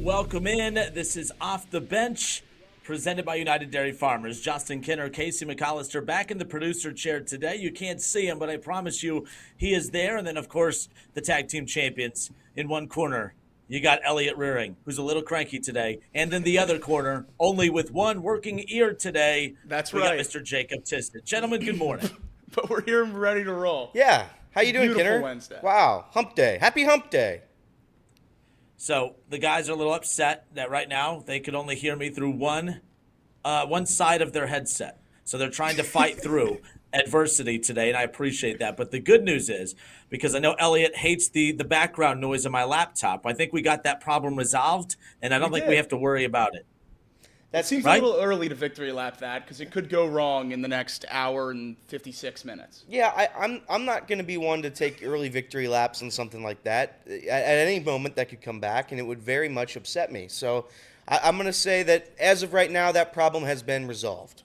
Welcome in. This is Off the Bench, presented by United Dairy Farmers. Justin Kinner, Casey McAllister back in the producer chair today. You can't see him, but I promise you he is there. And then, of course, the tag team champions in one corner. You got Elliot Rearing, who's a little cranky today. And in the other corner, only with one working ear today, That's we right. got Mr. Jacob Tisdett. Gentlemen, good morning. But we're here and ready to roll. Yeah. How you doing, Beautiful Kinner? Wednesday. Wow. Hump day. Happy hump day. So the guys are a little upset that right now they could only hear me through one side of their headset. So they're trying to fight through adversity today, and I appreciate that. But the good news is, because I know Elliot hates the background noise of my laptop, I think we got that problem resolved, and I don't think we have to worry about it. That seems right? a little early to victory lap that, because it could go wrong in the next hour and 56 minutes. Yeah, I'm not going to be one to take early victory laps on something like that. At any moment, that could come back, and it would very much upset me. So I'm going to say that as of right now, that problem has been resolved.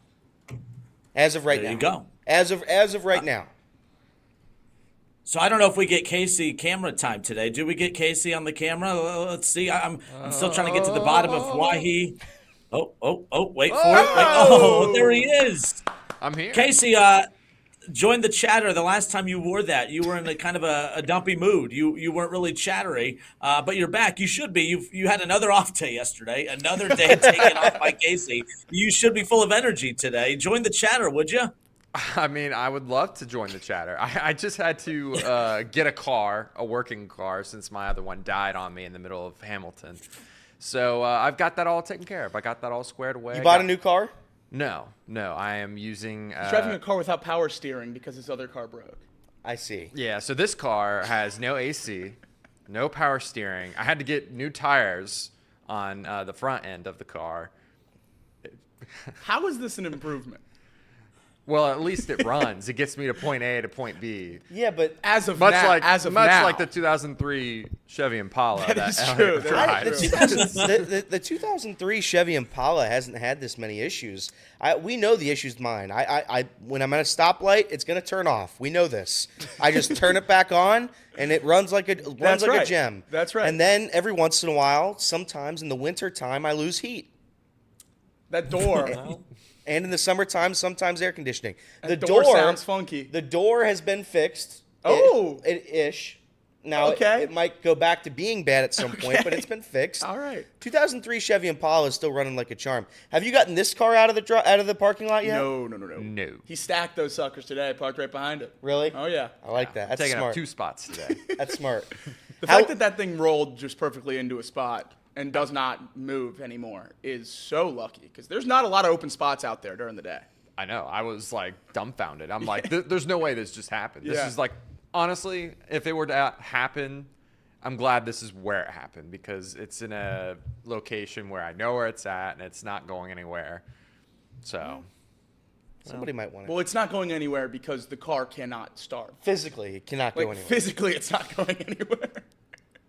As of right now. There you go. As of right now. So I don't know if we get Casey camera time today. Do we get Casey on the camera? Let's see. I'm still trying to get to the bottom of why he. Oh, wait for it. Wait. Oh, there he is. I'm here. Casey, joined the chatter the last time you wore that. You were in a kind of a dumpy mood. You weren't really chattery, but you're back. You should be. You had another off day yesterday, another day taken off by Casey. You should be full of energy today. Join the chatter, would you? I mean, I would love to join the chatter. I just had to get a working car, since my other one died on me in the middle of Hamilton. So I've got that all taken care of. I got that all squared away. You bought a new car? No. I am using. He's driving a car without power steering because his other car broke. I see. Yeah. So this car has no AC, no power steering. I had to get new tires on the front end of the car. How is this an improvement? Well, at least it runs. It gets me to point A to point B. Yeah, but As of Much now, like the 2003 Chevy Impala. That is true. Elliot That drives. the 2003 Chevy Impala hasn't had this many issues. We know the issue's mine. When I'm at a stoplight, it's gonna turn off. We know this. I just turn it back on, and it runs like a right. gem. That's right. And then every once in a while, sometimes in the winter time, I lose heat. That door. And in the summertime, sometimes air conditioning. That door sounds funky. The door has been fixed. Oh. Ish. Now, Okay. it might go back to being bad at some point, but it's been fixed. All right. 2003 Chevy Impala is still running like a charm. Have you gotten this car out of the parking lot yet? No. No. He stacked those suckers today. Parked right behind it. Really? Oh, yeah. I like that. That's Taking smart. up 2 spots today. That's smart. The fact that thing rolled just perfectly into a spot and does not move anymore is so lucky, because there's not a lot of open spots out there during the day. I know. I was like dumbfounded. I'm like, there's no way this just happened. This is like, honestly, if it were to happen, I'm glad this is where it happened, because it's in a location where I know where it's at and it's not going anywhere. So. Somebody might want it. Well, it's not going anywhere because the car cannot start. Physically, it cannot go Like, anywhere. physically, it's not going anywhere.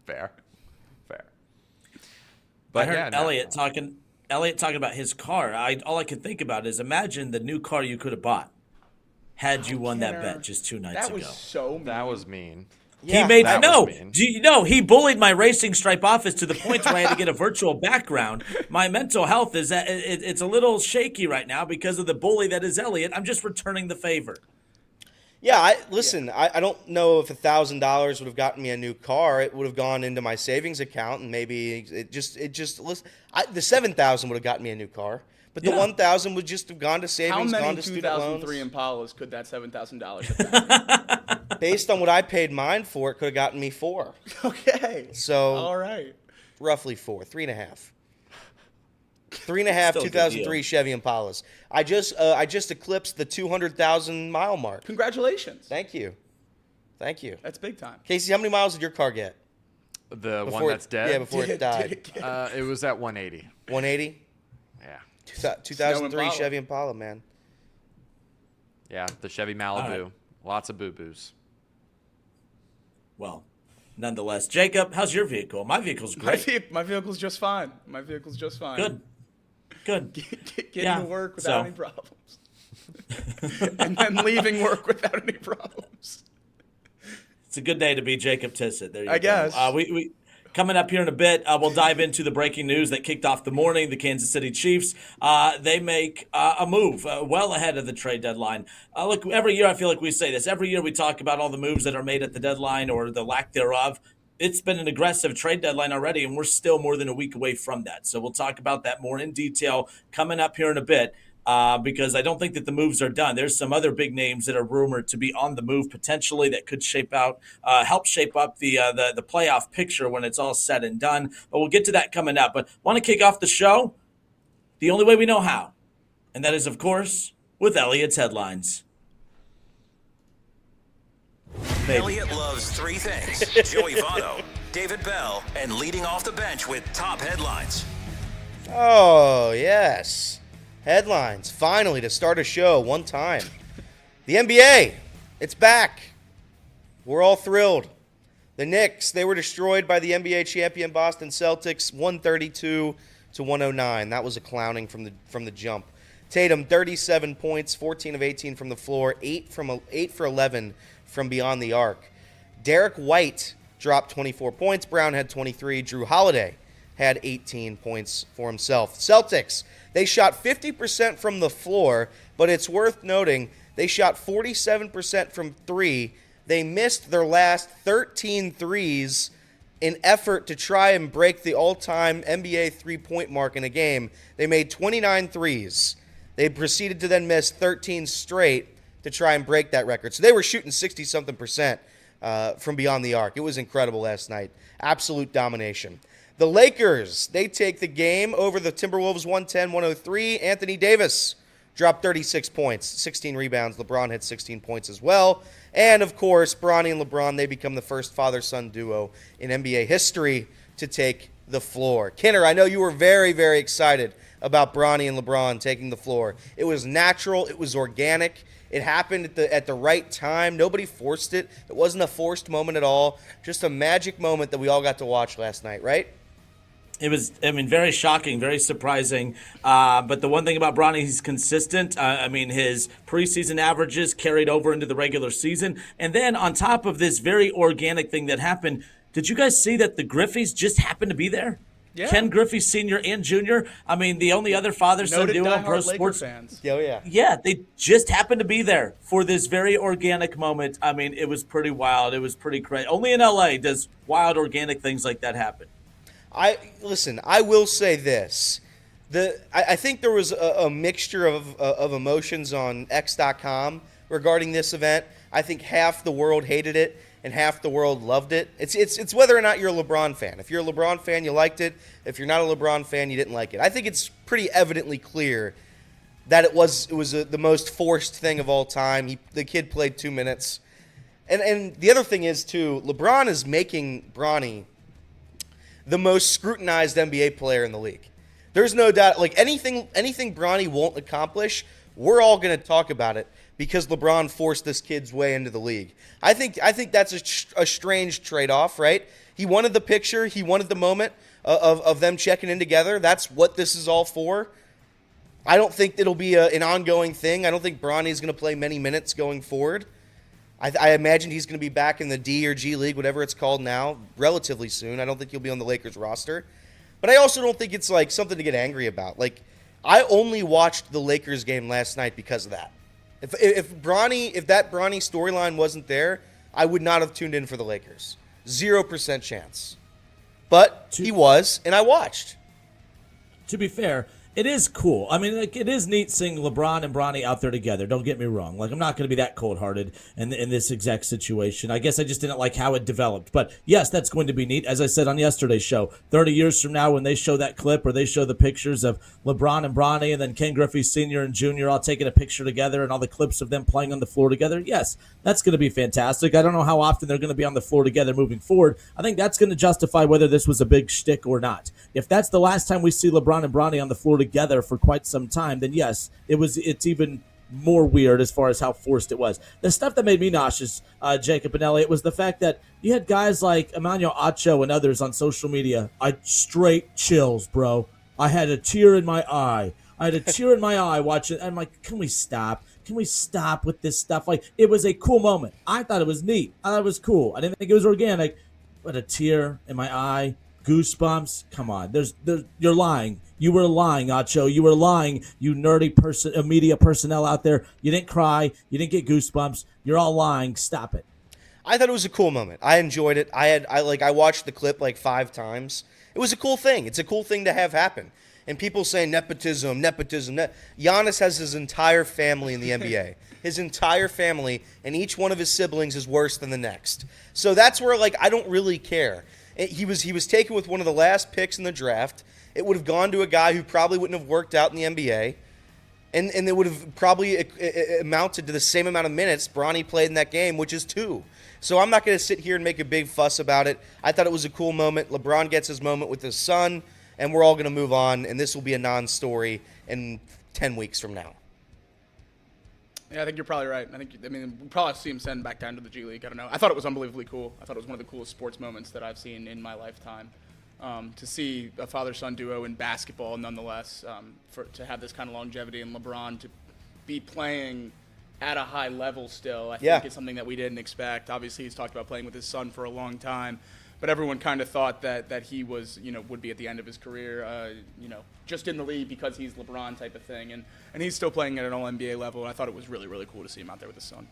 Fair. I heard yeah, no. Elliot talking about his car. All I could think about is imagine the new car you could have bought had you won that bet just 2 nights That was ago. so mean. That was mean. Yeah, He made that no. was mean. Do you know he bullied my racing stripe office to the point where I had to get a virtual background. My mental health is that it's a little shaky right now because of the bully that is Elliot. I'm just returning the favor. Yeah, I don't know if $1,000 would have gotten me a new car. It would have gone into my savings account, and maybe the $7,000 would have gotten me a new car. But the $1,000 would just have gone to savings, How gone many to student loans. 2003 Impalas could that $7,000 have been? Based on what I paid mine for, it could have gotten me 4. Okay. So All right. roughly 4, 3.5. 3.5 Still a good 2003 deal. Chevy Impalas. I just eclipsed the 200,000 mile mark. Congratulations. Thank you. That's big time. Casey, how many miles did your car get? The one Before that's dead? Yeah, before it died. It was at 180. 180? Yeah. 2003 Impala. Chevy Impala, man. Yeah, the Chevy Malibu. right. Lots of boo-boos. Well, nonetheless, Jacob, how's your vehicle? My vehicle's great. My vehicle's just fine. Good. Getting Yeah, to work without so- any problems. And then leaving work without any problems. It's a good day to be Jacob Tisdett. There you I go. guess. Coming up here in a bit, we'll dive into the breaking news that kicked off the morning. The Kansas City Chiefs, they make a move well ahead of the trade deadline. Look, every year I feel like we say this. Every year we talk about all the moves that are made at the deadline or the lack thereof. It's been an aggressive trade deadline already, and we're still more than a week away from that. So we'll talk about that more in detail coming up here in a bit. Because I don't think that the moves are done. There's some other big names that are rumored to be on the move potentially that could help shape up the playoff picture when it's all said and done. But we'll get to that coming up. But want to kick off the show the only way we know how, and that is, of course, with Elliot's headlines. Maybe. Elliot loves three things: Joey Votto, David Bell, and leading off the bench with top headlines. Oh, yes. Headlines, finally, to start a show one time. The NBA, it's back. We're all thrilled. The Knicks, they were destroyed by the NBA champion Boston Celtics, 132-109. That was a clowning from the jump. Tatum, 37 points, 14 of 18 from the floor, 8 for 11 from beyond the arc. Derek White dropped 24 points. Brown had 23. Drew Holiday had 18 points for himself. Celtics, they shot 50% from the floor, but it's worth noting they shot 47% from three. They missed their last 13 threes in effort to try and break the all-time NBA three-point mark in a game. They made 29 threes. They proceeded to then miss 13 straight to try and break that record. So they were shooting 60-something% from beyond the arc. It was incredible last night. Absolute domination. The Lakers, they take the game over the Timberwolves 110-103. Anthony Davis dropped 36 points, 16 rebounds. LeBron had 16 points as well. And, of course, Bronny and LeBron, they become the first father-son duo in NBA history to take the floor. Kinner, I know you were very, very excited about Bronny and LeBron taking the floor. It was natural. It was organic. It happened at the right time. Nobody forced it. It wasn't a forced moment at all. Just a magic moment that we all got to watch last night, right? It was, very shocking, very surprising. But the one thing about Bronny, he's consistent. His preseason averages carried over into the regular season. And then on top of this very organic thing that happened, did you guys see that the Griffeys just happened to be there? Yeah. Ken Griffey Sr. and Jr. The only other father-son duo in pro sports fans. Oh, yeah. Yeah, they just happened to be there for this very organic moment. It was pretty wild. It was pretty crazy. Only in L.A. does wild organic things like that happen. I will say this. I think there was a mixture of emotions on X.com regarding this event. I think half the world hated it and half the world loved it. It's whether or not you're a LeBron fan. If you're a LeBron fan, you liked it. If you're not a LeBron fan, you didn't like it. I think it's pretty evidently clear that it was the most forced thing of all time. The kid played 2 minutes. And the other thing is, too, LeBron is making Bronny the most scrutinized NBA player in the league. There's no doubt. Like anything Bronny won't accomplish, we're all going to talk about it because LeBron forced this kid's way into the league. I think that's a strange trade-off, right? He wanted the picture. He wanted the moment of them checking in together. That's what this is all for. I don't think it'll be an ongoing thing. I don't think Bronny's going to play many minutes going forward. I imagine he's going to be back in the D or G League, whatever it's called now, relatively soon. I don't think he'll be on the Lakers roster. But I also don't think it's like something to get angry about. Like, I only watched the Lakers game last night because of that. If that Bronny storyline wasn't there, I would not have tuned in for the Lakers. 0% chance. But he was, and I watched. To be fair, it is cool. It is neat seeing LeBron and Bronny out there together. Don't get me wrong. Like, I'm not going to be that cold-hearted in this exact situation. I guess I just didn't like how it developed. But, yes, that's going to be neat. As I said on yesterday's show, 30 years from now when they show that clip or they show the pictures of LeBron and Bronny and then Ken Griffey Sr. and Jr. all taking a picture together and all the clips of them playing on the floor together, yes, that's going to be fantastic. I don't know how often they're going to be on the floor together moving forward. I think that's going to justify whether this was a big shtick or not. If that's the last time we see LeBron and Bronny on the floor together for quite some time, then yes, it's even more weird as far as how forced it was. The stuff that made me nauseous, Jacob and Elliot, was the fact that you had guys like Emmanuel Acho and others on social media. I straight chills, bro. I had a tear in my eye. Watching. I'm like, can we stop? Can we stop with this stuff? Like, it was a cool moment. I thought it was neat. I thought it was cool. I didn't think it was organic. But a tear in my eye, goosebumps. Come on, you're lying. You were lying, Acho. You were lying. You nerdy media personnel out there. You didn't cry. You didn't get goosebumps. You're all lying. Stop it. I thought it was a cool moment. I enjoyed it. I watched the clip like 5 times. It was a cool thing. It's a cool thing to have happen. And people say nepotism. Giannis has his entire family in the NBA. His entire family, and each one of his siblings is worse than the next. So that's where, like, I don't really care. He was taken with one of the last picks in the draft. It would have gone to a guy who probably wouldn't have worked out in the NBA. And it would have probably amounted to the same amount of minutes Bronny played in that game, which is 2. So I'm not going to sit here and make a big fuss about it. I thought it was a cool moment. LeBron gets his moment with his son, and we're all going to move on, and this will be a non-story in 10 weeks from now. Yeah, I think you're probably right. We'll probably see him send back down to the G League. I don't know. I thought it was unbelievably cool. I thought it was one of the coolest sports moments that I've seen in my lifetime. To see a father-son duo in basketball, nonetheless, to have this kind of longevity, and LeBron to be playing at a high level still, I think is something that we didn't expect. Obviously, he's talked about playing with his son for a long time, but everyone kind of thought that he was, would be at the end of his career, just in the league because he's LeBron type of thing, and he's still playing at an All-NBA level. And I thought it was really, really cool to see him out there with his son.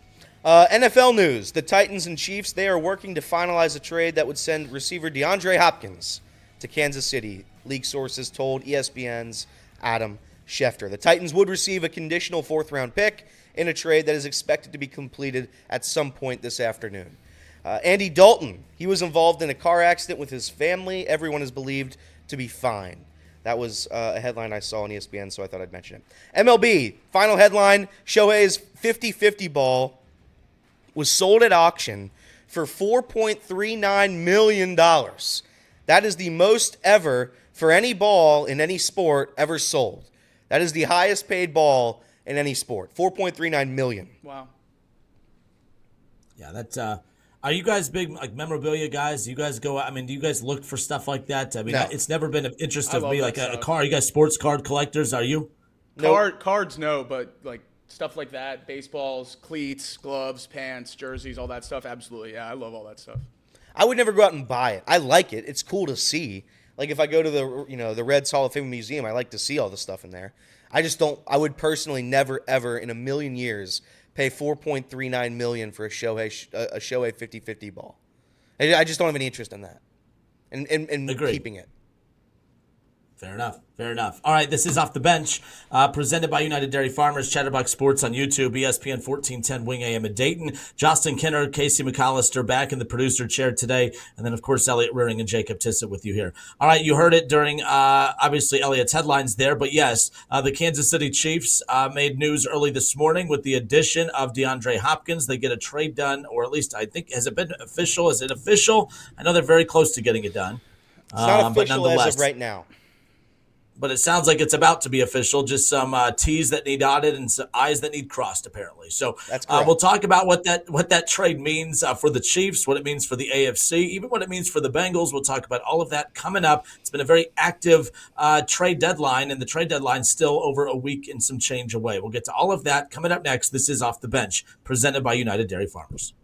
NFL news: the Titans and Chiefs, they are working to finalize a trade that would send receiver DeAndre Hopkins to Kansas City, league sources told ESPN's Adam Schefter. The Titans would receive a conditional 4th-round pick in a trade that is expected to be completed at some point this afternoon. Andy Dalton, he was involved in a car accident with his family. Everyone is believed to be fine. That was a headline I saw on ESPN, so I thought I'd mention it. MLB, final headline: Shohei's 50-50 ball was sold at auction for $4.39 million. That is the most ever for any ball in any sport ever sold. That is the highest paid ball in any sport. $4.39 million. Wow. Yeah, that's are you guys big memorabilia guys? Do you guys go do you guys look for stuff like that? No. It's never been of interest of love me, that like a stuff. car. You guys sports card collectors, are you? Cards, no, but like stuff like that, baseballs, cleats, gloves, pants, jerseys, all that stuff, absolutely. Yeah, I love all that stuff. I would never go out and buy it. I like it. It's cool to see. Like if I go to the Reds Hall of Fame Museum, I like to see all the stuff in there. I just don't. I would personally never ever in a million years pay $4.39 million for a Shohei 50-50 ball. I just don't have any interest in that. And keeping it. Fair enough. All right, this is Off the Bench, presented by United Dairy Farmers, Chatterbox Sports on YouTube, ESPN 1410 Wing AM in Dayton. Justin Kinner, Casey McAllister back in the producer chair today, and then, of course, Elliot Rearing and Jacob Tissett with you here. All right, you heard it during, obviously, Elliot's headlines there, but yes, the Kansas City Chiefs made news early this morning with the addition of DeAndre Hopkins. They get a trade done, or at least I think, has it been official? Is it official? I know they're very close to getting it done. It's not official as of right now. But it sounds like it's about to be official. Just some T's that need dotted and some I's that need crossed, apparently. So we'll talk about what that trade means for the Chiefs, what it means for the AFC, even what it means for the Bengals. We'll talk about all of that coming up. It's been a very active trade deadline, and the trade deadline's still over a week and some change away. We'll get to all of that coming up next. This is Off the Bench, presented by United Dairy Farmers.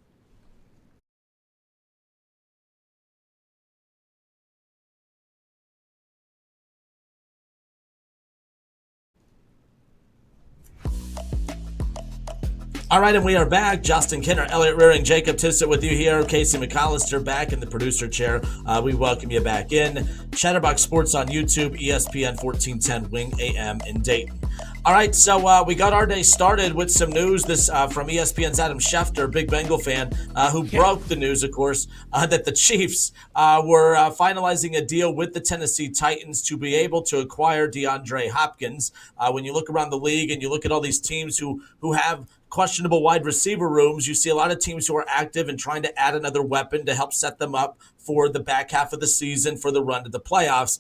All right, and we are back. Justin Kinner, Elliot Rearing, Jacob Tissett with you here. Casey McAllister back in the producer chair. We welcome you back in. Chatterbox Sports on YouTube, ESPN 1410 Wing AM in Dayton. All right, so we got our day started with some news. This from ESPN's Adam Schefter, big Bengal fan, who broke the news, of course, that the Chiefs were finalizing a deal with the Tennessee Titans to be able to acquire DeAndre Hopkins. When you look around the league and you look at all these teams who have questionable wide receiver rooms, you see a lot of teams who are active and trying to add another weapon to help set them up for the back half of the season, for the run to the playoffs.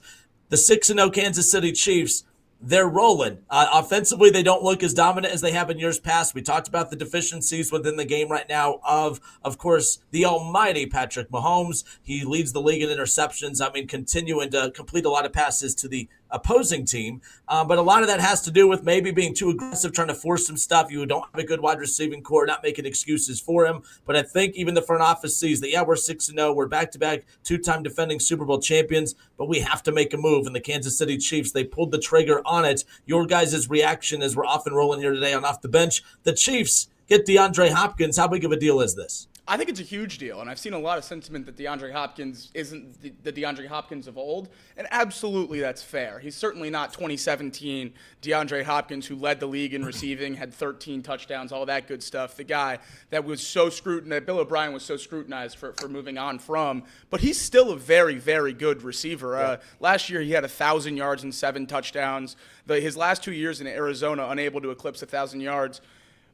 The 6-0 Kansas City Chiefs, they're rolling. Offensively, they don't look as dominant as they have in years past. We talked about the deficiencies within the game right now of course, the almighty Patrick Mahomes. He leads the league in interceptions. Continuing to complete a lot of passes to the opposing team. But a lot of that has to do with maybe being too aggressive, trying to force some stuff. You don't have a good wide receiving core, not making excuses for him. But I think even the front office sees that, yeah, we're 6-0. We're back-to-back two-time defending Super Bowl champions, but we have to make a move. And the Kansas City Chiefs, they pulled the trigger on it. Your guys' reaction as we're off and rolling here today on Off the Bench, the Chiefs get DeAndre Hopkins. How big of a deal is this? I think it's a huge deal, and I've seen a lot of sentiment that DeAndre Hopkins isn't the DeAndre Hopkins of old, and absolutely that's fair. He's certainly not 2017 DeAndre Hopkins who led the league in receiving, had 13 touchdowns, all that good stuff. The guy that was so scrutinized, Bill O'Brien was so scrutinized for moving on from, but he's still a very, very good receiver. Last year he had 1,000 yards and 7 touchdowns. His last 2 years in Arizona, unable to eclipse 1,000 yards.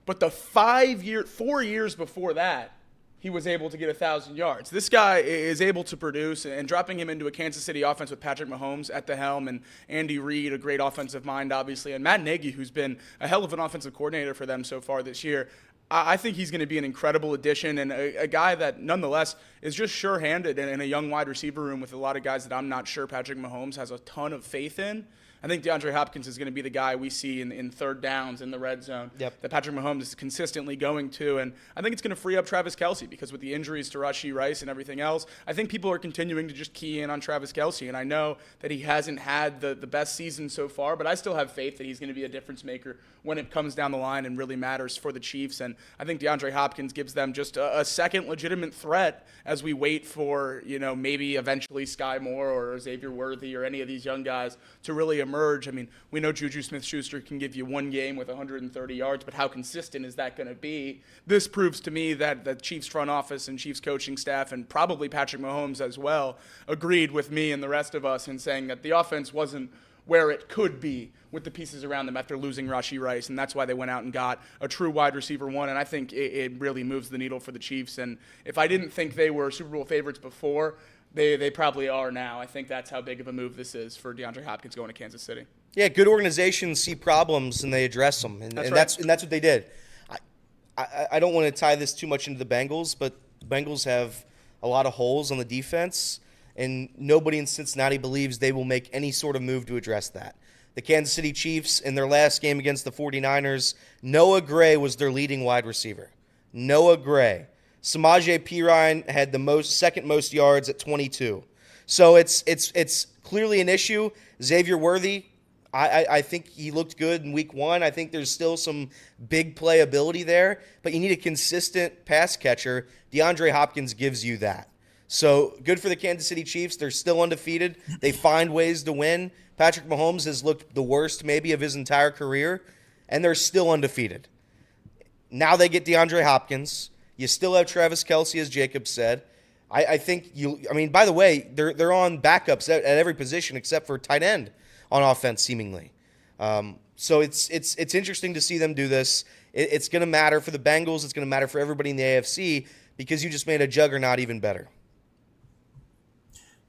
But the 4 years before that, he was able to get 1,000 yards. This guy is able to produce, and dropping him into a Kansas City offense with Patrick Mahomes at the helm and Andy Reid, a great offensive mind, obviously, and Matt Nagy, who's been a hell of an offensive coordinator for them so far this year. I think he's going to be an incredible addition and a guy that nonetheless is just sure-handed in a young wide receiver room with a lot of guys that I'm not sure Patrick Mahomes has a ton of faith in. I think DeAndre Hopkins is going to be the guy we see in third downs in the red zone that Patrick Mahomes is consistently going to. And I think it's going to free up Travis Kelce because with the injuries to Rashee Rice and everything else, I think people are continuing to just key in on Travis Kelce. And I know that he hasn't had the best season so far, but I still have faith that he's going to be a difference maker when it comes down the line and really matters for the Chiefs. And I think DeAndre Hopkins gives them just a second legitimate threat as we wait for, maybe eventually Sky Moore or Xavier Worthy or any of these young guys to really emerge. I mean, we know Juju Smith-Schuster can give you one game with 130 yards, but how consistent is that going to be? This proves to me that the Chiefs front office and Chiefs coaching staff and probably Patrick Mahomes as well agreed with me and the rest of us in saying that the offense wasn't where it could be with the pieces around them after losing Rashee Rice, and that's why they went out and got a true wide receiver one, and I think it really moves the needle for the Chiefs. And if I didn't think they were Super Bowl favorites before, they probably are now. I think that's how big of a move this is for DeAndre Hopkins going to Kansas City. Yeah, good organizations see problems and they address them, and that's what they did. I don't want to tie this too much into the Bengals, but the Bengals have a lot of holes on the defense, and nobody in Cincinnati believes they will make any sort of move to address that. The Kansas City Chiefs, in their last game against the 49ers, Noah Gray was their leading wide receiver. Noah Gray. Samaje Perine had the second most yards at 22. So it's clearly an issue. Xavier Worthy, I think he looked good in week 1. I think there's still some big playability there, but you need a consistent pass catcher. DeAndre Hopkins gives you that. So good for the Kansas City Chiefs. They're still undefeated. They find ways to win. Patrick Mahomes has looked the worst maybe of his entire career, and they're still undefeated. Now they get DeAndre Hopkins. You still have Travis Kelce, as Jacob said. I think by the way, they're on backups at every position except for tight end on offense, seemingly. So it's interesting to see them do this. It's going to matter for the Bengals. It's going to matter for everybody in the AFC because you just made a juggernaut even better.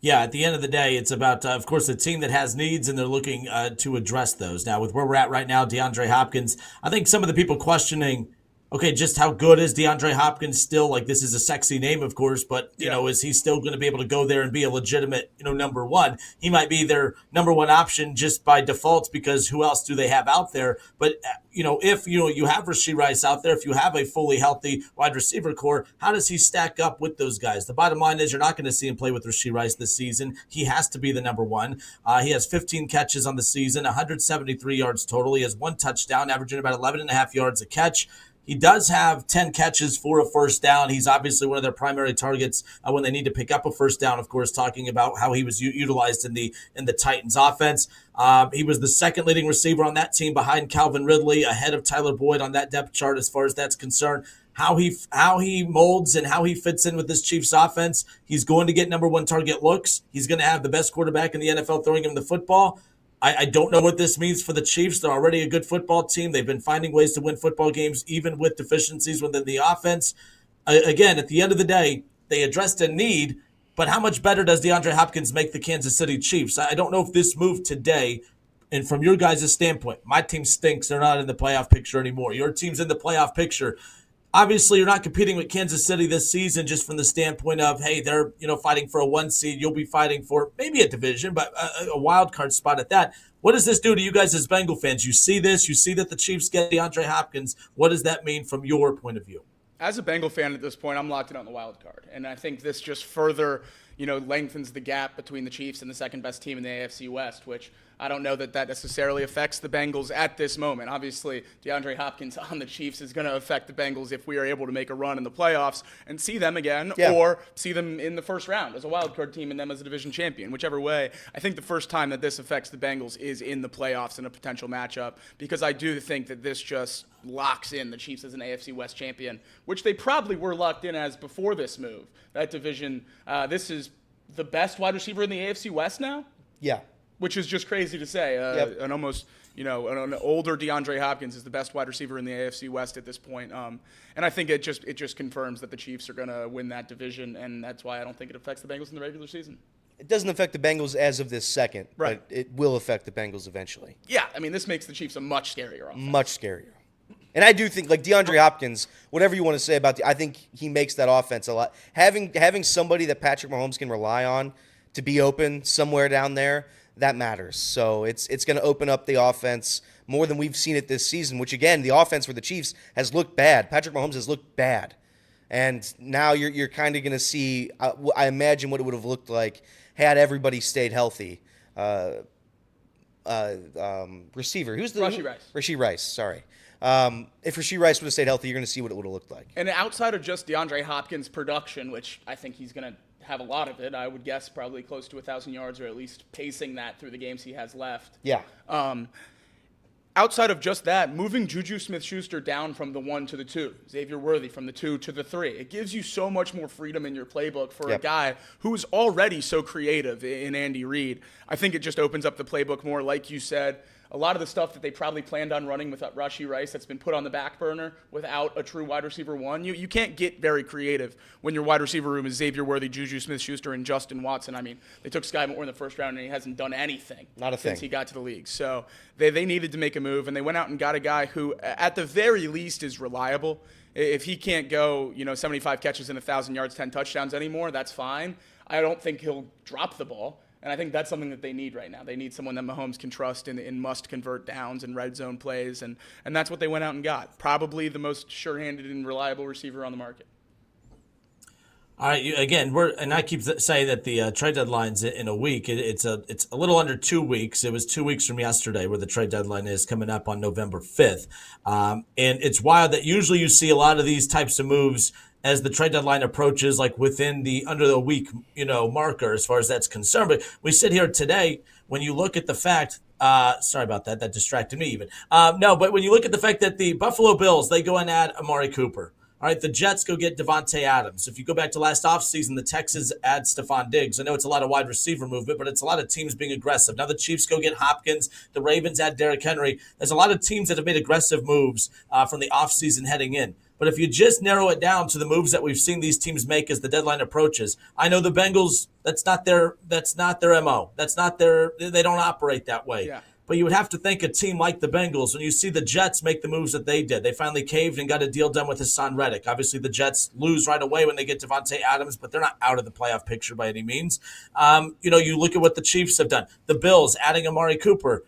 Yeah, at the end of the day, it's about, of course, a team that has needs, and they're looking to address those. Now, with where we're at right now, DeAndre Hopkins, I think some of the people questioning, okay, just how good is DeAndre Hopkins still? Like, this is a sexy name, of course, but, is he still going to be able to go there and be a legitimate, number one? He might be their number one option just by default because who else do they have out there? But, if, you have Rashee Rice out there, if you have a fully healthy wide receiver core, how does he stack up with those guys? The bottom line is you're not going to see him play with Rashee Rice this season. He has to be the number one. He has 15 catches on the season, 173 yards total. He has 1 touchdown, averaging about 11.5 yards a catch. He does have 10 catches for a first down. He's obviously one of their primary targets when they need to pick up a first down, of course, talking about how he was utilized in the Titans offense. He was the second leading receiver on that team behind Calvin Ridley, ahead of Tyler Boyd on that depth chart as far as that's concerned. How he molds and how he fits in with this Chiefs offense, he's going to get number one target looks. He's going to have the best quarterback in the NFL throwing him the football. I don't know what this means for the Chiefs. They're already a good football team. They've been finding ways to win football games, even with deficiencies within the offense. Again, at the end of the day, they addressed a need, but how much better does DeAndre Hopkins make the Kansas City Chiefs? I don't know if this move today, and from your guys' standpoint, my team stinks. They're not in the playoff picture anymore. Your team's in the playoff picture. obviously you're not competing with Kansas City this season just from the standpoint of, hey, they're fighting for a 1 seed. You'll be fighting for maybe a division, but a wild card spot at that. What does this do to you guys as Bengal fans? You see this. You see that the Chiefs get DeAndre Hopkins. What does that mean from your point of view? As a Bengal fan at this point, I'm locked in on the wild card, and I think this just further, lengthens the gap between the Chiefs and the second best team in the AFC West, which I don't know that necessarily affects the Bengals at this moment. Obviously, DeAndre Hopkins on the Chiefs is going to affect the Bengals if we are able to make a run in the playoffs and see them again, or see them in the first round as a wild card team and them as a division champion. Whichever way, I think the first time that this affects the Bengals is in the playoffs in a potential matchup, because I do think that this just locks in the Chiefs as an AFC West champion, which they probably were locked in as before this move. That division, this is the best wide receiver in the AFC West now? Yeah. Which is just crazy to say. An almost, an older DeAndre Hopkins is the best wide receiver in the AFC West at this point. And I think it just confirms that the Chiefs are going to win that division, and that's why I don't think it affects the Bengals in the regular season. It doesn't affect the Bengals as of this second, right, but it will affect the Bengals eventually. Yeah, I mean, this makes the Chiefs a much scarier offense. Much scarier. And I do think, like DeAndre Hopkins, whatever you want to say about I think he makes that offense a lot. Having somebody that Patrick Mahomes can rely on to be open somewhere down there, that matters. So it's going to open up the offense more than we've seen it this season, which, again, the offense for the Chiefs has looked bad. Patrick Mahomes has looked bad. And now you're kind of going to see, I imagine, what it would have looked like had everybody stayed healthy. Receiver. Who's the Rashee Rice. Rashee Rice, sorry. If Rashee Rice would have stayed healthy, you're going to see what it would have looked like. And outside of just DeAndre Hopkins' production, which I think he's going to have a lot of it, I would guess probably close to 1,000 yards, or at least pacing that through the games he has left. Yeah. Outside of just that, moving Juju Smith-Schuster down from the 1 to the 2, Xavier Worthy from the 2 to the 3, it gives you so much more freedom in your playbook for a guy who is already so creative in Andy Reid. I think it just opens up the playbook more, like you said. A lot of the stuff that they probably planned on running with Rashee Rice that's been put on the back burner without a true wide receiver 1. You can't get very creative when your wide receiver room is Xavier Worthy, Juju Smith-Schuster, and Justin Watson. I mean, they took Sky Moore in the first round, and he hasn't done anything since he got to the league. So they needed to make a move, and they went out and got a guy who, at the very least, is reliable. If he can't go, 75 catches and 1,000 yards, 10 touchdowns anymore, that's fine. I don't think he'll drop the ball. And I think that's something that they need right now. They need someone that Mahomes can trust in must-convert downs and red zone plays, and that's what they went out and got. Probably the most sure-handed and reliable receiver on the market. All right, and I keep saying that the trade deadline's in a week. It's a little under 2 weeks. It was 2 weeks from yesterday where the trade deadline is coming up on November 5th. And it's wild that usually you see a lot of these types of moves as the trade deadline approaches, like within the under the week, marker as far as that's concerned. But we sit here today, when you look at the fact, sorry about that distracted me even. But when you look at the fact that the Buffalo Bills, they go and add Amari Cooper. All right, the Jets go get Devontae Adams. If you go back to last offseason, the Texans add Stephon Diggs. I know it's a lot of wide receiver movement, but it's a lot of teams being aggressive. Now the Chiefs go get Hopkins. The Ravens add Derrick Henry. There's a lot of teams that have made aggressive moves from the offseason heading in. But if you just narrow it down to the moves that we've seen these teams make as the deadline approaches, I know the Bengals, that's not their MO. They don't operate that way. Yeah. But you would have to think a team like the Bengals, when you see the Jets make the moves that they did, they finally caved and got a deal done with Hassan Reddick. Obviously, the Jets lose right away when they get Devontae Adams, but they're not out of the playoff picture by any means. You look at what the Chiefs have done. The Bills adding Amari Cooper.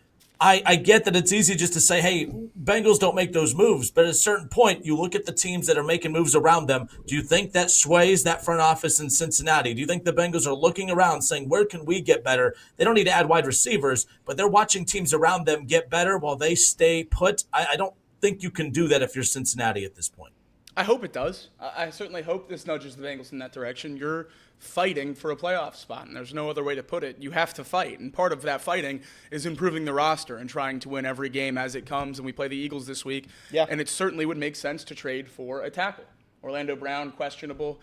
I get that it's easy just to say, hey, Bengals don't make those moves. But at a certain point, you look at the teams that are making moves around them. Do you think that sways that front office in Cincinnati? Do you think the Bengals are looking around saying, where can we get better? They don't need to add wide receivers, but they're watching teams around them get better while they stay put. I don't think you can do that if you're Cincinnati at this point. I hope it does. I certainly hope this nudges the Bengals in that direction. You're fighting for a playoff spot, and there's no other way to put it. You have to fight, and part of that fighting is improving the roster and trying to win every game as it comes, and we play the Eagles this week, and it certainly would make sense to trade for a tackle. Orlando Brown, questionable.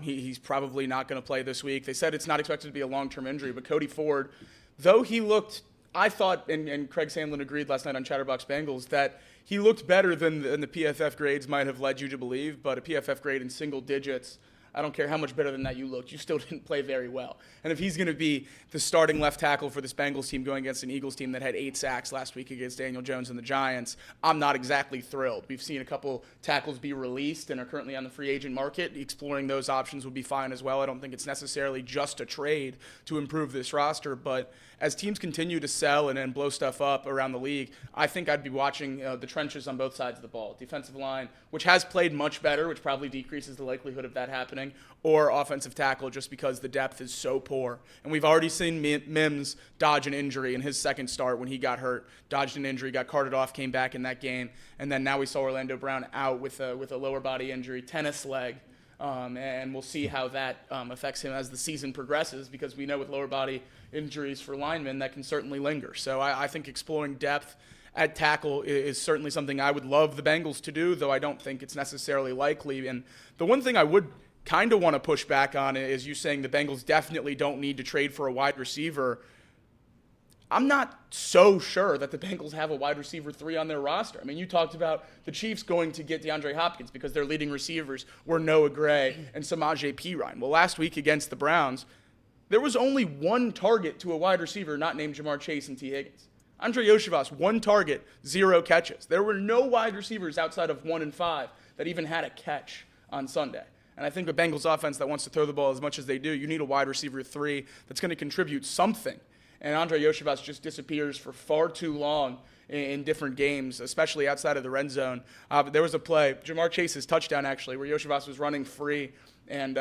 He's probably not going to play this week. They said it's not expected to be a long-term injury, but Cody Ford, though he looked, I thought, and Craig Sandlin agreed last night on Chatterbox Bengals, that he looked better than the PFF grades might have led you to believe, but a PFF grade in single digits I don't care how much better than that you looked. You still didn't play very well. And if he's going to be the starting left tackle for this Bengals team going against an Eagles team that had 8 sacks last week against Daniel Jones and the Giants, I'm not exactly thrilled. We've seen a couple tackles be released and are currently on the free agent market. Exploring those options would be fine as well. I don't think it's necessarily just a trade to improve this roster, but as teams continue to sell and blow stuff up around the league, I think I'd be watching the trenches on both sides of the ball. Defensive line, which has played much better, which probably decreases the likelihood of that happening, or offensive tackle just because the depth is so poor. And we've already seen Mims dodge an injury in his second start when he got hurt, dodged an injury, got carted off, came back in that game, and then now we saw Orlando Brown out with a lower body injury, tennis leg. And we'll see how that affects him as the season progresses, because we know with lower body injuries for linemen that can certainly linger. So I think exploring depth at tackle is certainly something I would love the Bengals to do, though I don't think it's necessarily likely. And the one thing I would kind of want to push back on is you saying the Bengals definitely don't need to trade for a wide receiver. I'm not so sure that the Bengals have a wide receiver 3 on their roster. I mean, you talked about the Chiefs going to get DeAndre Hopkins because their leading receivers were Noah Gray and Samaje Perine. Well, last week against the Browns, there was only one target to a wide receiver not named Jamar Chase and T. Higgins. Andre Yoshivas, 1 target, 0 catches. There were no wide receivers outside of 1 and 5 that even had a catch on Sunday. And I think a Bengals offense that wants to throw the ball as much as they do, you need a wide receiver 3 that's going to contribute something. And Andre Yoshivas just disappears for far too long in different games, especially outside of the red zone. But there was a play, Jamar Chase's touchdown actually, where Yoshivas was running free and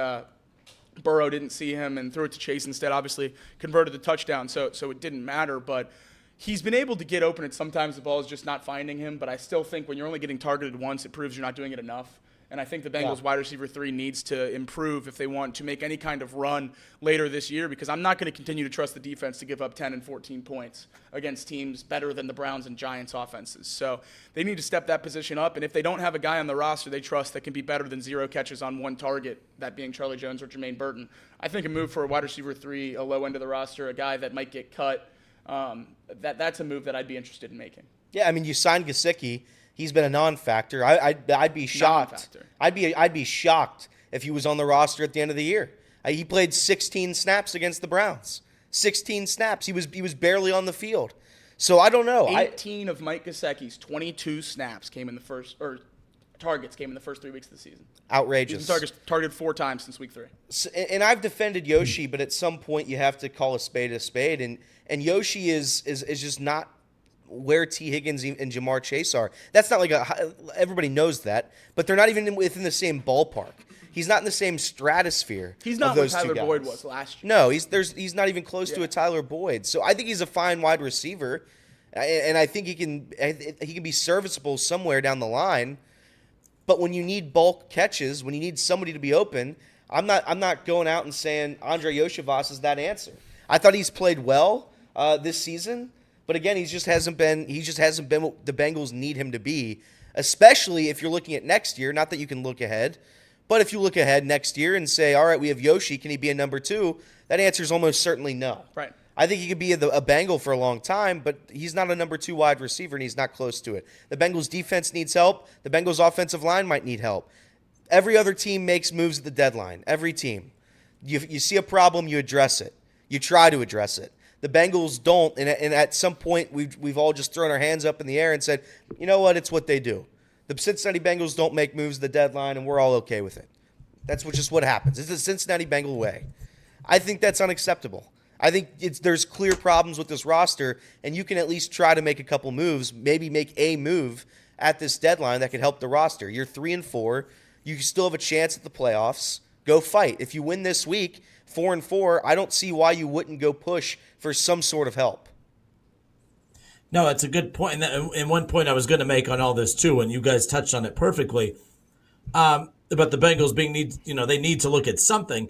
Burrow didn't see him and threw it to Chase instead, obviously converted the touchdown, so it didn't matter. But he's been able to get open, and sometimes the ball is just not finding him. But I still think when you're only getting targeted once, it proves you're not doing it enough. And I think the Bengals wide receiver 3 needs to improve if they want to make any kind of run later this year, because I'm not going to continue to trust the defense to give up 10 and 14 points against teams better than the Browns and Giants offenses. So they need to step that position up. And if they don't have a guy on the roster they trust that can be better than 0 catches on 1 target, that being Charlie Jones or Jermaine Burton, I think a move for a wide receiver 3, a low end of the roster, a guy that might get cut, that's a move that I'd be interested in making. Yeah, I mean, you signed Gesicki. He's been a non-factor. I'd be shocked. I'd be shocked if he was on the roster at the end of the year. He played 16 snaps against the Browns. 16 snaps. He was barely on the field. So I don't know. 18 of Mike Gesicki's 22 snaps came in the first, or targets came in the first 3 weeks of the season. Outrageous. He's been targeted 4 times since week 3. So, and I've defended Yoshi, but at some point you have to call a spade, and Yoshi is just not where T. Higgins and Jamar Chase are. That's not like everybody knows that, but they're not even within the same ballpark. He's not in the same stratosphere. He's not of those what Tyler two guys. Boyd was last year. No, he's not even close to a Tyler Boyd. So I think he's a fine wide receiver, and I think he can be serviceable somewhere down the line. But when you need bulk catches, when you need somebody to be open, I'm not going out and saying Andre Yoshivas is that answer. I thought he's played well this season. But again, he just hasn't been what the Bengals need him to be, especially if you're looking at next year. Not that you can look ahead, but if you look ahead next year and say, all right, we have Yoshi, can he be a number 2? That answer is almost certainly no. Right. I think he could be a Bengal for a long time, but he's not a number 2 wide receiver, and he's not close to it. The Bengals defense needs help. The Bengals offensive line might need help. Every other team makes moves at the deadline. Every team. You see a problem, you address it. You try to address it. The Bengals don't, and at some point we've all just thrown our hands up in the air and said, you know what, it's what they do. The Cincinnati Bengals don't make moves at the deadline, and we're all okay with it. That's just what happens. It's the Cincinnati Bengal way. I think that's unacceptable. I think there's clear problems with this roster, and you can at least try to make a couple moves, maybe make a move at this deadline that could help the roster. You're 3-4. You still have a chance at the playoffs. Go fight. If you win this week, 4-4, I don't see why you wouldn't go push for some sort of help. No, that's a good point. And one point I was going to make on all this too, and you guys touched on it perfectly, about the Bengals they need to look at something.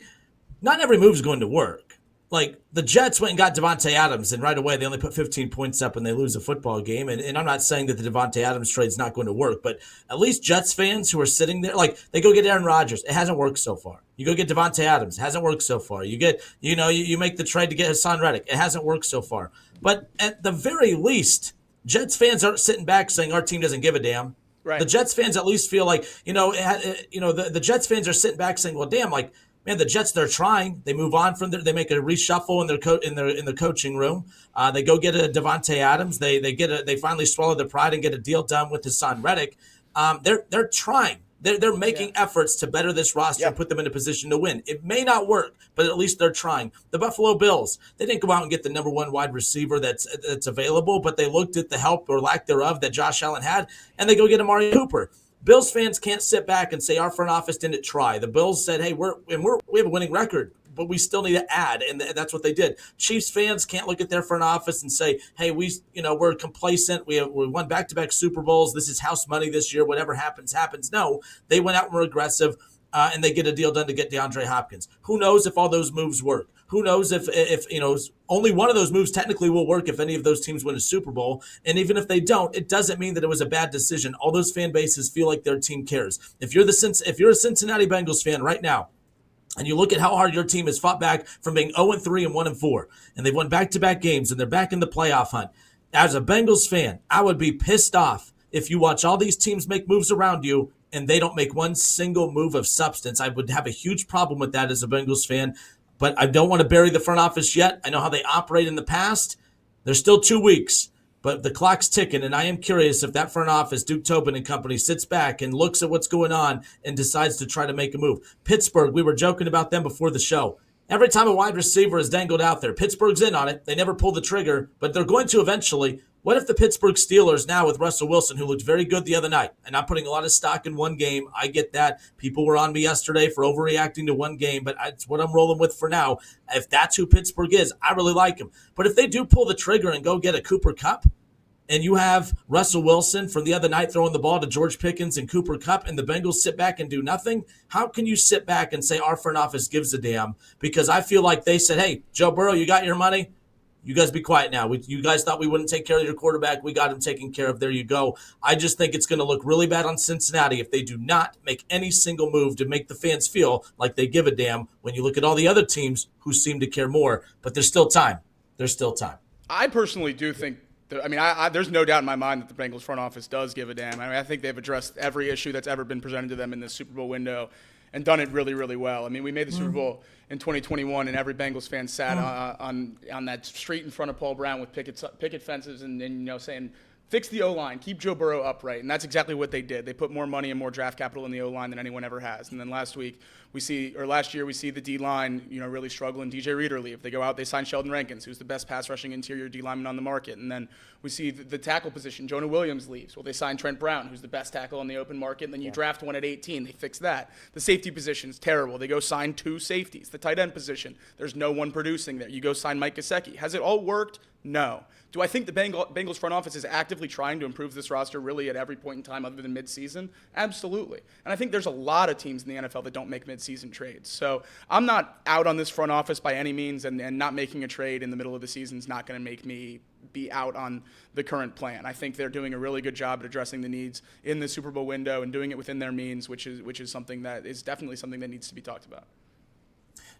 Not every move is going to work. Like, the Jets went and got Devontae Adams, and right away they only put 15 points up and they lose a football game. And I'm not saying that the Devontae Adams trade is not going to work, but at least Jets fans who are sitting there, like, they go get Aaron Rodgers. It hasn't worked so far. You go get Devontae Adams. It hasn't worked so far. You get, you make the trade to get Hassan Reddick. It hasn't worked so far. But at the very least, Jets fans aren't sitting back saying our team doesn't give a damn. Right. The Jets fans at least feel like, the Jets fans are sitting back saying, well, damn, like, man, the Jets, they're trying. They move on from there. They make a reshuffle in their coaching room. They go get a Devontae Adams. They finally swallow their pride and get a deal done with Hassan Reddick. They're trying. They're making efforts to better this roster and put them in a position to win. It may not work, but at least they're trying. The Buffalo Bills, they didn't go out and get the number one wide receiver that's available, but they looked at the help or lack thereof that Josh Allen had, and they go get Amari Cooper. Bills fans can't sit back and say our front office didn't try. The Bills said, hey, we have a winning record, but we still need to add, and that's what they did. Chiefs fans can't look at their front office and say, hey, we're complacent. We won back-to-back Super Bowls. This is house money this year. Whatever happens, happens. No, they went out and were aggressive, and they get a deal done to get DeAndre Hopkins. Who knows if all those moves work? Who knows if only one of those moves technically will work if any of those teams win a Super Bowl. And even if they don't, it doesn't mean that it was a bad decision. All those fan bases feel like their team cares. If you're a Cincinnati Bengals fan right now, and you look at how hard your team has fought back from being 0-3 and 1-4, and they've won back-to-back games, and they're back in the playoff hunt. As a Bengals fan, I would be pissed off if you watch all these teams make moves around you and they don't make one single move of substance. I would have a huge problem with that as a Bengals fan, but I don't want to bury the front office yet. I know how they operate in the past. There's still 2 weeks. But the clock's ticking, and I am curious if that front office, Duke Tobin and company, sits back and looks at what's going on and decides to try to make a move. Pittsburgh, we were joking about them before the show. Every time a wide receiver is dangled out there, Pittsburgh's in on it. They never pull the trigger, but they're going to eventually. What if the Pittsburgh Steelers now with Russell Wilson, who looked very good the other night, and I'm putting a lot of stock in one game. I get that. People were on me yesterday for overreacting to one game, but it's what I'm rolling with for now. If that's who Pittsburgh is, I really like him. But if they do pull the trigger and go get a Cooper Kupp, and you have Russell Wilson from the other night throwing the ball to George Pickens and Cooper Kupp, and the Bengals sit back and do nothing, how can you sit back and say our front office gives a damn? Because I feel like they said, hey, Joe Burrow, you got your money? You guys be quiet now. You guys thought we wouldn't take care of your quarterback. We got him taken care of. There you go. I just think it's going to look really bad on Cincinnati if they do not make any single move to make the fans feel like they give a damn when you look at all the other teams who seem to care more. But there's still time. There's still time. I personally do think there's no doubt in my mind that the Bengals front office does give a damn. I think they've addressed every issue that's ever been presented to them in this Super Bowl window and done it really, really well. I mean, we made the Super Bowl in 2021, and every Bengals fan sat on that street in front of Paul Brown with picket fences and saying, fix the O-line, keep Joe Burrow upright. And that's exactly what they did. They put more money and more draft capital in the O-line than anyone ever has. And then last year we see the D-line, really struggling. DJ Reader leave. They go out, they sign Sheldon Rankins, who's the best pass rushing interior D-lineman on the market. And then we see the tackle position. Jonah Williams leaves. Well, they sign Trent Brown, who's the best tackle on the open market. And then you draft one at 18. They fix that. The safety position's terrible. They go sign 2 safeties. The tight end position, there's no one producing there. You go sign Mike Gesicki. Has it all worked? No. Do I think the Bengals front office is actively trying to improve this roster really at every point in time other than midseason? Absolutely. And I think there's a lot of teams in the NFL that don't make midseason trades. So I'm not out on this front office by any means, and not making a trade in the middle of the season is not going to make me be out on the current plan. I think they're doing a really good job at addressing the needs in the Super Bowl window and doing it within their means, which is something that is definitely something that needs to be talked about.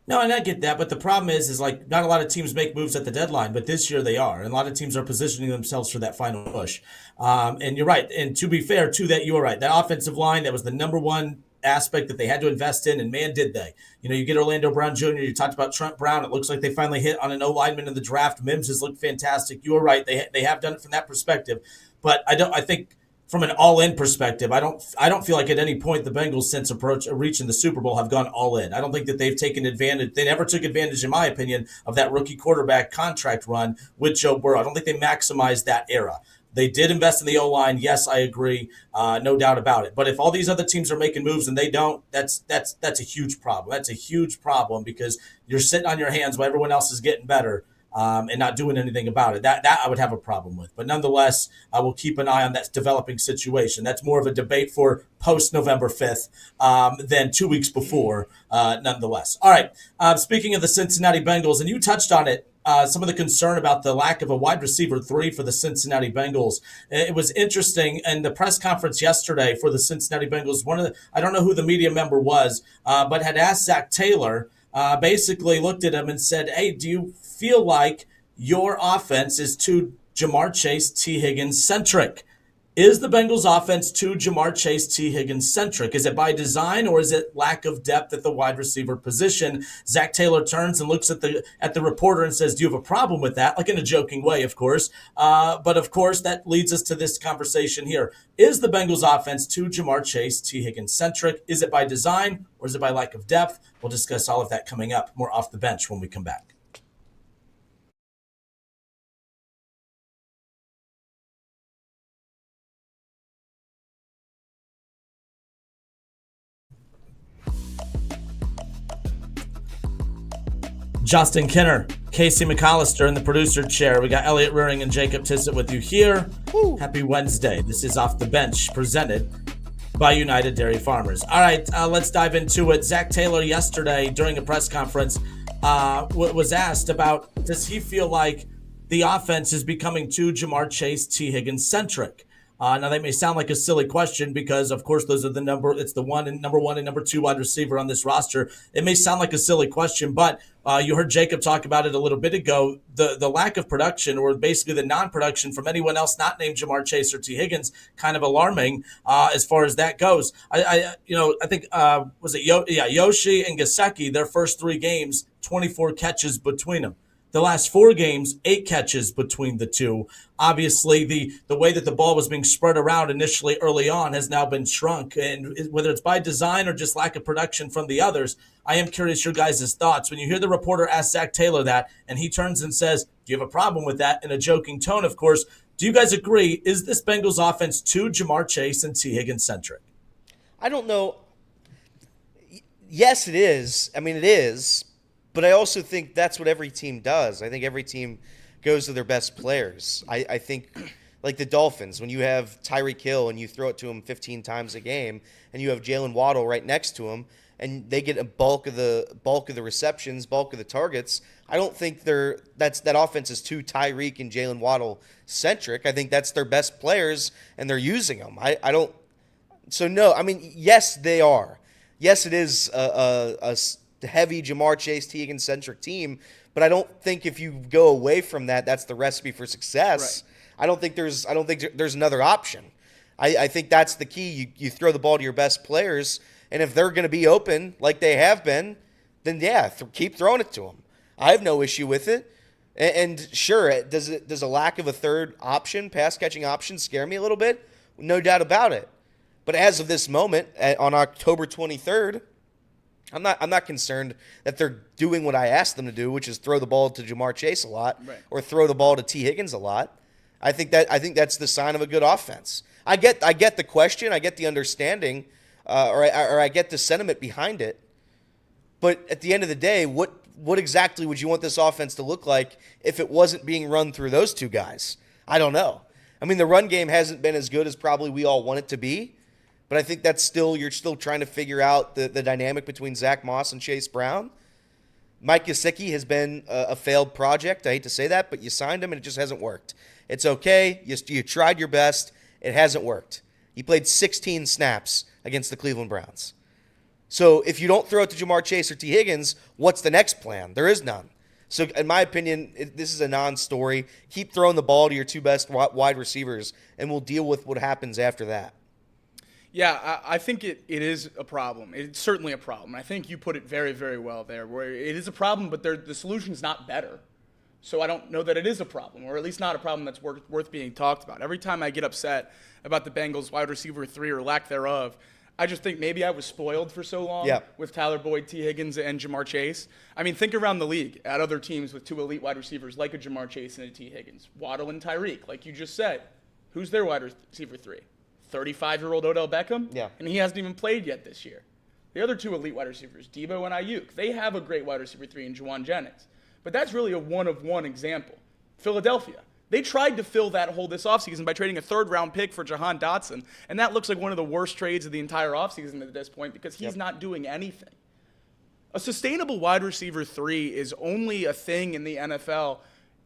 No, and I get that, but the problem is like not a lot of teams make moves at the deadline, but this year they are, and a lot of teams are positioning themselves for that final push. And you're right, and to be fair to that, you are right. That offensive line, that was the number one aspect that they had to invest in, and man, did they. You get Orlando Brown Jr., you talked about Trent Brown. It looks like they finally hit on an O-lineman in the draft. Mims has looked fantastic. You are right, they have done it from that perspective, but I think from an all-in perspective, I don't feel like at any point the Bengals since reaching the Super Bowl have gone all in. I don't think that they've taken advantage. They never took advantage, in my opinion, of that rookie quarterback contract run with Joe Burrow. I don't think they maximized that era. They did invest in the O-line. Yes, I agree. No doubt about it. But if all these other teams are making moves and they don't, that's a huge problem. That's a huge problem because you're sitting on your hands while everyone else is getting better. And not doing anything about it. That I would have a problem with. But nonetheless, I will keep an eye on that developing situation. That's more of a debate for post-November 5th than 2 weeks before, nonetheless. All right, speaking of the Cincinnati Bengals, and you touched on it, some of the concern about the lack of a wide receiver 3 for the Cincinnati Bengals. It was interesting in the press conference yesterday for the Cincinnati Bengals. I don't know who the media member was, but had asked Zach Taylor, basically looked at him and said, hey, do you feel like your offense is too Jamar Chase, T. Higgins centric? Is the Bengals offense too Jamar Chase, T. Higgins centric? Is it by design or is it lack of depth at the wide receiver position? Zach Taylor turns and looks at the reporter and says, do you have a problem with that? Like in a joking way, of course. But of course, that leads us to this conversation here. Is the Bengals offense too Jamar Chase, T. Higgins centric? Is it by design or is it by lack of depth? We'll discuss all of that coming up more off the bench when we come back. Justin Kinner, Casey McAllister in the producer chair. We got Elliot Rearing and Jacob Tissett with you here. Woo. Happy Wednesday. This is Off the Bench, presented by United Dairy Farmers. All right, let's dive into it. Zach Taylor yesterday during a press conference was asked about, does he feel like the offense is becoming too Jamar Chase, T. Higgins centric? Now that may sound like a silly question because, of course, those are number one and number two wide receiver on this roster. It may sound like a silly question, but you heard Jacob talk about it a little bit ago. The lack of production, or basically the non-production from anyone else not named Jamar Chase or T. Higgins, kind of alarming as far as that goes. I think was it Yoshi and Gesicki, their first 3 games, 24 catches between them. The last 4 games, 8 catches between the two. Obviously, the way that the ball was being spread around initially early on has now been shrunk. And whether it's by design or just lack of production from the others, I am curious your guys' thoughts. When you hear the reporter ask Zach Taylor that, and he turns and says, do you have a problem with that? In a joking tone, of course. Do you guys agree? Is this Bengals offense too Jamar Chase and T. Higgins centric? I don't know. Yes, it is. I mean, it is. But I also think that's what every team does. I think every team goes to their best players. I think, like the Dolphins, when you have Tyreek Hill and you throw it to him 15 times a game, and you have Jalen Waddle right next to him, and they get a bulk of the receptions, bulk of the targets. I don't think that offense is too Tyreek and Jalen Waddle centric. I think that's their best players, and they're using them. I don't. So no, I mean, yes, they are. Yes, it is a heavy Jamar Chase, T. Higgins centric team, but I don't think if you go away from that, that's the recipe for success. Right. I don't think there's another option. I think that's the key. You throw the ball to your best players, and if they're going to be open like they have been, then yeah, keep throwing it to them. I have no issue with it. And sure, does a lack of a third option, pass catching option, scare me a little bit? No doubt about it. But as of this moment, on October 23rd, I'm not concerned that they're doing what I asked them to do, which is throw the ball to Jamar Chase a lot, right, or throw the ball to T. Higgins a lot. I think that's the sign of a good offense. I get the question, I get the understanding, or I get the sentiment behind it. But at the end of the day, what exactly would you want this offense to look like if it wasn't being run through those two guys? I don't know. I mean, the run game hasn't been as good as probably we all want it to be. But I think you're still trying to figure out the dynamic between Zach Moss and Chase Brown. Mike Gesicki has been a failed project. I hate to say that, but you signed him and it just hasn't worked. It's okay. You tried your best. It hasn't worked. He played 16 snaps against the Cleveland Browns. So if you don't throw it to Jamar Chase or T. Higgins, what's the next plan? There is none. So in my opinion, this is a non-story. Keep throwing the ball to your 2 best wide receivers, and we'll deal with what happens after that. Yeah, I think it is a problem. It's certainly a problem. I think you put it very, very well there, where it is a problem, but the solution's not better. So I don't know that it is a problem, or at least not a problem that's worth being talked about. Every time I get upset about the Bengals wide receiver 3 or lack thereof, I just think maybe I was spoiled for so long with Tyler Boyd, T. Higgins, and Jamar Chase. I mean, think around the league at other teams with 2 elite wide receivers like a Jamar Chase and a T. Higgins. Waddle and Tyreek, like you just said. Who's their wide receiver 3? 35-year-old Odell Beckham? Yeah. And he hasn't even played yet this year. The other 2 elite wide receivers, Debo and Ayuk, they have a great wide receiver 3 in Juwan Jennings. But that's really a one-of-one example. Philadelphia. They tried to fill that hole this offseason by trading a 3rd-round pick for Jahan Dotson, and that looks like one of the worst trades of the entire offseason at this point because he's not doing anything. A sustainable wide receiver 3 is only a thing in the NFL,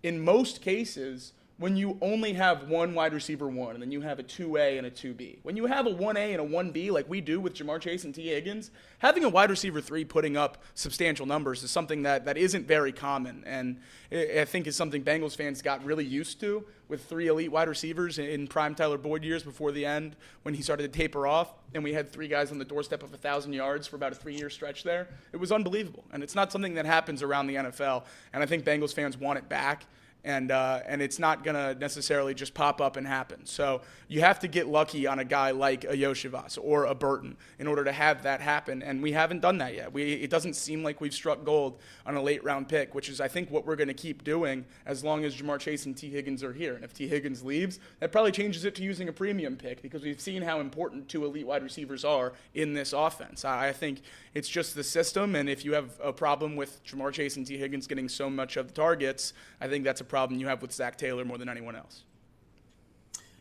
in most cases, when you only have one wide receiver one, and then you have a 2A and a 2B. When you have a 1A and a 1B, like we do with Jamar Chase and T. Higgins, having a wide receiver 3 putting up substantial numbers is something that isn't very common, and I think is something Bengals fans got really used to with 3 elite wide receivers in prime Tyler Boyd years before the end when he started to taper off, and we had 3 guys on the doorstep of 1,000 yards for about a 3-year stretch there. It was unbelievable, and it's not something that happens around the NFL, and I think Bengals fans want it back. And it's not going to necessarily just pop up and happen. So you have to get lucky on a guy like a Yoshivas or a Burton in order to have that happen, and we haven't done that yet. It doesn't seem like we've struck gold on a late-round pick, which is, I think, what we're going to keep doing as long as Jamar Chase and T. Higgins are here. And if T. Higgins leaves, that probably changes it to using a premium pick because we've seen how important 2 elite wide receivers are in this offense. I think it's just the system, and if you have a problem with Jamar Chase and T. Higgins getting so much of the targets, I think that's a problem you have with Zach Taylor more than anyone else.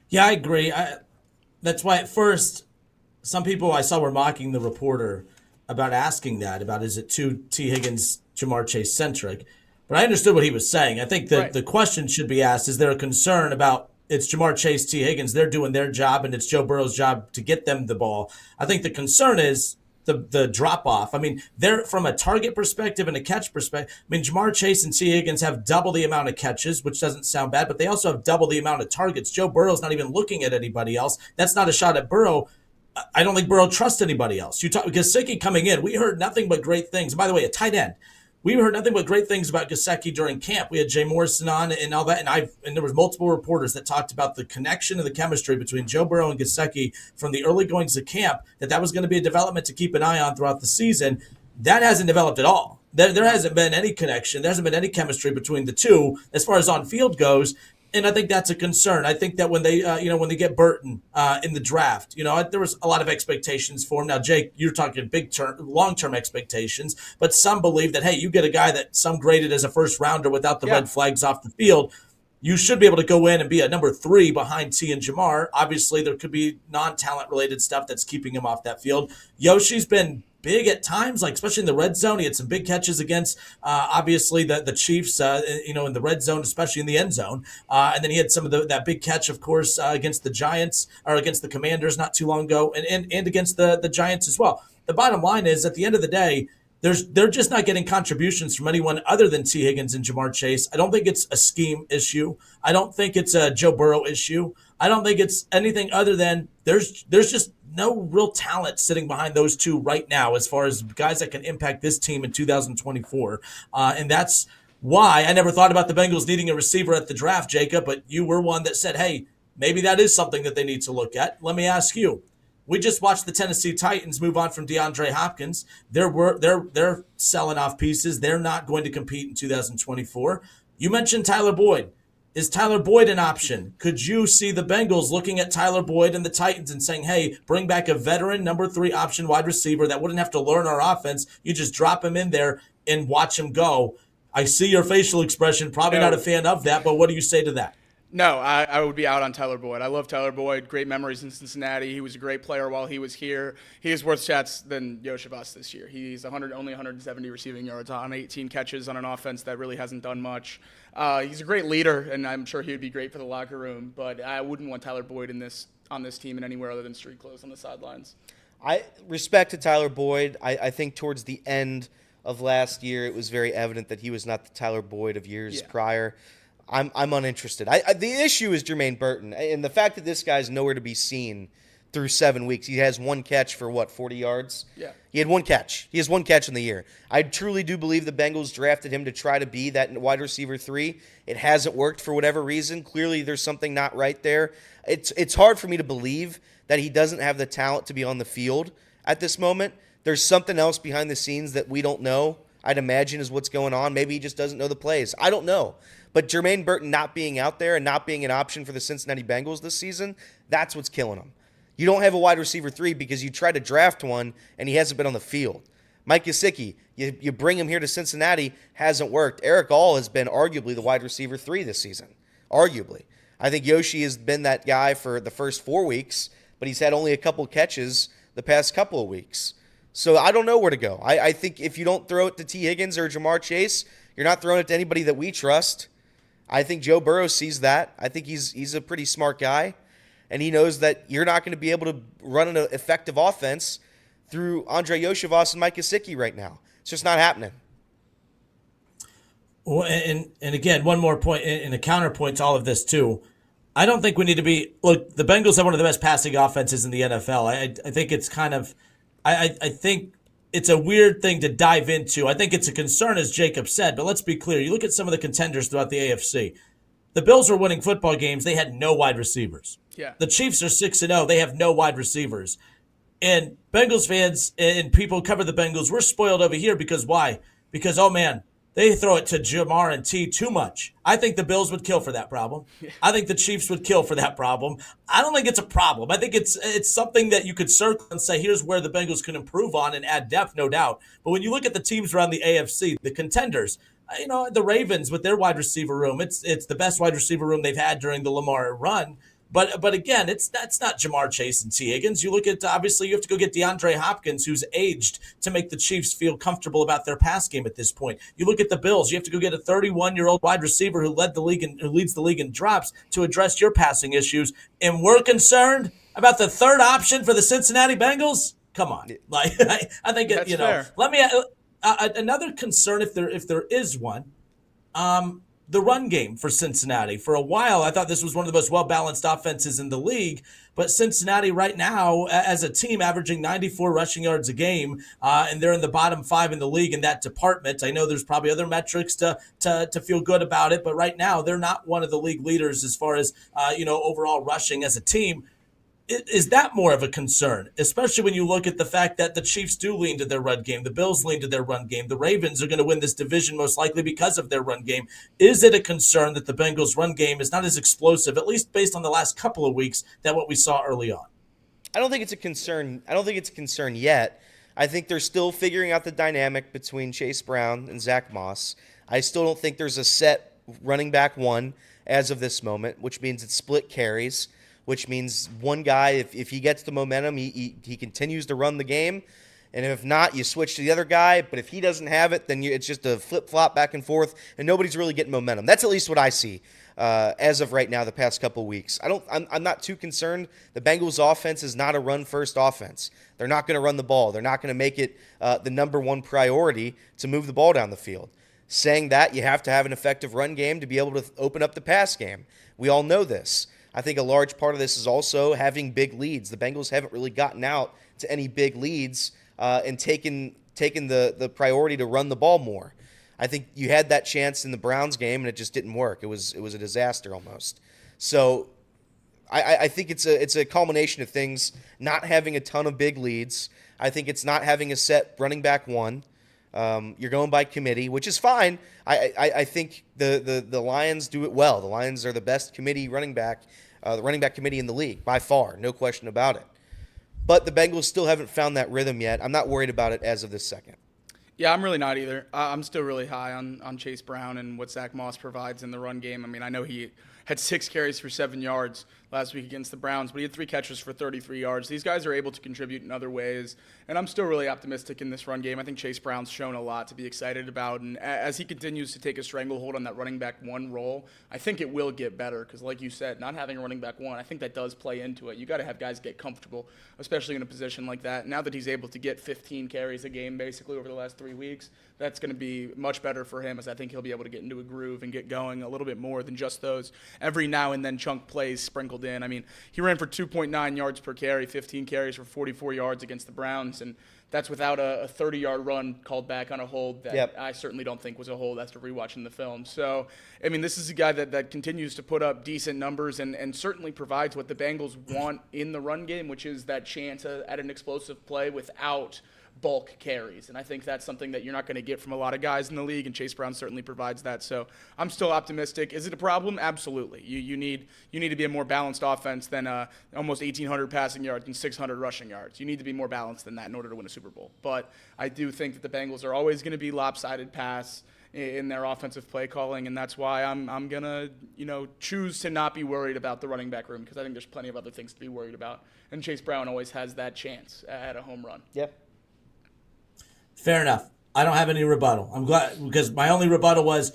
Yeah, I agree. That's why at first some people I saw were mocking the reporter about asking that, about is it too T. Higgins, Jamar Chase centric? But I understood what he was saying. I think that the question should be asked, is there a concern about it's Jamar Chase, T. Higgins, they're doing their job, and it's Joe Burrow's job to get them the ball. I think the concern is the drop-off. I mean, they're from a target perspective and a catch perspective. I mean, Jamar Chase and T. Higgins have double the amount of catches, which doesn't sound bad, but they also have double the amount of targets. Joe Burrow's not even looking at anybody else. That's not a shot at Burrow. I don't think Burrow trusts anybody else. Gesicki coming in, we heard nothing but great things. By the way, a tight end. We heard nothing but great things about Gesicki during camp. We had Jay Morrison on and all that, and there was multiple reporters that talked about the connection and the chemistry between Joe Burrow and Gesicki from the early goings of camp, that was going to be a development to keep an eye on throughout the season. That hasn't developed at all. There hasn't been any connection. There hasn't been any chemistry between the two as far as on field goes. And I think that's a concern. I think that when they, when they get Burton in the draft, there was a lot of expectations for him. Now, Jake, you're talking long-term expectations, but some believe that, hey, you get a guy that some graded as a first rounder without the red flags off the field, you should be able to go in and be a number 3 behind T and Jamar. Obviously, there could be non-talent related stuff that's keeping him off that field. Yoshi's been big at times, like especially in the red zone. He had some big catches against, obviously, the Chiefs, in the red zone, especially in the end zone. And then he had some of that big catch, of course, against the Giants or against the Commanders not too long ago, and against the Giants as well. The bottom line is, at the end of the day, they're just not getting contributions from anyone other than T. Higgins and Jamar Chase. I don't think it's a scheme issue. I don't think it's a Joe Burrow issue. I don't think it's anything other than there's just no real talent sitting behind those two right now as far as guys that can impact this team in 2024. And that's why I never thought about the Bengals needing a receiver at the draft, Jacob, but you were one that said, hey, maybe that is something that they need to look at. Let me ask you. We just watched the Tennessee Titans move on from DeAndre Hopkins. They're selling off pieces. They're not going to compete in 2024. You mentioned Tyler Boyd. Is Tyler Boyd an option? Could you see the Bengals looking at Tyler Boyd and the Titans and saying, hey, bring back a veteran number 3 option wide receiver that wouldn't have to learn our offense. You just drop him in there and watch him go. I see your facial expression. Probably not a fan of that, but what do you say to that? No, I would be out on Tyler Boyd. I love Tyler Boyd. Great memories in Cincinnati. He was a great player while he was here. He is worth stats than Yoshivas this year. He's only 170 receiving yards on 18 catches on an offense that really hasn't done much. He's a great leader, and I'm sure he would be great for the locker room, but I wouldn't want Tyler Boyd on this team in anywhere other than street clothes on the sidelines. I respect to Tyler Boyd. I think towards the end of last year, it was very evident that he was not the Tyler Boyd of years prior. I'm uninterested. The issue is Jermaine Burton, and the fact that this guy's nowhere to be seen through 7 weeks. He has one catch for 40 yards? Yeah. He had one catch. He has one catch in the year. I truly do believe the Bengals drafted him to try to be that wide receiver 3. It hasn't worked for whatever reason. Clearly, there's something not right there. It's hard for me to believe that he doesn't have the talent to be on the field at this moment. There's something else behind the scenes that we don't know, I'd imagine, is what's going on. Maybe he just doesn't know the plays. I don't know. But Jermaine Burton not being out there and not being an option for the Cincinnati Bengals this season, that's what's killing him. You don't have a wide receiver 3 because you tried to draft one and he hasn't been on the field. Mike Gesicki, you bring him here to Cincinnati, hasn't worked. Eric All has been arguably the wide receiver 3 this season. Arguably. I think Yoshi has been that guy for the first 4 weeks, but he's had only a couple catches the past couple of weeks. So I don't know where to go. I think if you don't throw it to T. Higgins or Jamar Chase, you're not throwing it to anybody that we trust. I think Joe Burrow sees that. I think he's a pretty smart guy, and he knows that you're not going to be able to run an effective offense through Andre Yoshivas and Mike Gesicki right now. It's just not happening. Well, and again, one more point and a counterpoint to all of this too. I don't think we need to be look. The Bengals have one of the best passing offenses in the NFL. I think it's kind of, I think it's a weird thing to dive into. I think it's a concern, as Jacob said. But let's be clear. You look at some of the contenders throughout the AFC. The Bills were winning football games. They had no wide receivers. Yeah. The Chiefs are 6-0. They have no wide receivers. And Bengals fans and people who cover the Bengals, we're spoiled over here because why? Because, oh, man, they throw it to Jamar and T too much. I think the Bills would kill for that problem. I think the Chiefs would kill for that problem. I don't think it's a problem. I think it's something that you could circle and say, here's where the Bengals can improve on and add depth, no doubt. But when you look at the teams around the AFC, the contenders, the Ravens with their wide receiver room, it's the best wide receiver room they've had during the Lamar run. But again, that's not Jamar Chase and T. Higgins. You look at, obviously, you have to go get DeAndre Hopkins, who's aged, to make the Chiefs feel comfortable about their pass game at this point. You look at the Bills. You have to go get a 31-year-old wide receiver who leads the league in drops to address your passing issues. And we're concerned about the third option for the Cincinnati Bengals? Come on. I think that's fair. Let me another concern, if there is one. The run game for Cincinnati. For a while, I thought this was one of the most well-balanced offenses in the league, but Cincinnati right now, as a team, averaging 94 rushing yards a game, and they're in the bottom 5 in the league in that department. I know there's probably other metrics to feel good about it, but right now, they're not one of the league leaders as far as, overall rushing as a team. Is that more of a concern, especially when you look at the fact that the Chiefs do lean to their run game, the Bills lean to their run game, the Ravens are going to win this division most likely because of their run game? Is it a concern that the Bengals' run game is not as explosive, at least based on the last couple of weeks, than what we saw early on? I don't think it's a concern. I don't think it's a concern yet. I think they're still figuring out the dynamic between Chase Brown and Zach Moss. I still don't think there's a set running back one as of this moment, which means it's split carries, which means one guy, if he gets the momentum, he continues to run the game. And if not, you switch to the other guy. But if he doesn't have it, then it's just a flip-flop back and forth, and nobody's really getting momentum. That's at least what I see as of right now the past couple weeks. I'm not too concerned. The Bengals' offense is not a run-first offense. They're not going to run the ball. They're not going to make it the number one priority to move the ball down the field. Saying that, you have to have an effective run game to be able to open up the pass game. We all know this. I think a large part of this is also having big leads. The Bengals haven't really gotten out to any big leads and taken the priority to run the ball more. I think you had that chance in the Browns game, and it just didn't work. It was a disaster almost. So I think it's a culmination of things, not having a ton of big leads. I think it's not having a set running back one. You're going by committee, which is fine. I think the Lions do it well. The Lions are the best the running back committee in the league by far, no question about it. But the Bengals still haven't found that rhythm yet. I'm not worried about it as of this second. Yeah, I'm really not either. I'm still really high on Chase Brown and what Zach Moss provides in the run game. I mean, I know he had 6 carries for 7 yards last week against the Browns, but he had 3 catches for 33 yards. These guys are able to contribute in other ways, and I'm still really optimistic in this run game. I think Chase Brown's shown a lot to be excited about, and as he continues to take a stranglehold on that running back one role, I think it will get better because, like you said, not having a running back one, I think that does play into it. You got to have guys get comfortable, especially in a position like that. Now that he's able to get 15 carries a game basically over the last 3 weeks, that's going to be much better for him, as I think he'll be able to get into a groove and get going a little bit more than just those every now and then chunk plays sprinkled in. I mean, he ran for 2.9 yards per carry, 15 carries for 44 yards against the Browns, and that's without a 30-yard run called back on a hold that I certainly don't think was a hold after rewatching the film. So, I mean, this is a guy that continues to put up decent numbers and certainly provides what the Bengals want in the run game, which is that chance at an explosive play without bulk carries. And I think that's something that you're not going to get from a lot of guys in the league, and Chase Brown certainly provides that. So I'm still optimistic. Is it a problem? Absolutely. You need to be a more balanced offense than almost 1,800 passing yards and 600 rushing yards. You need to be more balanced than that in order to win a Super Bowl. But I do think that the Bengals are always going to be lopsided pass in their offensive play calling, and that's why I'm going to choose to not be worried about the running back room, because I think there's plenty of other things to be worried about. And Chase Brown always has that chance at a home run. Yep. Fair enough. I don't have any rebuttal. I'm glad, because my only rebuttal was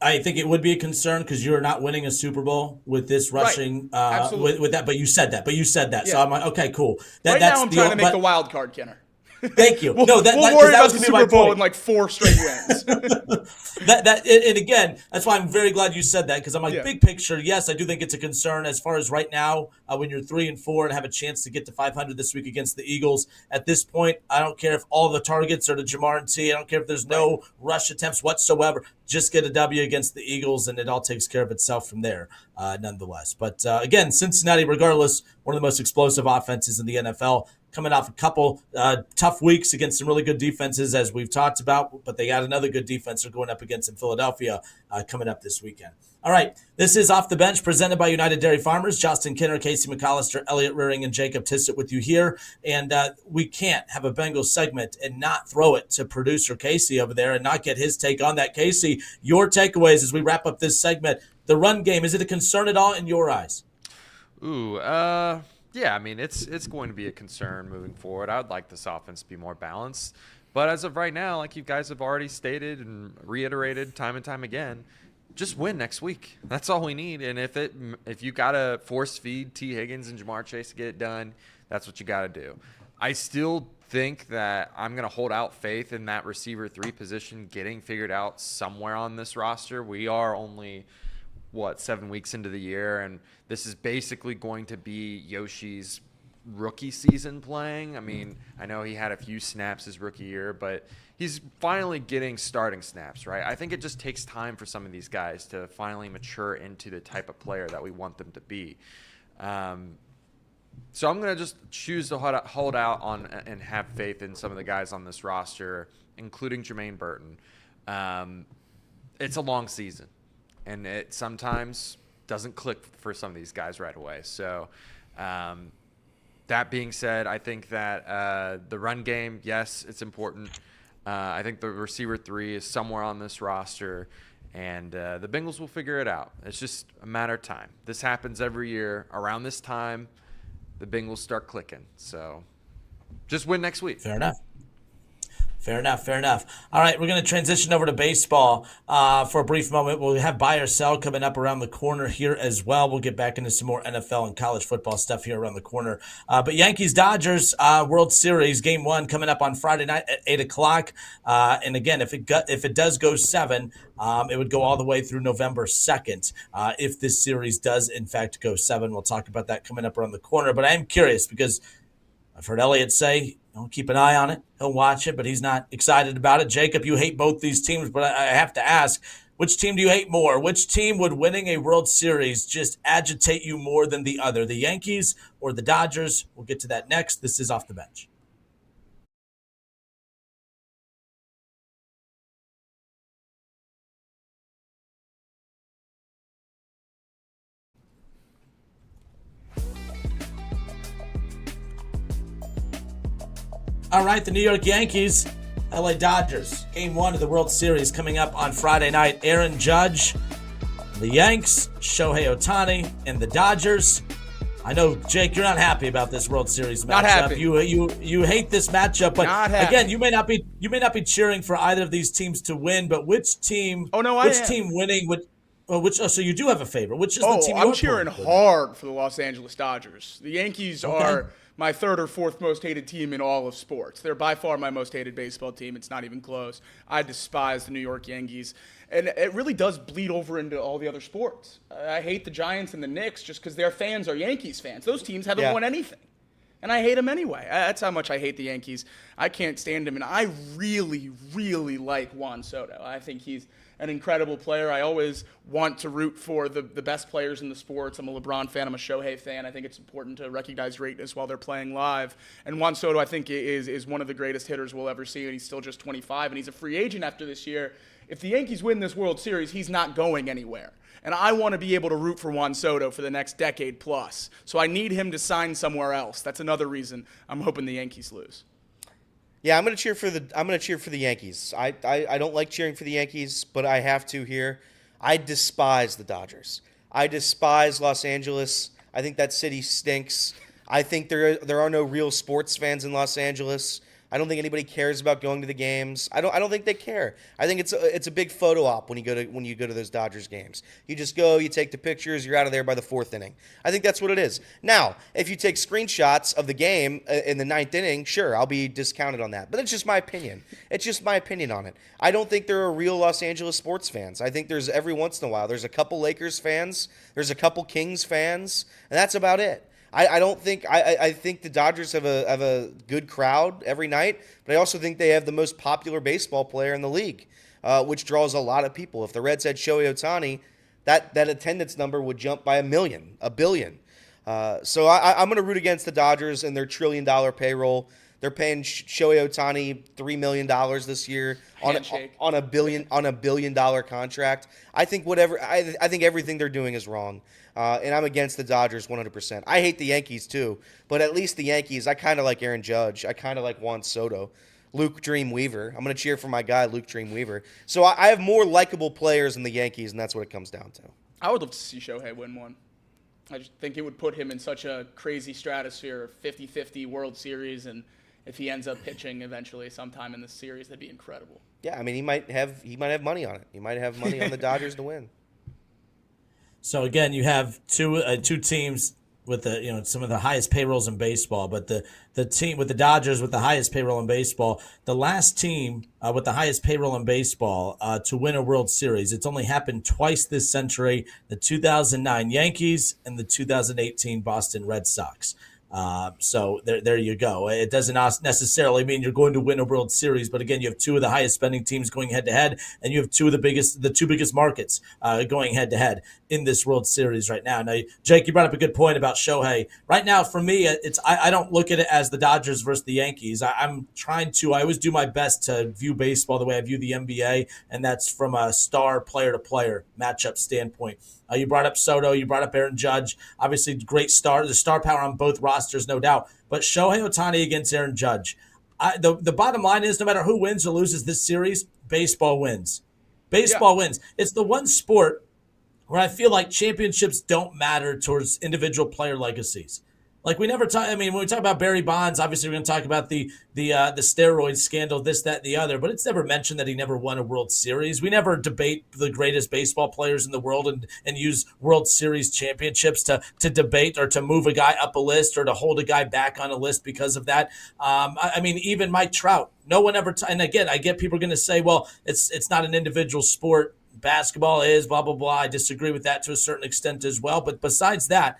I think it would be a concern because you're not winning a Super Bowl with this rushing with that. But you said that. Yeah. So I'm like, okay, cool. Now I'm trying to make the wild card, Kenner. Thank you. We'll worry about the Super Bowl in like 4 straight wins. And again, that's why I'm very glad you said that, because I'm like, big picture, yes, I do think it's a concern as far as right now when you're 3-4 and have a chance to get to 500 this week against the Eagles. At this point, I don't care if all the targets are to Jamar and T. I don't care if there's no rush attempts whatsoever. Just get a W against the Eagles, and it all takes care of itself from there, nonetheless. But again, Cincinnati, regardless, one of the most explosive offenses in the NFL. Coming off a couple tough weeks against some really good defenses, as we've talked about, but they got another good defense they're going up against in Philadelphia coming up this weekend. All right, this is Off the Bench, presented by United Dairy Farmers. Justin Kinner, Casey McAllister, Elliot Rearing, and Jacob Tissett with you here. And we can't have a Bengals segment and not throw it to producer Casey over there and not get his take on that. Casey, your takeaways as we wrap up this segment. The run game, is it a concern at all in your eyes? Yeah, I mean, it's going to be a concern moving forward. I would like this offense to be more balanced. But as of right now, like you guys have already stated and reiterated time and time again, just win next week. That's all we need. And if you got to force feed T. Higgins and Jamar Chase to get it done, that's what you got to do. I still think that I'm going to hold out faith in that receiver 3 position getting figured out somewhere on this roster. We are only 7 weeks into the year, and this is basically going to be Yoshi's rookie season playing. I mean, I know he had a few snaps his rookie year, but he's finally getting starting snaps, right? I think it just takes time for some of these guys to finally mature into the type of player that we want them to be. So I'm going to just choose to hold out on and have faith in some of the guys on this roster, including Jermaine Burton. It's a long season, and it sometimes doesn't click for some of these guys right away. So that being said, I think that the run game, yes, it's important. I think the receiver 3 is somewhere on this roster, and the Bengals will figure it out. It's just a matter of time. This happens every year. Around this time, the Bengals start clicking. So just win next week. Fair enough. All right, we're going to transition over to baseball for a brief moment. We'll have buy or sell coming up around the corner here as well. We'll get back into some more NFL and college football stuff here around the corner. But Yankees-Dodgers World Series Game 1 coming up on Friday night at 8 o'clock. And again, if it does go 7, it would go all the way through November 2nd if this series does, in fact, go 7. We'll talk about that coming up around the corner. But I am curious because I've heard Elliot say, keep an eye on it. He'll watch it, but he's not excited about it. Jacob, you hate both these teams, but I have to ask, which team do you hate more? Which team would winning a World Series just agitate you more than the other, the Yankees or the Dodgers? We'll get to that next. This is Off the Bench. All right, the New York Yankees, LA Dodgers. Game 1 of the World Series coming up on Friday night. Aaron Judge, the Yanks, Shohei Ohtani, and the Dodgers. I know, Jake, you're not happy about this World Series matchup. Not happy. You hate this matchup, but not happy. Again, you may not be cheering for either of these teams to win. But which team? Oh no, which team winning would? So you do have a favorite. Which is the team? I'm cheering hard for the Los Angeles Dodgers. The Yankees are my 3rd or 4th most hated team in all of sports. They're by far my most hated baseball team. It's not even close. I despise the New York Yankees. And it really does bleed over into all the other sports. I hate the Giants and the Knicks just because their fans are Yankees fans. Those teams haven't won anything. And I hate them anyway. That's how much I hate the Yankees. I can't stand them. And I really, really like Juan Soto. I think he's an incredible player. I always want to root for the best players in the sports. I'm a LeBron fan. I'm a Shohei fan. I think it's important to recognize greatness while they're playing live. And Juan Soto, I think, is one of the greatest hitters we'll ever see. And he's still just 25, and he's a free agent after this year. If the Yankees win this World Series, he's not going anywhere. And I want to be able to root for Juan Soto for the next decade plus. So I need him to sign somewhere else. That's another reason I'm hoping the Yankees lose. Yeah, I'm gonna cheer for the Yankees. I don't like cheering for the Yankees, but I have to here. I despise the Dodgers. I despise Los Angeles. I think that city stinks. I think there are no real sports fans in Los Angeles. I don't think anybody cares about going to the games. I don't think they care. I think it's a big photo op when you go to those Dodgers games. You just go, you take the pictures, you're out of there by the 4th inning. I think that's what it is. Now, if you take screenshots of the game in the 9th inning, sure, I'll be discounted on that. But it's just my opinion. It's just my opinion on it. I don't think there are real Los Angeles sports fans. I think there's every once in a while there's a couple Lakers fans, there's a couple Kings fans, and that's about it. I think the Dodgers have a good crowd every night, but I also think they have the most popular baseball player in the league, which draws a lot of people. If the Reds had Shohei Ohtani, that attendance number would jump by a billion. So I'm going to root against the Dodgers and their $1 trillion payroll. They're paying Shohei Ohtani $3 million this year on a $1 billion contract. I think I think everything they're doing is wrong. And I'm against the Dodgers 100%. I hate the Yankees too, but at least the Yankees, I kind of like Aaron Judge. I kind of like Juan Soto. Luke Dreamweaver. I'm going to cheer for my guy, Luke Dreamweaver. So I have more likable players in the Yankees, and that's what it comes down to. I would love to see Shohei win one. I just think it would put him in such a crazy stratosphere, 50-50 World Series, and if he ends up pitching eventually sometime in the series, that'd be incredible. Yeah, I mean, he might have money on it. He might have money on the Dodgers to win. So again, you have two teams with some of the highest payrolls in baseball, but the team with the Dodgers with the highest payroll in baseball, the last team with the highest payroll in baseball to win a World Series. It's only happened twice this century: the 2009 Yankees and the 2018 Boston Red Sox. So there you go. It doesn't necessarily mean you're going to win a World Series, but again, you have two of the highest spending teams going head to head, and you have the two biggest markets going head to head in this World Series right now. Now, Jake, you brought up a good point about Shohei. Right now, for me, I don't look at it as the Dodgers versus the Yankees. I always do my best to view baseball the way I view the NBA, and that's from a star player-to-player matchup standpoint. You brought up Soto. You brought up Aaron Judge. Obviously, great star. There's star power on both rosters, no doubt. But Shohei Ohtani against Aaron Judge. The bottom line is no matter who wins or loses this series, baseball wins. Baseball wins. It's the one sport where I feel like championships don't matter towards individual player legacies. Like we never talk. I mean, when we talk about Barry Bonds, obviously we're going to talk about the steroid scandal, this, that, and the other. But it's never mentioned that he never won a World Series. We never debate the greatest baseball players in the world and use World Series championships to debate or to move a guy up a list or to hold a guy back on a list because of that. I mean, even Mike Trout. No one ever. And again, I get people are going to say, well, it's not an individual sport. Basketball is blah blah blah. I disagree with that to a certain extent as well. But besides that,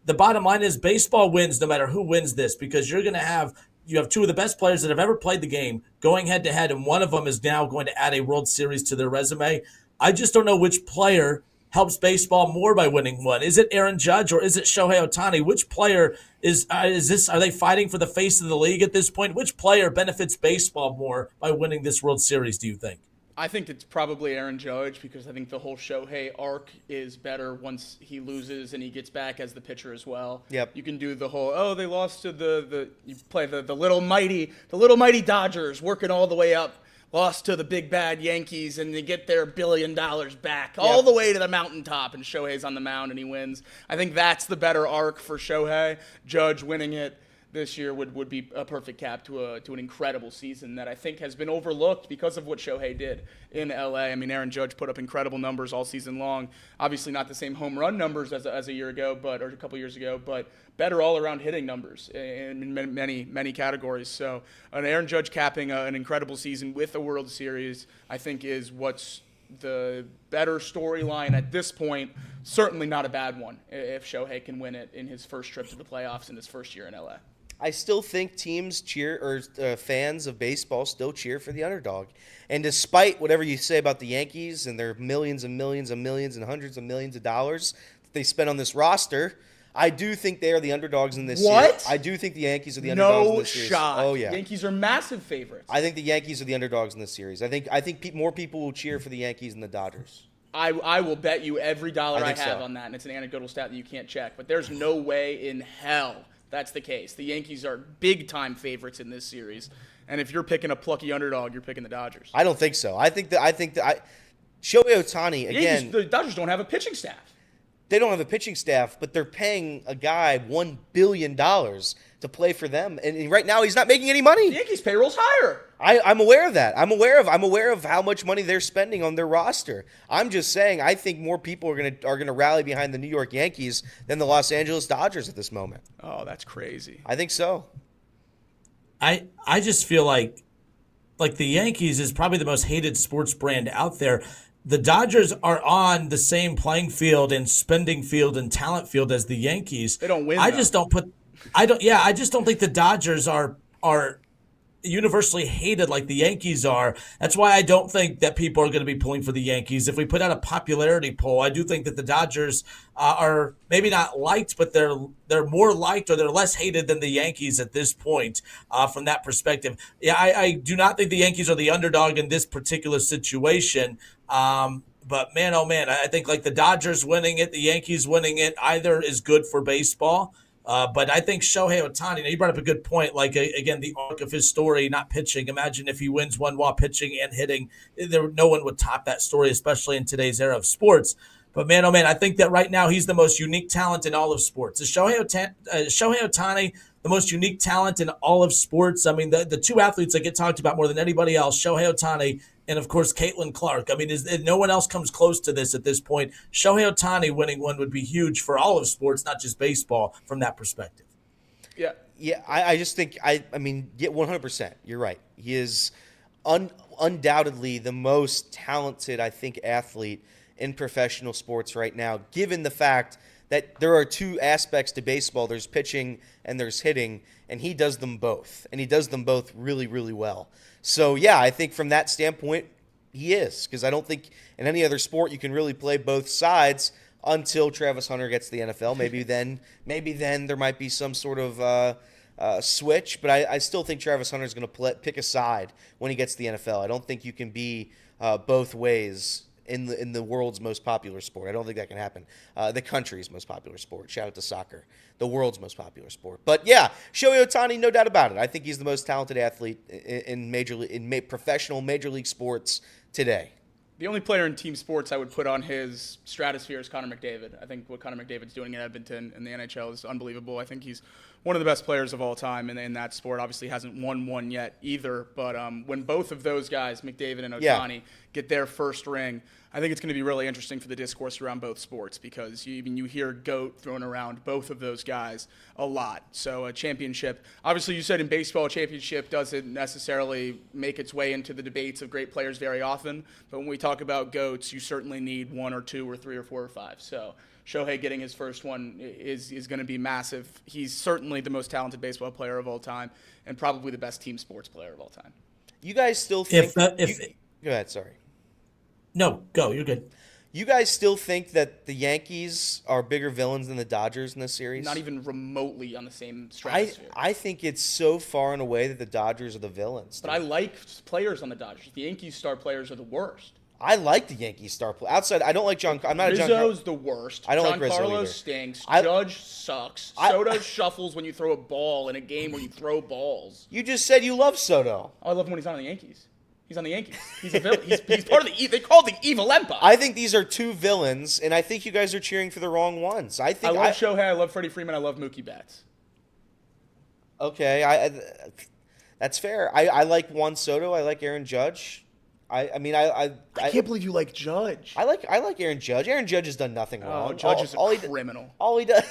the bottom line is baseball wins no matter who wins this, because you have two of the best players that have ever played the game going head to head, and one of them is now going to add a World Series to their resume. I just don't know which player helps baseball more by winning one. Is it Aaron Judge or is it Shohei Ohtani? Which player is this? Are they fighting for the face of the league at this point? Which player benefits baseball more by winning this World Series, do you think? I think it's probably Aaron Judge, because I think the whole Shohei arc is better once he loses and he gets back as the pitcher as well. Yep. You can do the whole, they lost to you play the little mighty Dodgers working all the way up, lost to the big bad Yankees, and they get their $1 billion back all the way to the mountaintop, and Shohei's on the mound and he wins. I think that's the better arc for Shohei. Judge winning it this year would be a perfect cap to an incredible season that I think has been overlooked because of what Shohei did in LA. I mean, Aaron Judge put up incredible numbers all season long. Obviously not the same home run numbers as a year ago, or a couple years ago, but better all-around hitting numbers in many categories. So an Aaron Judge capping an incredible season with a World Series, I think, is what's the better storyline at this point. Certainly not a bad one if Shohei can win it in his first trip to the playoffs in his first year in LA. I still think teams fans of baseball still cheer for the underdog. And despite whatever you say about the Yankees and their millions and millions and millions and hundreds of millions of dollars that they spend on this roster, I do think they are the underdogs in this series. I do think the Yankees are the underdogs in this series. No shot. Oh, yeah. Yankees are massive favorites. I think the Yankees are the underdogs in this series. I think more people will cheer for the Yankees than the Dodgers. I will bet you every dollar I have so. on that, and it's an anecdotal stat that you can't check, but there's no way in hell that's the case. The Yankees are big-time favorites in this series, and if you're picking a plucky underdog, you're picking the Dodgers. I don't think so. I think that Shohei Ohtani, again... The Dodgers don't have a pitching staff. they don't have a pitching staff, but they're paying a guy $1 billion to play for them, and right now he's not making any money. The Yankees' payroll's higher. I'm aware of that. I'm aware of how much money they're spending on their roster. I'm just saying I think more people are gonna rally behind the New York Yankees than the Los Angeles Dodgers at this moment. Oh, that's crazy. I think so. I just feel like the Yankees is probably the most hated sports brand out there. The Dodgers are on the same playing field and spending field and talent field as the Yankees. They don't win. I just don't think the Dodgers are universally hated like the Yankees are. That's why I don't think that people are going to be pulling for the Yankees. If we put out a popularity poll, I do think that the Dodgers are maybe not liked, but they're more liked or they're less hated than the Yankees at this point from that perspective. Yeah, I do not think the Yankees are the underdog in this particular situation. But man, oh man, I think like the Dodgers winning it, the Yankees winning it, either is good for baseball. But I think Shohei Ohtani, you brought up a good point. Like, again, the arc of his story, not pitching. Imagine if he wins one while pitching and hitting. No one would top that story, especially in today's era of sports. But, man, oh, man, I think that right now he's the most unique talent in all of sports. Is Shohei Ohtani the most unique talent in all of sports? I mean, the two athletes that get talked about more than anybody else, Shohei Ohtani and, of course, Caitlin Clark. I mean, no one else comes close to this at this point. Shohei Ohtani winning one would be huge for all of sports, not just baseball, from that perspective. Yeah. Yeah, I just think, I mean, 100%. You're right. He is undoubtedly the most talented, I think, athlete in professional sports right now, given the fact that there are two aspects to baseball. There's pitching and there's hitting, and he does them both. And he does them both really, really well. So, yeah, I think from that standpoint, he is. Because I don't think in any other sport you can really play both sides until Travis Hunter gets to the NFL. Maybe then there might be some sort of switch. But I still think Travis Hunter is going to pick a side when he gets to the NFL. I don't think you can be both ways in the world's most popular sport. I don't think that can happen. The country's most popular sport. Shout out to soccer. The world's most popular sport. But yeah, Shohei Ohtani, no doubt about it. I think he's the most talented athlete in professional major league sports today. The only player in team sports I would put on his stratosphere is Connor McDavid. I think what Connor McDavid's doing in Edmonton in the NHL is unbelievable. I think he's one of the best players of all time in that sport. Obviously hasn't won one yet either. But when both of those guys, McDavid and Ohtani, get their first ring, I think it's going to be really interesting for the discourse around both sports because you hear GOAT thrown around both of those guys a lot. So a championship, obviously you said in baseball, a championship doesn't necessarily make its way into the debates of great players very often. But when we talk about GOATs, you certainly need one or two or three or four or five. So Shohei getting his first one is going to be massive. He's certainly the most talented baseball player of all time and probably the best team sports player of all time. You guys still think... Go ahead, sorry. No, go. You're good. You guys still think that the Yankees are bigger villains than the Dodgers in this series? Not even remotely on the same stratosphere. I think it's so far and away that the Dodgers are the villains. But I like players on the Dodgers. The Yankees star players are the worst. I like the Yankees star player. Outside, I don't like John. I'm not Rizzo's a John. the worst. I don't like Rizzo Giancarlo either. Stinks. Judge sucks. Soto shuffles when you throw a ball in a game where you throw balls. You just said you love Soto. Oh, I love him when he's on the Yankees. He's on the Yankees. He's a villain. He's part of the. They call it the Evil Empire. I think these are two villains, and I think you guys are cheering for the wrong ones. I love Shohei. I love Freddie Freeman. I love Mookie Betts. Okay, that's fair. I like Juan Soto. I like Aaron Judge. I can't believe you like Judge. I like Aaron Judge. Aaron Judge has done nothing wrong. Judge is a criminal. All he does.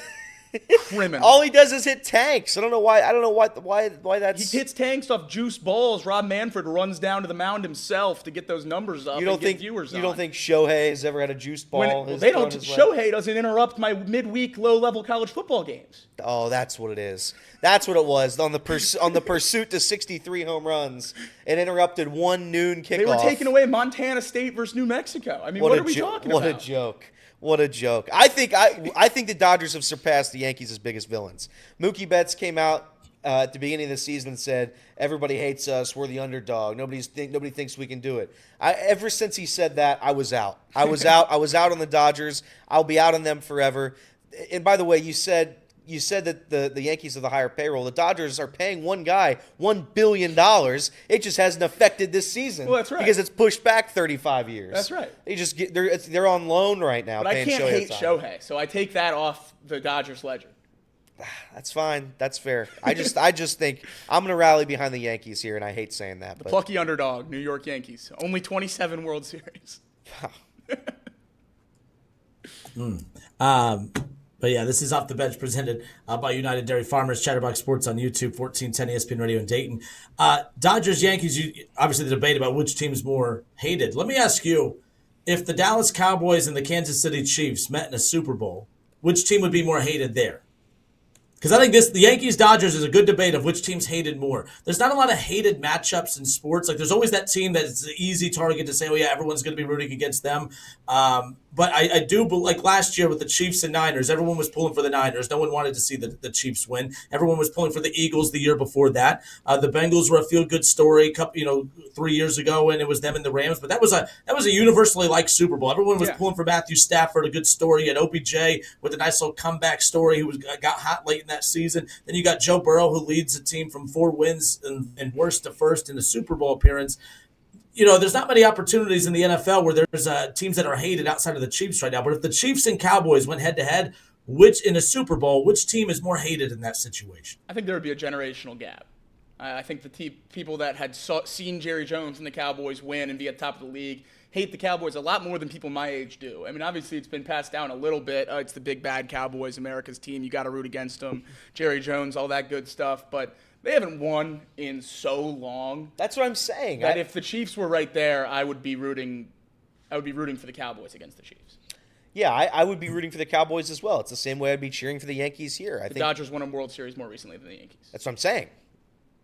Criminal. All he does is hit tanks. I don't know why that's. He hits tanks off juice balls. Rob Manfred runs down to the mound himself to get those numbers up. You don't think Shohei has ever had a juice ball? Shohei doesn't interrupt my midweek low-level college football games. Oh, that's what it is. That's what it was on the pursuit to 63 home runs. It interrupted one noon kickoff. They were taking away Montana State versus New Mexico. I mean, what are we talking about? What a joke. What a joke. I think the Dodgers have surpassed the Yankees as biggest villains. Mookie Betts came out at the beginning of the season and said, everybody hates us, we're the underdog, nobody thinks we can do it. Ever since he said that, I was out. I was out on the Dodgers. I'll be out on them forever. And by the way, you said you said that the Yankees have the higher payroll. The Dodgers are paying one guy $1 billion. It just hasn't affected this season. Well, that's right. Because it's pushed back 35 years. That's right. They're on loan right now. But I paying can't hate Ohtani. Shohei, so I take that off the Dodgers ledger. That's fine. That's fair. I just think I'm going to rally behind the Yankees here, and I hate saying that. But Plucky underdog, New York Yankees. Only 27 World Series. But yeah, this is Off the Bench presented by United Dairy Farmers, Chatterbox Sports on YouTube, 1410 ESPN Radio in Dayton. Dodgers, Yankees, obviously the debate about which team's more hated. Let me ask you, if the Dallas Cowboys and the Kansas City Chiefs met in a Super Bowl, which team would be more hated there? Because I think the Yankees-Dodgers is a good debate of which team's hated more. There's not a lot of hated matchups in sports. Like, there's always that team that's the easy target to say, oh, yeah, everyone's going to be rooting against them. But I do, like last year with the Chiefs and Niners, everyone was pulling for the Niners. No one wanted to see the Chiefs win. Everyone was pulling for the Eagles the year before that. The Bengals were a feel-good story, 3 years ago, and it was them and the Rams. But that was a universally liked Super Bowl. Everyone was pulling for Matthew Stafford, a good story. You had OBJ with a nice little comeback story who got hot late in that season. Then you got Joe Burrow, who leads the team from 4 wins and worst to first in the Super Bowl appearance. There's not many opportunities in the NFL where there's teams that are hated outside of the Chiefs right now. But if the Chiefs and Cowboys went head-to-head, in a Super Bowl, which team is more hated in that situation? I think there would be a generational gap. I think the people that had seen Jerry Jones and the Cowboys win and be at the top of the league hate the Cowboys a lot more than people my age do. I mean, obviously it's been passed down a little bit. It's the big bad Cowboys, America's team. You got to root against them. Jerry Jones, all that good stuff. But they haven't won in so long. that's what I'm saying. That if the Chiefs were right there, I would be rooting for the Cowboys against the Chiefs. Yeah, I would be rooting for the Cowboys as well. It's the same way I'd be cheering for the Yankees here. I The think Dodgers won a World Series more recently than the Yankees. that's what I'm saying.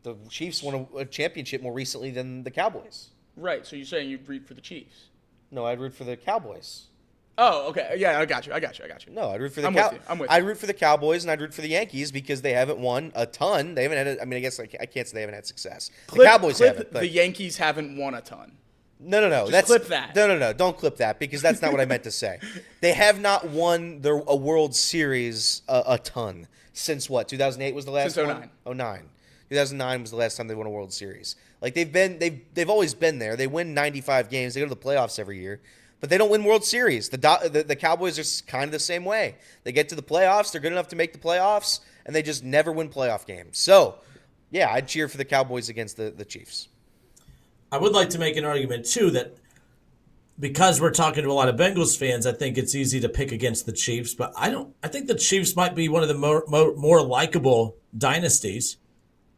The Chiefs won a championship more recently than the Cowboys. Right, so you're saying you'd root for the Chiefs. No, I'd root for the Cowboys. Oh, okay. Yeah, I got you. No, I'd root for the I'm with you. I'm with you. I'd root for the Cowboys and I'd root for the Yankees because they haven't won a ton. They haven't had. I guess I can't say they haven't had success. The Cowboys haven't. But the Yankees haven't won a ton. No. Just clip that. No. Don't clip that because that's not what I meant to say. They have not won a World Series a ton since what? 2008 was the last Since one. 09. 2009 was the last time they won a World Series. Like they've always been there. They win 95 games. They go to the playoffs every year. But they don't win World Series. The Cowboys are kind of the same way. They get to the playoffs, they're good enough to make the playoffs, and they just never win playoff games. So, yeah, I'd cheer for the Cowboys against the Chiefs. I would like to make an argument, too, that because we're talking to a lot of Bengals fans, I think it's easy to pick against the Chiefs. But I think the Chiefs might be one of the more likable dynasties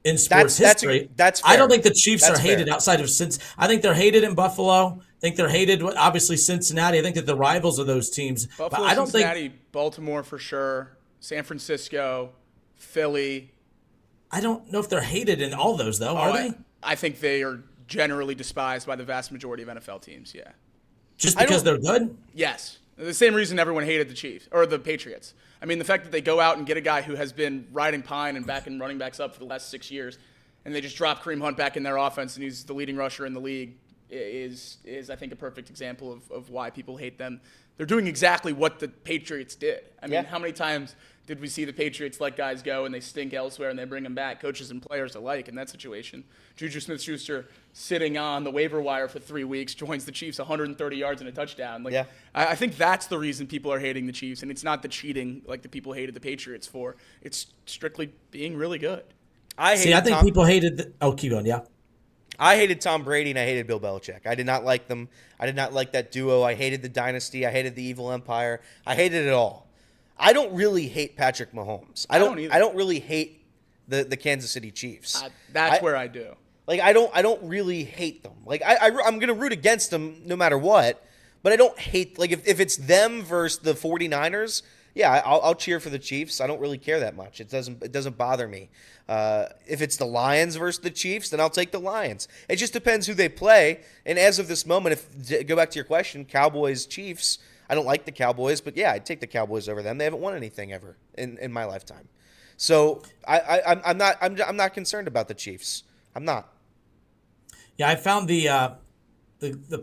in sports history. That's fair. I don't think the Chiefs That's are hated fair. outside of I think they're hated in Buffalo. I think they're hated, obviously, Cincinnati. I think that the rivals of those teams. Buffalo, but I don't Cincinnati, think Baltimore for sure, San Francisco, Philly. I don't know if they're hated in all those, though. Are they? I think they are generally despised by the vast majority of NFL teams, yeah. Just because they're good? Yes. The same reason everyone hated the Chiefs, or the Patriots. I mean, the fact that they go out and get a guy who has been riding pine and backing running backs up for the last 6 years, and they just drop Kareem Hunt back in their offense, and he's the leading rusher in the league, is I think, a perfect example of why people hate them. They're doing exactly what the Patriots did. I mean, how many times did we see the Patriots let guys go and they stink elsewhere and they bring them back, coaches and players alike in that situation? Juju Smith-Schuster sitting on the waiver wire for 3 weeks, joins the Chiefs 130 yards and a touchdown. I think that's the reason people are hating the Chiefs, and it's not the cheating like the people hated the Patriots for. It's strictly being really good. I think people hated keep going, yeah. I hated Tom Brady and I hated Bill Belichick. I did not like them. I did not like that duo. I hated the dynasty. I hated the evil empire. I hated it all. I don't really hate Patrick Mahomes. I don't really hate the Kansas City Chiefs. That's where I do. Like I don't really hate them. Like I'm gonna root against them no matter what. But I don't hate if it's them versus the 49ers. Yeah, I'll cheer for the Chiefs. I don't really care that much. It doesn't bother me. If it's the Lions versus the Chiefs, then I'll take the Lions. It just depends who they play. And as of this moment, go back to your question, Cowboys, Chiefs. I don't like the Cowboys, but yeah, I'd take the Cowboys over them. They haven't won anything ever in my lifetime. So I'm not concerned about the Chiefs. I'm not. Yeah, I found the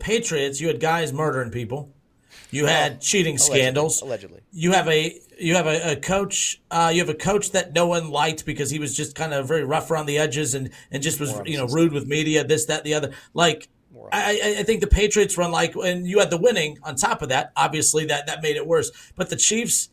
Patriots. You had guys murdering people. You had cheating scandals. Allegedly. You have a coach. You have a coach that no one liked because he was just kind of very rough around the edges and just was rude with media. This, that, the other. Like I think the Patriots run like, and you had the winning on top of that. Obviously, that made it worse. But the Chiefs,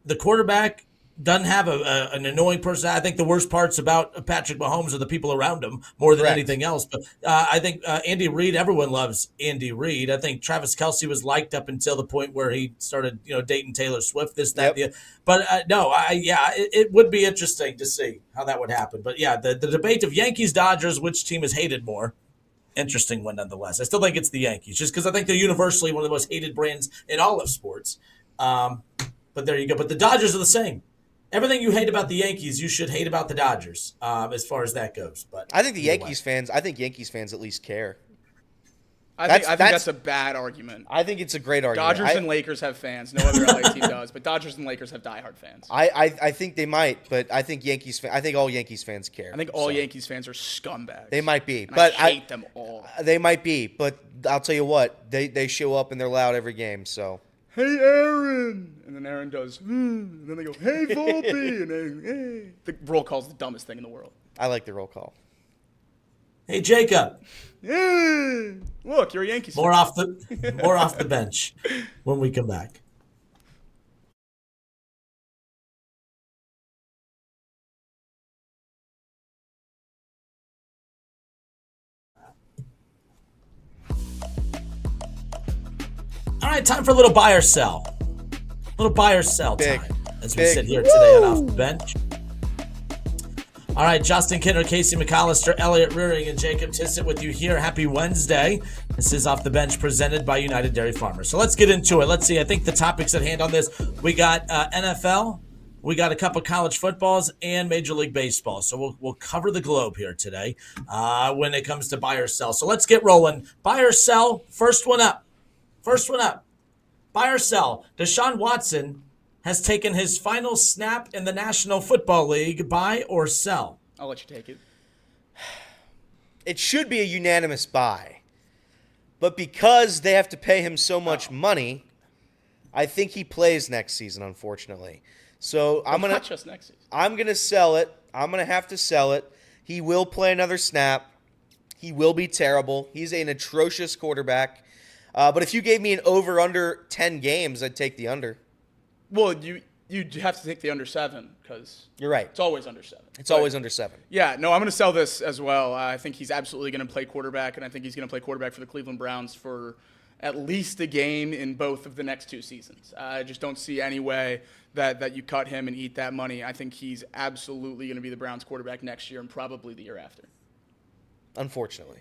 the quarterback doesn't have an annoying person. I think the worst parts about Patrick Mahomes are the people around him more than anything else. But I think Andy Reid, everyone loves Andy Reid. I think Travis Kelce was liked up until the point where he started, dating Taylor Swift, this, that, the other. But it would be interesting to see how that would happen. But yeah, the debate of Yankees, Dodgers, which team is hated more? Interesting one nonetheless. I still think it's the Yankees, just because I think they're universally one of the most hated brands in all of sports. But there you go. But the Dodgers are the same. Everything you hate about the Yankees, you should hate about the Dodgers, as far as that goes. But I think Yankees fans at least care. I think that's a bad argument. I think it's a great argument. Dodgers and Lakers have fans. No other LA team does, but Dodgers and Lakers have diehard fans. I think they might, but I think all Yankees fans care. I think all Yankees fans are scumbags. They might be, and but I hate them all. They might be, but I'll tell you what, they show up and they're loud every game. So. Hey, Aaron! And then Aaron does, and then they go, hey, Volpe! And then, hey. The roll call is the dumbest thing in the world. I like the roll call. Hey, Jacob. Yeah. Look, you're a Yankees fan. More off the bench when we come back. All right, time for a little buy or sell. A little buy or sell time as we sit here today on Off the Bench. All right, Justin Kinner, Casey McAllister, Elliot Rearing, and Jacob Tissett with you here. Happy Wednesday. This is Off the Bench presented by United Dairy Farmers. So let's get into it. Let's see. I think the topics at hand on this, we got NFL, we got a couple college footballs, and Major League Baseball. So we'll cover the globe here today when it comes to buy or sell. So let's get rolling. Buy or sell, first one up. Buy or sell. Deshaun Watson has taken his final snap in the National Football League. Buy or sell? I'll let you take it. It should be a unanimous buy. But because they have to pay him so much money, I think he plays next season, unfortunately. So Not just next season. I'm gonna sell it. I'm gonna have to sell it. He will play another snap. He will be terrible. He's an atrocious quarterback. But if you gave me an over/under 10 games, I'd take the under. Well, you have to take the under 7 because you're right. It's always under 7. It's always under 7. Yeah, no, I'm going to sell this as well. I think he's absolutely going to play quarterback, and I think he's going to play quarterback for the Cleveland Browns for at least a game in both of the next 2 seasons. I just don't see any way that you cut him and eat that money. I think he's absolutely going to be the Browns quarterback next year and probably the year after. Unfortunately.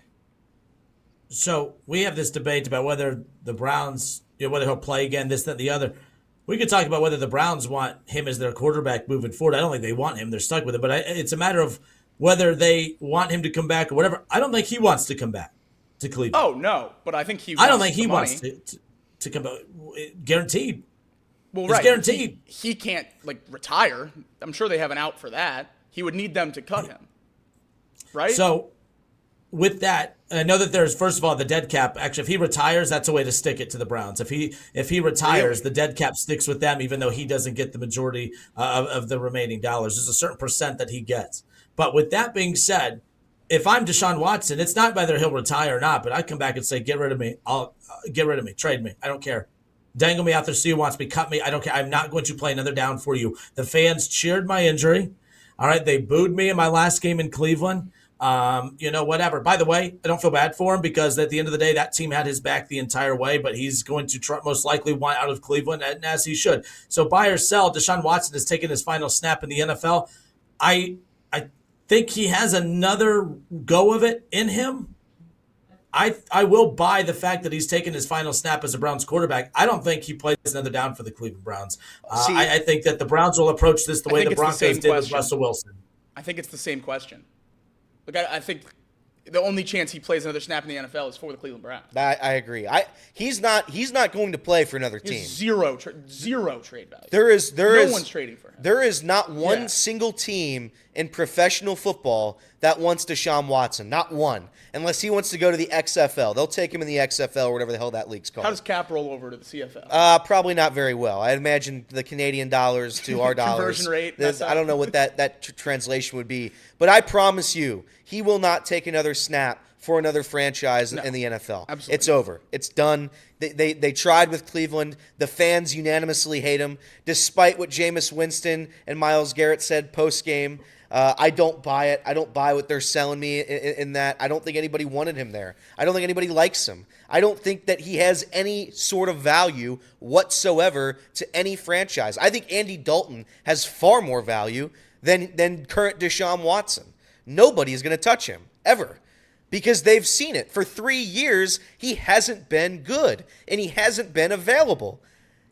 So we have this debate about whether the Browns, whether he'll play again, this, that, the other. We could talk about whether the Browns want him as their quarterback moving forward. I don't think they want him. They're stuck with it. But it's a matter of whether they want him to come back or whatever. I don't think he wants to come back to Cleveland. Oh, no. But I think he wants I don't think he the wants money. to come back. Guaranteed. Well, it's right. guaranteed. He can't, retire. I'm sure they have an out for that. He would need them to cut him. Right? So with that, I know that there's, first of all, the dead cap. Actually, if he retires, that's a way to stick it to the Browns. If he retires, Really? the dead cap sticks with them, even though he doesn't get the majority of the remaining dollars. There's a certain percent that he gets. But with that being said, if I'm Deshaun Watson, it's not whether he'll retire or not, but I'd come back and say, get rid of me. Get rid of me. Trade me. I don't care. Dangle me out there, see who wants me, cut me. I don't care. I'm not going to play another down for you. The fans cheered my injury. All right, they booed me in my last game in Cleveland. Whatever. By the way, I don't feel bad for him because at the end of the day, that team had his back the entire way, but he's going to most likely want out of Cleveland, and as he should. So buy or sell, Deshaun Watson has taken his final snap in the NFL. I think he has another go of it in him. I will buy the fact that he's taken his final snap as a Browns quarterback. I don't think he plays another down for the Cleveland Browns. I think that the Browns will approach this the way the Broncos did with Russell Wilson. I think it's the same question. Look, I think the only chance he plays another snap in the NFL is for the Cleveland Browns. I agree. He's not going to play for another team. Zero trade value. No one's trading for him. There is not one single team in professional football that wants Deshaun Watson. Not one. Unless he wants to go to the XFL. They'll take him in the XFL or whatever the hell that league's called. How does Cap roll over to the CFL? Probably not very well. I imagine the Canadian dollars to our dollars. Conversion rate. I don't know what that translation would be. But I promise you, he will not take another snap for another franchise in the NFL. Absolutely. It's over. It's done. They tried with Cleveland. The fans unanimously hate him, despite what Jameis Winston and Myles Garrett said post-game. I don't buy it. I don't buy what they're selling me in that. I don't think anybody wanted him there. I don't think anybody likes him. I don't think that he has any sort of value whatsoever to any franchise. I think Andy Dalton has far more value than current Deshaun Watson. Nobody is going to touch him, ever. Because they've seen it. For 3 years, he hasn't been good, and he hasn't been available.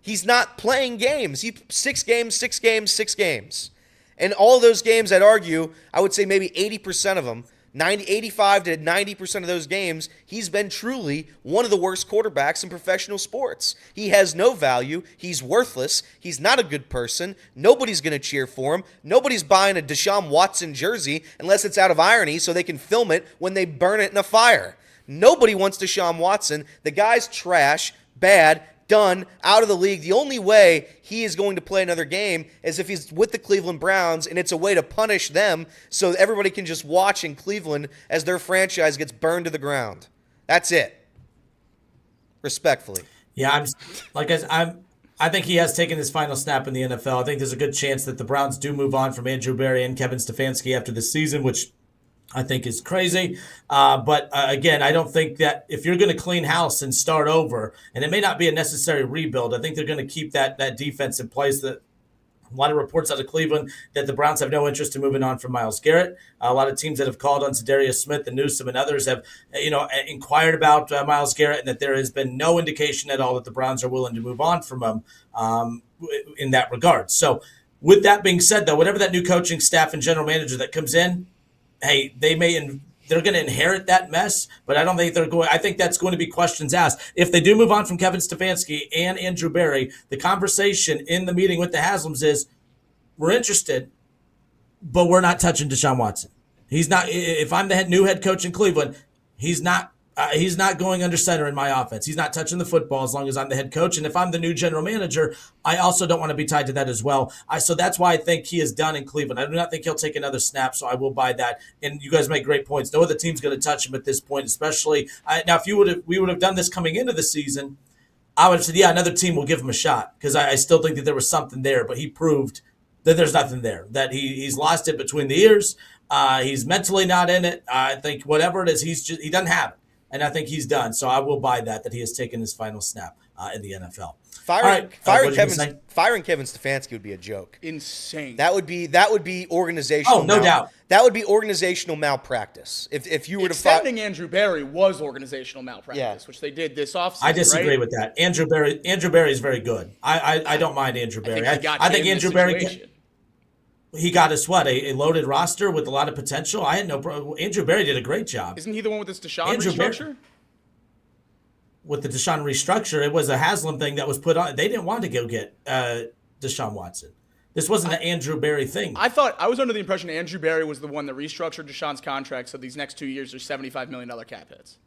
He's not playing games. 6 games. And all those games, I'd argue, I would say maybe 80% of them, 85 to 90% of those games, he's been truly one of the worst quarterbacks in professional sports. He has no value. He's worthless. He's not a good person. Nobody's going to cheer for him. Nobody's buying a Deshaun Watson jersey unless it's out of irony so they can film it when they burn it in a fire. Nobody wants Deshaun Watson. The guy's trash, bad, done, out of the league. The only way he is going to play another game is if he's with the Cleveland Browns, and it's a way to punish them so everybody can just watch in Cleveland as their franchise gets burned to the ground. That's it. Respectfully. Yeah, I think he has taken his final snap in the NFL. I think there's a good chance that the Browns do move on from Andrew Berry and Kevin Stefanski after this season, which I think is crazy. But again, I don't think that if you're going to clean house and start over, and it may not be a necessary rebuild, I think they're going to keep that defense in place. That a lot of reports out of Cleveland that the Browns have no interest in moving on from Myles Garrett. A lot of teams that have called on Zadarius Smith and Newsome and others have, inquired about Myles Garrett, and that there has been no indication at all that the Browns are willing to move on from him in that regard. So with that being said, though, whatever that new coaching staff and general manager that comes in, hey, they're going to inherit that mess, but I don't think they're going. I think that's going to be questions asked. If they do move on from Kevin Stefanski and Andrew Berry, the conversation in the meeting with the Haslams is, we're interested, but we're not touching Deshaun Watson. He's not. If I'm the new head coach in Cleveland, he's not. He's not going under center in my offense. He's not touching the football as long as I'm the head coach. And if I'm the new general manager, I also don't want to be tied to that as well. So that's why I think he is done in Cleveland. I do not think he'll take another snap, so I will buy that. And you guys make great points. No other team's going to touch him at this point, especially. Now, if we would have done this coming into the season, I would have said, yeah, another team will give him a shot, because I still think that there was something there, but he proved that there's nothing there, that he's lost it between the ears. He's mentally not in it. I think whatever it is, he doesn't have it. And I think he's done. So I will buy that he has taken his final snap in the NFL. Firing Kevin Stefanski would be a joke. Insane. That would be organizational. Oh, no doubt. That would be organizational malpractice. If you were extending Andrew Berry was organizational malpractice, which they did this offseason. I disagree with that. Andrew Berry is very good. I don't mind Andrew Berry. I think Andrew Berry. He got us a loaded roster with a lot of potential. I had no problem. Andrew Berry did a great job. Isn't he the one with this Deshaun restructure? With the Deshaun restructure, it was a Haslam thing that was put on. They didn't want to go get Deshaun Watson. This wasn't an Andrew Berry thing. I was under the impression Andrew Berry was the one that restructured Deshaun's contract, so these next 2 years are $75 million cap hits.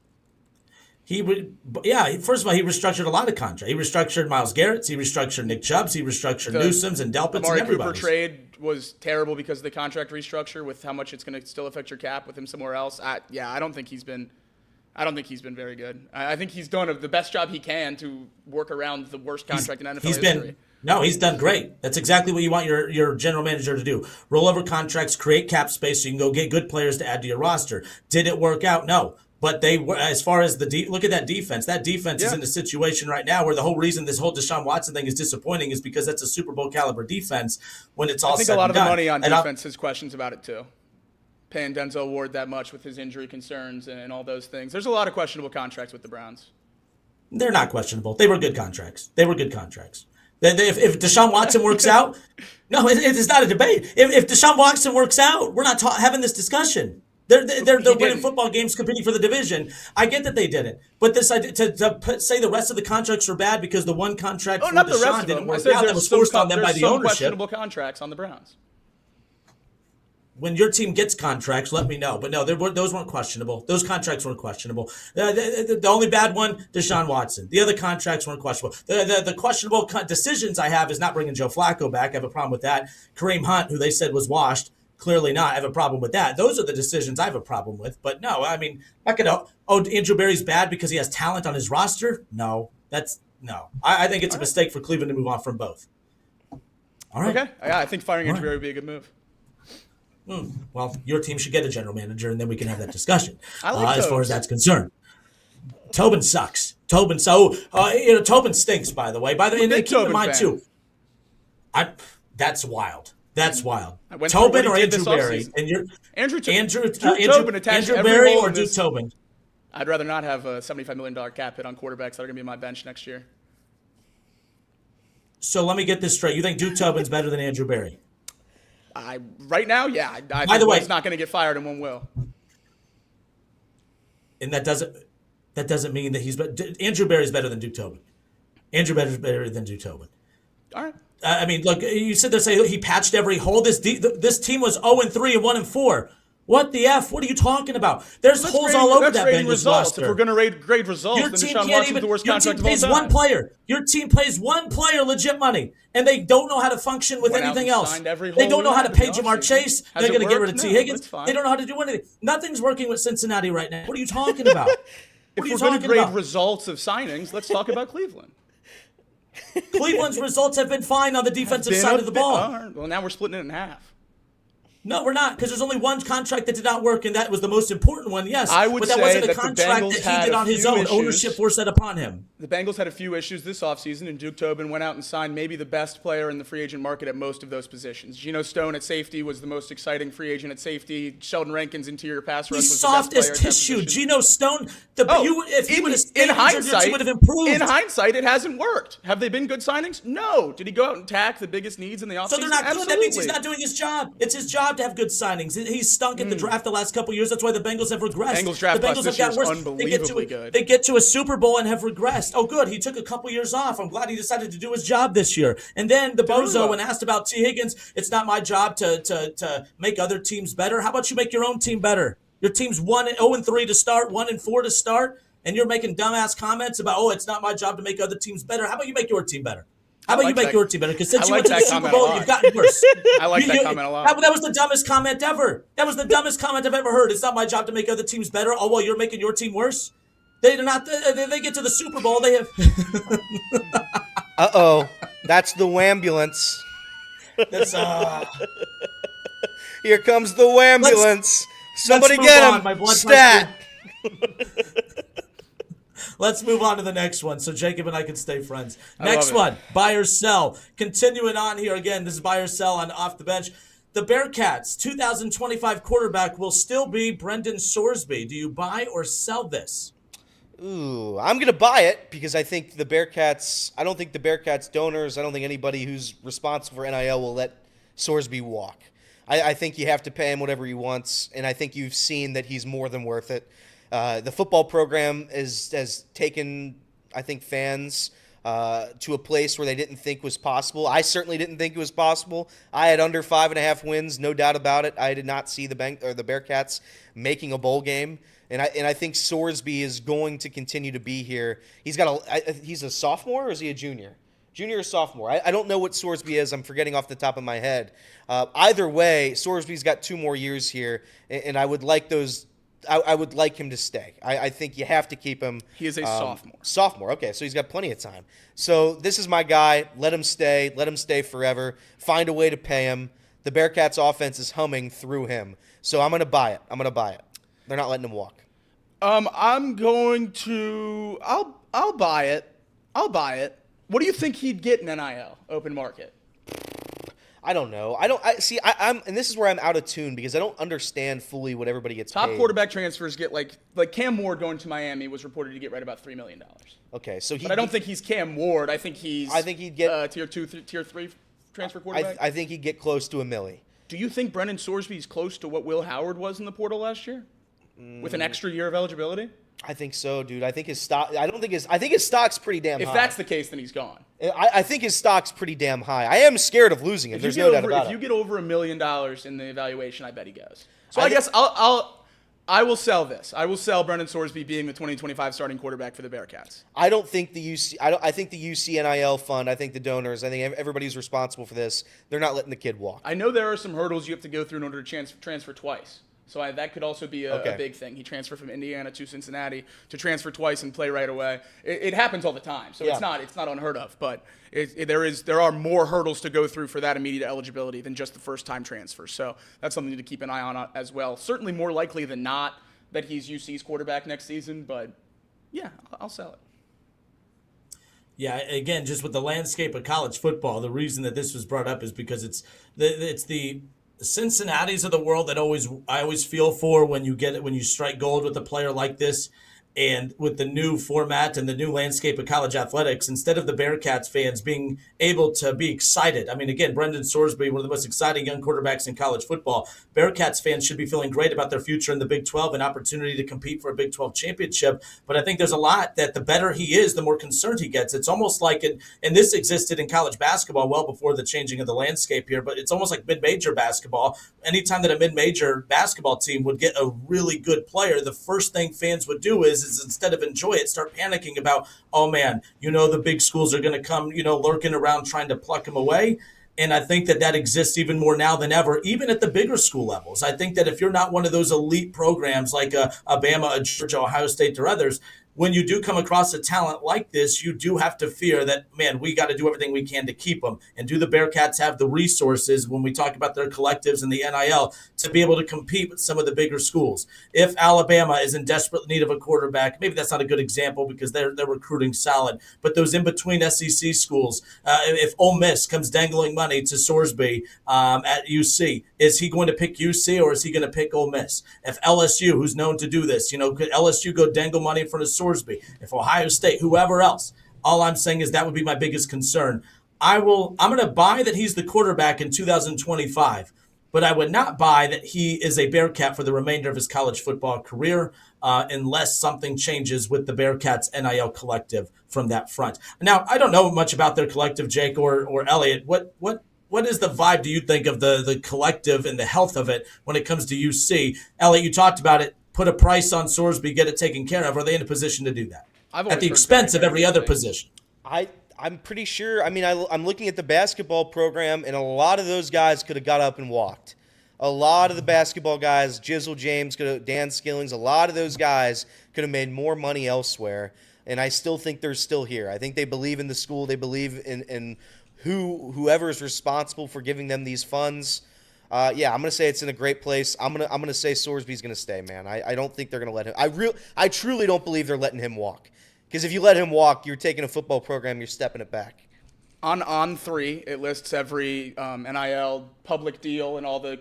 First of all, he restructured a lot of contracts. He restructured Myles Garrett's, he restructured Nick Chubb's, he restructured Newsome's and Delpit's and everybody's. Amari Cooper trade was terrible because of the contract restructure with how much it's going to still affect your cap with him somewhere else. I don't think he's been very good. I think he's done the best job he can to work around the worst contract in NFL history. He's done great. That's exactly what you want your general manager to do. Roll over contracts, create cap space so you can go get good players to add to your roster. Did it work out? No. But they were, as far as look at that defense. That defense is in a situation right now where the whole reason this whole Deshaun Watson thing is disappointing is because that's a Super Bowl caliber defense when it's all said and done. I think a lot of the money on defense is questions about it too. Paying Denzel Ward that much with his injury concerns and all those things. There's a lot of questionable contracts with the Browns. They're not questionable. They were good contracts. If Deshaun Watson works out, no, it's not a debate. If Deshaun Watson works out, we're not having this discussion. They're winning football games competing for the division. I get that they didn't, but this idea to say the rest of the contracts were bad because the one contract for Deshaun didn't work out that was forced on them by the ownership. Questionable contracts on the Browns. when your team gets contracts, let me know. But no, those weren't questionable. Those contracts weren't questionable. The only bad one, Deshaun Watson. The other contracts weren't questionable. The questionable decisions I have is not bringing Joe Flacco back. I have a problem with that. Kareem Hunt, who they said was washed, clearly not. I have a problem with that. Those are the decisions I have a problem with. But no, I mean, not gonna. Oh, Andrew Berry's bad because he has talent on his roster. No, no. I think it's a mistake for Cleveland to move on from both. All right. Okay. Yeah, I think firing Andrew Berry would be a good move. Well, your team should get a general manager, and then we can have that discussion. As far as that's concerned. Tobin sucks. Tobin stinks. By the way, and keep in mind too. That's wild. That's wild. Tobin or Andrew Berry, and Andrew Berry or Duke Tobin. I'd rather not have a $75 million cap hit on quarterbacks that are going to be on my bench next year. So let me get this straight. You think Duke Tobin's better than Andrew Berry? Right now, yeah. I By the way, he's not going to get fired and one will. And that doesn't mean that he's Andrew Berry's better than Duke Tobin. Andrew Berry's better than Duke Tobin. All right. I mean, look, you said say he patched every hole. This team was 0-3 and 1-4. What the F? What are you talking about? There's holes all over that Bengals roster. If we're going to grade results, your then team Deshaun Watson's the worst contract of all time. One player. Your team plays one player legit money, and they don't know how to function with anything else. They don't know how to pay Jamar Chase. They're going to get rid of T. Higgins. They don't know how to do anything. Nothing's working with Cincinnati right now. What are you talking about? If we're going to grade results of signings, let's talk about Cleveland. Cleveland's results have been fine on the defensive side of the ball. Well, now we're splitting it in half. No, we're not, because there's only one contract that did not work, and that was the most important one, yes. I would but that say wasn't a that contract that he did on his own. Ownership forced that upon him. The Bengals had a few issues this offseason, and Duke Tobin went out and signed maybe the best player in the free agent market at most of those positions. Geno Stone at safety was the most exciting free agent at safety. Sheldon Rankins, interior pass rush, was soft the best as player tissue. Geno Stone, if he would have stayed injured, he would have improved. In hindsight, it hasn't worked. Have they been good signings? No. Did he go out and attack the biggest needs in the offseason? So they're not Absolutely. good. That means he's not doing his job. It's his job to have good signings. He's stunk at the draft the last couple years. That's why the Bengals have regressed. Bengals draft the Bengals class this have year gotten is worse. unbelievably good. They get to a Super Bowl and have regressed. Oh, good. He took a couple years off. I'm glad he decided to do his job this year. And then the bozo, when asked about T. Higgins, it's not my job to make other teams better. How about you make your own team better? Your team's 0-3 to start, 1-4 to start, and you're making dumbass comments about, it's not my job to make other teams better. How about you make your team better? How about you make your team better? Because since you went to the Super Bowl, you've gotten worse. I like that comment a lot. That was the dumbest comment ever. That was the dumbest comment I've ever heard. It's not my job to make other teams better. Oh, well, you're making your team worse? They do not. They get to the Super Bowl. They have. Uh-oh. That's the wambulance. That's Here comes the wambulance. Somebody get him. Stat. Let's move on to the next one so Jacob and I can stay friends. Next one, buy or sell. Continuing on here again, this is buy or sell on Off the Bench. The Bearcats' 2025 quarterback will still be Brendan Sorsby. Do you buy or sell this? Ooh, I'm going to buy it because I think the Bearcats, I don't think the Bearcats donors, I don't think anybody who's responsible for NIL will let Sorsby walk. I think you have to pay him whatever he wants, and I think you've seen that he's more than worth it. The football program has taken, I think, fans to a place where they didn't think was possible. I certainly didn't think it was possible. I had under 5.5 wins, no doubt about it. I did not see the Bearcats making a bowl game, and I think Sorsby is going to continue to be here. He's a sophomore, or is he a junior? Junior or sophomore? I don't know what Sorsby is. I'm forgetting off the top of my head. Either way, Sorsby's got 2 more years here, and I would like those. I would like him to stay. I think you have to keep him. He is a sophomore. Sophomore, okay, so he's got plenty of time. So this is my guy. Let him stay. Let him stay forever. Find a way to pay him. The Bearcats' offense is humming through him. So I'm going to buy it. They're not letting him walk. I'm going to. I'll buy it. What do you think he'd get in NIL open market? I don't know. I'm and this is where I'm out of tune because I don't understand fully what everybody gets Top paid. quarterback transfers get like Cam Ward going to Miami was reported to get right about $3 million. Okay, so but I don't think he's Cam Ward. I think he'd get tier 2, tier 3 transfer quarterback. I think he'd get close to $1 million. Do you think Brendan Sorsby is close to what Will Howard was in the portal last year, with an extra year of eligibility? I think so, dude. I think his stock. I think his stock's pretty damn high. If that's the case, then he's gone. I think his stock's pretty damn high. I am scared of losing him. There's no doubt about it. If you get over $1 million in the evaluation, I bet he goes. So I guess I will sell this. I will sell Brendan Sorsby being the 2025 starting quarterback for the Bearcats. I don't think the UC. I think the UC NIL fund. I think the donors. I think everybody's responsible for this. They're not letting the kid walk. I know there are some hurdles you have to go through in order to transfer twice. So that could also be a big thing. He transferred from Indiana to Cincinnati to transfer twice and play right away. It happens all the time, so it's not unheard of. But there are more hurdles to go through for that immediate eligibility than just the first time transfer. So that's something to keep an eye on as well. Certainly more likely than not that he's UC's quarterback next season. But yeah, I'll sell it. Yeah, again, just with the landscape of college football, the reason that this was brought up is because it's the Cincinnati's of the world that I always feel for when you strike gold with a player like this. And with the new format and the new landscape of college athletics, instead of the Bearcats fans being able to be excited, I mean, again, Brendan Sorsby, one of the most exciting young quarterbacks in college football, Bearcats fans should be feeling great about their future in the Big 12 and opportunity to compete for a Big 12 championship. But I think there's a lot that the better he is, the more concerned he gets. It's almost like and this existed in college basketball well before the changing of the landscape here, but it's almost like mid-major basketball. Anytime that a mid-major basketball team would get a really good player, the first thing fans would do is instead of enjoy it, start panicking about, oh man, the big schools are going to come, lurking around trying to pluck him away. And I think that exists even more now than ever, even at the bigger school levels. I think that if you're not one of those elite programs like Alabama, Georgia, Ohio State, or others, when you do come across a talent like this, you do have to fear that, man, we got to do everything we can to keep them. And do the Bearcats have the resources, when we talk about their collectives and the NIL, to be able to compete with some of the bigger schools? If Alabama is in desperate need of a quarterback, maybe that's not a good example because they're recruiting solid, but those in-between SEC schools, if Ole Miss comes dangling money to Sorsby at UC, is he going to pick UC or is he going to pick Ole Miss? If LSU, who's known to do this, could LSU go dangle money in front of Sorsby? If Ohio State, whoever else, all I'm saying is that would be my biggest concern. I'm going to buy that he's the quarterback in 2025, but I would not buy that he is a Bearcat for the remainder of his college football career unless something changes with the Bearcats NIL collective from that front. Now, I don't know much about their collective, Jake or Elliot. What is the vibe, do you think, of the collective and the health of it when it comes to UC? Elliot, you talked about it. Put a price on Sorsby, get it taken care of. Are they in a position to do that at the expense of every other position? I'm pretty sure. I mean, I'm looking at the basketball program, and a lot of those guys could have got up and walked. A lot of the basketball guys, Jizzle James, Dan Skillings, a lot of those guys could have made more money elsewhere, and I still think they're still here. I think they believe in the school. They believe in whoever is responsible for giving them these funds. I'm going to say it's in a great place. I'm going to say Sorsby's going to stay, man. I don't think they're going to let him. I truly don't believe they're letting him walk. Because if you let him walk, you're taking a football program, you're stepping it back. On On3, it lists every NIL public deal and all the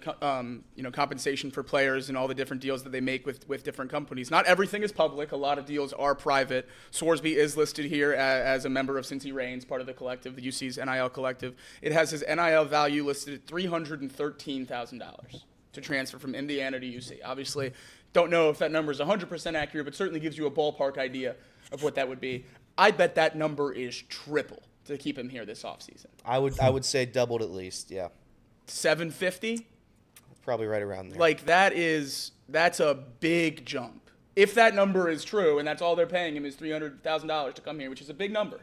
compensation for players and all the different deals that they make with different companies. Not everything is public. A lot of deals are private. Sorsby is listed here as a member of Cincy Reigns, part of the collective, the UC's NIL collective. It has his NIL value listed at $313,000 to transfer from Indiana to UC. Obviously, don't know if that number is 100% accurate, but certainly gives you a ballpark idea of what that would be. I bet that number is triple to keep him here this offseason. I would say doubled at least, yeah. 750? Probably right around there. Like that's a big jump. If that number is true and that's all they're paying him is $300,000 to come here, which is a big number.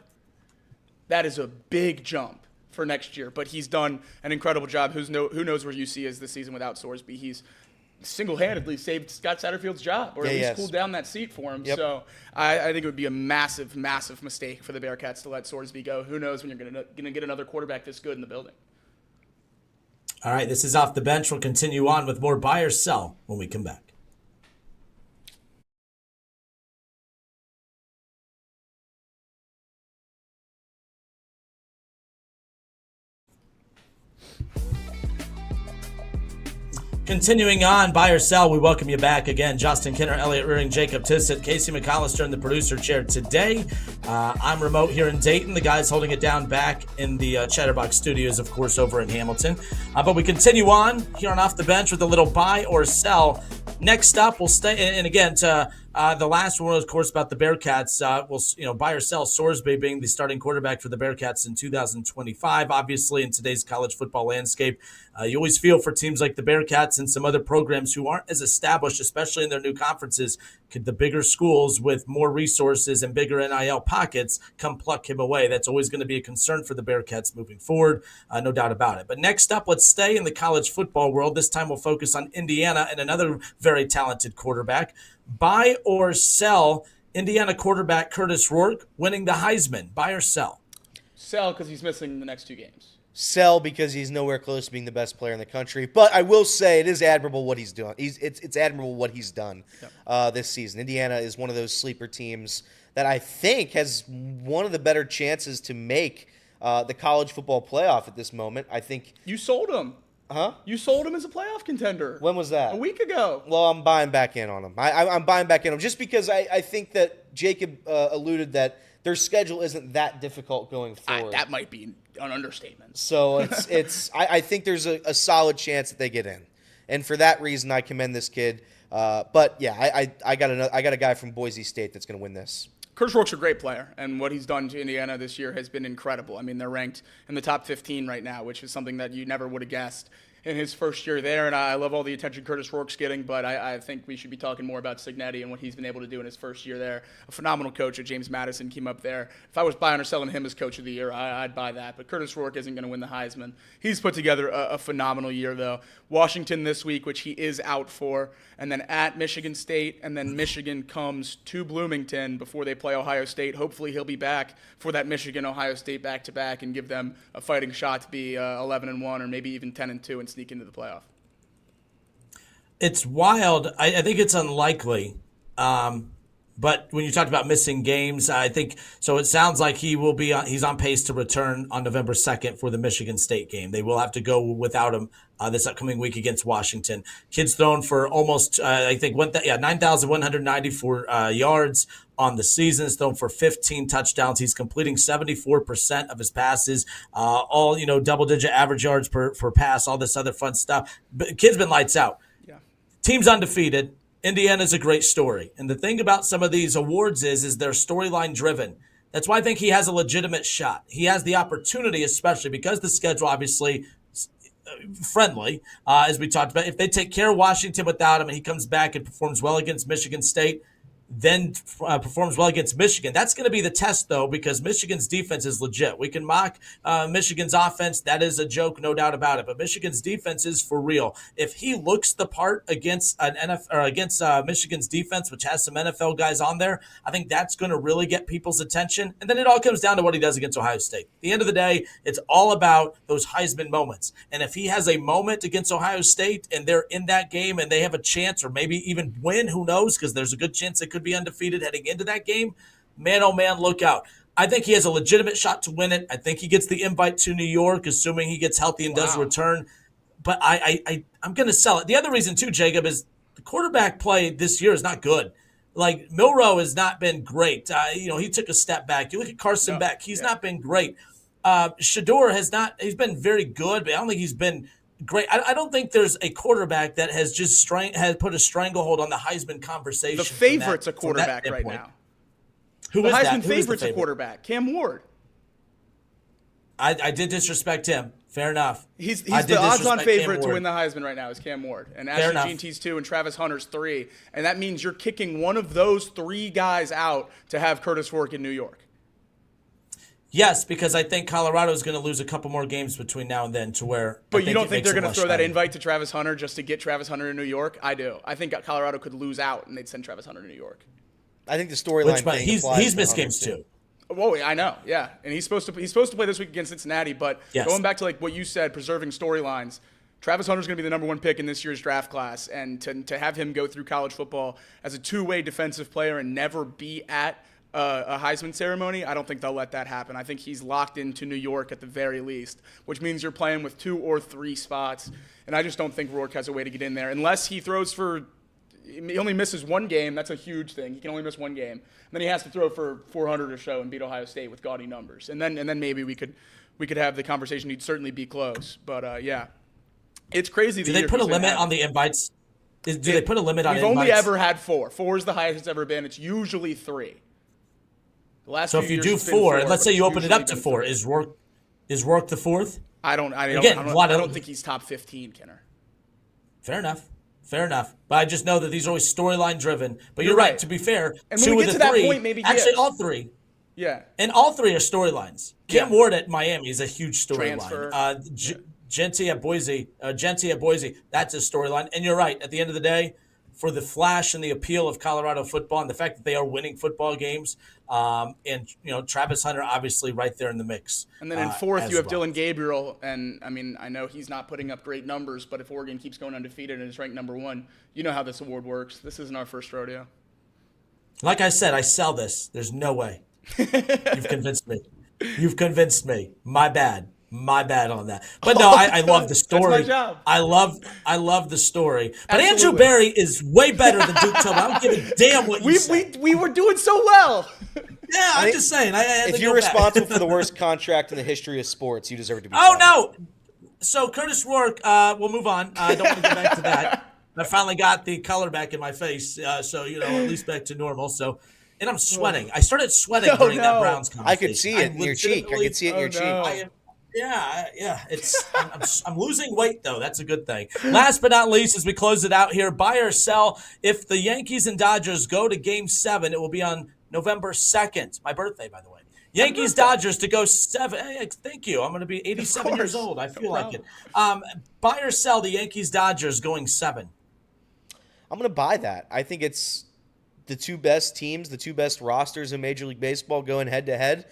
That is a big jump for next year, but he's done an incredible job. Who knows where UC is this season without Sorsby? He's single-handedly saved Scott Satterfield's job, or at least cooled down that seat for him. Yep. So I think it would be a massive, massive mistake for the Bearcats to let Sorsby go. Who knows when you're going to get another quarterback this good in the building. All right, this is Off the Bench. We'll continue on with more buy or sell when we come back. Continuing on, buy or sell, we welcome you back again. Justin Kinner, Elliot Rearing, Jacob Tissett, Casey McAllister in the producer chair today. I'm remote here in Dayton. The guys holding it down back in the Chatterbox studios, of course, over in Hamilton. But we continue on here on Off the Bench with a little buy or sell. Next up, we'll stay, and again, to The last one was, of course, about the Bearcats. Will buy or sell Sorsby being the starting quarterback for the Bearcats in 2025. Obviously, in today's college football landscape, you always feel for teams like the Bearcats and some other programs who aren't as established, especially in their new conferences. Could the bigger schools with more resources and bigger NIL pockets come pluck him away? That's always going to be a concern for the Bearcats moving forward, no doubt about it. But next up, let's stay in the college football world. This time we'll focus on Indiana and another very talented quarterback. Buy or sell Indiana quarterback Curtis Rourke winning the Heisman? Buy or sell? Sell, because he's missing the next 2 games. Sell, because he's nowhere close to being the best player in the country. But I will say it is admirable what he's doing. It's admirable what he's done this season. Indiana is one of those sleeper teams that I think has one of the better chances to make the college football playoff at this moment. I think you sold him. Huh? You sold him as a playoff contender. When was that? A week ago. Well, I'm buying back in on him. I'm buying back in on him just because I think that Jacob alluded that their schedule isn't that difficult going forward. That might be an understatement. So I think there's a solid chance that they get in, and for that reason, I commend this kid. But yeah, I got a guy from Boise State that's going to win this. Curtis Rourke's a great player, and what he's done to Indiana this year has been incredible. I mean, they're ranked in the top 15 right now, which is something that you never would have guessed in his first year there, and I love all the attention Curtis Rourke's getting, but I think we should be talking more about Cincinnati and what he's been able to do in his first year there. A phenomenal coach. James Madison came up there. If I was buying or selling him as coach of the year, I'd buy that, but Curtis Rourke isn't going to win the Heisman. He's put together a phenomenal year, though. Washington this week, which he is out for, and then at Michigan State, and then Michigan comes to Bloomington before they play Ohio State. Hopefully he'll be back for that Michigan-Ohio State back-to-back and give them a fighting shot to be 11-1 or maybe even 10-2 and sneak into the playoff. It's wild. I think it's unlikely. But when you talked about missing games, I think so. It sounds like he's on pace to return on November 2nd for the Michigan State game. They will have to go without him this upcoming week against Washington. Kid's thrown for almost, 9,194 yards on the season. He's thrown for 15 touchdowns. He's completing 74% of his passes, all double-digit average yards per pass, all this other fun stuff. But kid's been lights out. Yeah. Team's undefeated. Indiana's a great story. And the thing about some of these awards is they're storyline driven. That's why I think he has a legitimate shot. He has the opportunity, especially because the schedule obviously friendly, as we talked about. If they take care of Washington without him and he comes back and performs well against Michigan State, then performs well against Michigan. That's going to be the test, though, because Michigan's defense is legit. We can mock Michigan's offense. That is a joke, no doubt about it. But Michigan's defense is for real. If he looks the part against Michigan's defense, which has some NFL guys on there, I think that's going to really get people's attention. And then it all comes down to what he does against Ohio State. At the end of the day, it's all about those Heisman moments. And if he has a moment against Ohio State and they're in that game and they have a chance or maybe even win, who knows, because there's a good chance they could be undefeated heading into that game, man, oh man, look out. I think he has a legitimate shot to win it. I think he gets the invite to New York, assuming he gets healthy and does return. But I'm going to sell it. The other reason, too, Jacob, is the quarterback play this year is not good. Like, Milroe has not been great. He took a step back. You look at Carson Beck. He's not been great. Shador he's been very good, but I don't think he's been great. I don't think there's a quarterback that has just has put a stranglehold on the Heisman conversation. The favorite's a quarterback right now. Who the is that? Heisman favorite's a quarterback. Cam Ward. I did disrespect him. Fair enough. He's the odds-on favorite to win the Heisman right now is Cam Ward. And Ashley Jeanty's 2 and Travis Hunter's 3. And that means you're kicking one of those 3 guys out to have Curtis Rourke in New York. Yes, because I think Colorado is going to lose a couple more games between now and then to where. But you don't think they're going to throw that invite to Travis Hunter just to get Travis Hunter to New York? I do. I think Colorado could lose out and they'd send Travis Hunter to New York. I think the storyline thing he's missed games too. Whoa, I know, yeah, and he's supposed to play this week against Cincinnati. But going back to like what you said, preserving storylines. Travis Hunter's going to be the number 1 pick in this year's draft class, and to have him go through college football as a 2-way defensive player and never be at a Heisman ceremony, I don't think they'll let that happen. I think he's locked into New York at the very least, which means you're playing with 2 or 3 spots, and I just don't think Rourke has a way to get in there unless he throws for. He only misses 1 game. That's a huge thing. He can only miss 1 game, and then he has to throw for 400 or so and beat Ohio State with gaudy numbers, and then maybe we could have the conversation. He'd certainly be close, but yeah, it's crazy. Do they put a limit on the invites? Do they put a limit on We've invites? only ever had 4. 4 is the highest it's ever been. It's usually 3. The last So few if you years do it's been 4, 4, and let's but say it's you open it usually up to been 4, 3. is work the 4th? I don't think he's top 15, Kenner. Fair enough. But I just know that these are always storyline driven. But you're right. To be fair, And when 2 we of get the to that 3, point, maybe actually yes. all 3. Yeah. And all 3 are storylines. Cam Yeah. Ward at Miami is a huge Transfer. storyline. Genty at Boise, that's a storyline. And you're right. At the end of the day, for the flash and the appeal of Colorado football and the fact that they are winning football games, and Travis Hunter obviously right there in the mix. And then in 4th, you have well. Dylan Gabriel, and I mean, I know he's not putting up great numbers, but if Oregon keeps going undefeated and is ranked number 1, you know how this award works. This isn't our first rodeo. Like I said, I sell this. There's no way. You've convinced me. My bad on that. But no, I love the story. That's my job. I love the story. But Absolutely. Andrew Barry is way better than Duke Tillman. I don't give a damn what you say. We were doing so well. Yeah, I'm just saying. I had If to you're go back. responsible for the worst contract in the history of sports, you deserve to be. Oh fired. no! So Curtis Rourke, we'll move on. I don't want to go back to that. I finally got the color back in my face, so at least back to normal. So, and I'm sweating. I started sweating during that Browns conversation. I could see it in your cheek. I could see it in your cheek. Yeah. I'm losing weight though. That's a good thing. Last but not least, as we close it out here, buy or sell. If the Yankees and Dodgers go to Game 7, it will be on November 2nd. My birthday, by the way. Yankees Dodgers to go 7. Hey, thank you. I'm going to be 87 years old. I feel like it. Buy or sell the Yankees Dodgers going 7. I'm going to buy that. I think it's the 2 best teams, the 2 best rosters in Major League Baseball going head to head.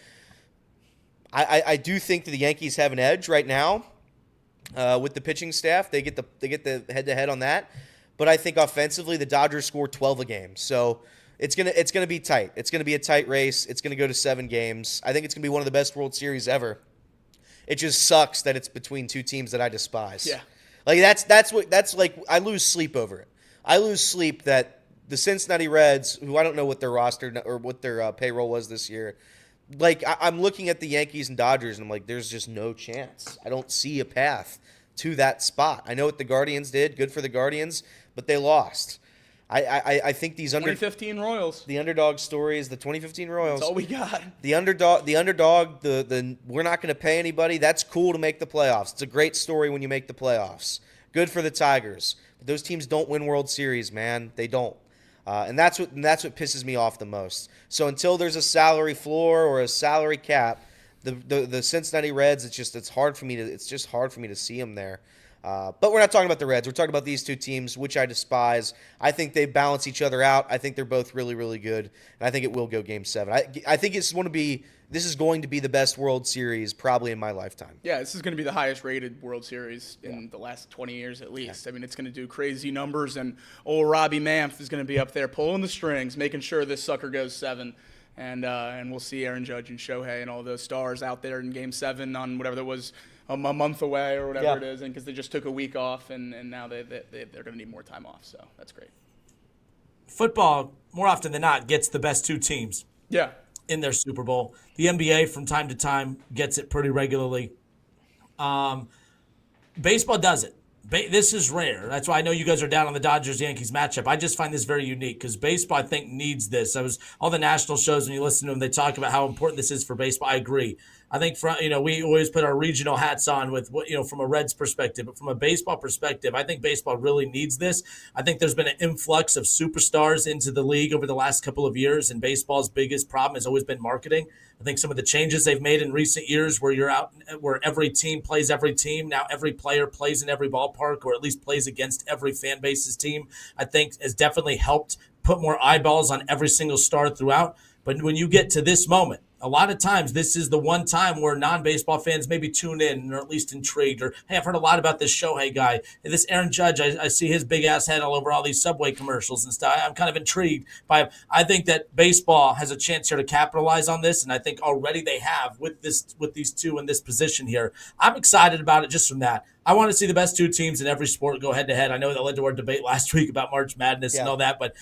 I do think that the Yankees have an edge right now with the pitching staff. They get the head to head on that. But I think offensively, the Dodgers score 12 a game. So it's gonna be tight. It's gonna be a tight race. It's gonna go to 7 games. I think it's gonna be one of the best World Series ever. It just sucks that it's between 2 teams that I despise. Yeah. Like that's like I lose sleep over it. I lose sleep that the Cincinnati Reds, who I don't know what their roster or what their payroll was this year. Like, I'm looking at the Yankees and Dodgers, and I'm like, there's just no chance. I don't see a path to that spot. I know what the Guardians did. Good for the Guardians, but they lost. I think these 2015 Royals. The underdog story is the 2015 Royals. That's all we got. The underdog, the we're not going to pay anybody. That's cool to make the playoffs. It's a great story when you make the playoffs. Good for the Tigers. But those teams don't win World Series, man. They don't. And that's what pisses me off the most. So until there's a salary floor or a salary cap, the Cincinnati Reds, it's just hard for me to see them there. But we're not talking about the Reds. We're talking about these 2 teams, which I despise. I think they balance each other out. I think they're both really, really good, and I think it will go Game 7. I think this is going to be the best World Series probably in my lifetime. Yeah, this is going to be the highest rated World Series in the last 20 years at least. Yeah. I mean, it's going to do crazy numbers, and old Robbie Mamf is going to be up there pulling the strings, making sure this sucker goes 7. And we'll see Aaron Judge and Shohei and all those stars out there in Game 7 on whatever that was a month away or whatever it is, and because they just took a week off, and now they're going to need more time off. So that's great. Football, more often than not, gets the best 2 teams. Yeah. In their Super Bowl. The NBA from time to time gets it pretty regularly. Baseball does it. This is rare. That's why I know you guys are down on the Dodgers-Yankees matchup. I just find this very unique because baseball, I think, needs this. All the national shows, when you listen to them, they talk about how important this is for baseball. I agree. I think we always put our regional hats on with from a Reds perspective, but from a baseball perspective, I think baseball really needs this. I think there's been an influx of superstars into the league over the last couple of years, and baseball's biggest problem has always been marketing. I think some of the changes they've made in recent years where every team plays every team, now every player plays in every ballpark or at least plays against every fan base's team, I think has definitely helped put more eyeballs on every single star throughout. But when you get to this moment, a lot of times this is the one time where non-baseball fans maybe tune in or at least intrigued or, hey, I've heard a lot about this Shohei guy. And this Aaron Judge, I see his big-ass head all over all these Subway commercials and stuff. I'm kind of intrigued by him. I think that baseball has a chance here to capitalize on this, and I think already they have with these 2 in this position here. I'm excited about it just from that. I want to see the best 2 teams in every sport go head-to-head. I know that led to our debate last week about March Madness and all that, but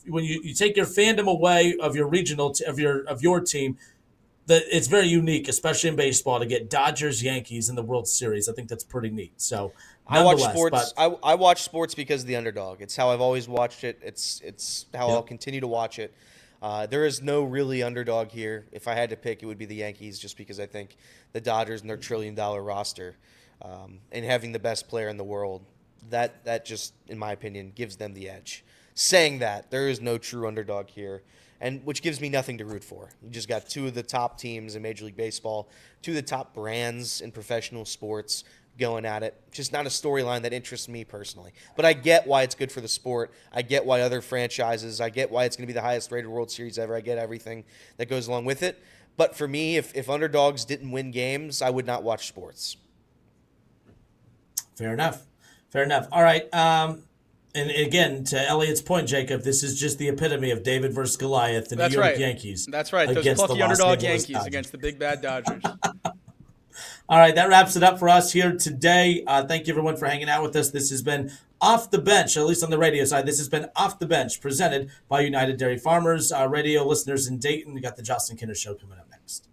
when you take your fandom away of your regional of your team, it's very unique, especially in baseball, to get Dodgers Yankees in the World Series. I think that's pretty neat. So I watch nonetheless, sports. I watch sports because of the underdog. It's how I've always watched it. It's how I'll continue to watch it. There is no really underdog here. If I had to pick, it would be the Yankees, just because I think the Dodgers and their $1 trillion roster, and having the best player in the world, that just, in my opinion, gives them the edge. Saying that, there is no true underdog here, and which gives me nothing to root for. You just got two of the top teams in Major League Baseball, two of the top brands in professional sports going at it. Just not a storyline that interests me personally. But I get why it's good for the sport. I get why other franchises, I get why it's going to be the highest rated World Series ever. I get everything that goes along with it. But for me, if underdogs didn't win games, I would not watch sports. Fair enough. All right. And again, to Elliot's point, Jacob, this is just the epitome of David versus Goliath, the New York Yankees. That's right. Those against plucky the Los underdog Angeles Yankees Dodgers. against the big bad Dodgers. All right, that wraps it up for us here today. Thank you, everyone, for hanging out with us. This has been Off the Bench, at least on the radio side. This has been Off the Bench, presented by United Dairy Farmers. Radio listeners in Dayton, we got the Justin Kinner Show coming up next.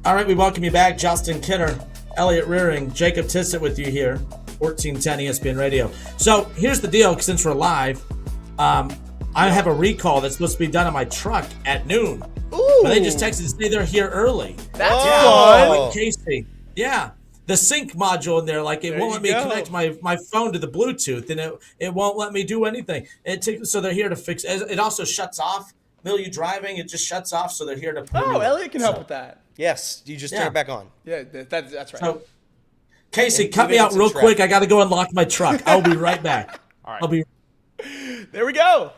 All right, we welcome you back. Justin Kinner, Elliot Rearing, Jacob Tissett with you here, 1410 ESPN Radio. So here's the deal, since we're live, I have a recall that's supposed to be done on my truck at noon. Ooh. But they just texted to say they're here early. That's fun. Like Casey. Yeah. The sync module in there, like it won't let me connect my phone to the Bluetooth, and it won't let me do anything. So they're here to fix it. It also shuts off. Middle you driving, it just shuts off, so they're here to put Elliot can help with that. Yes, you just turn it back on. Yeah, that's right. So, Casey, And cut me even if out it's a real trap. quick. I got to go unlock my truck. I'll be right back. All right. I'll be. There we go.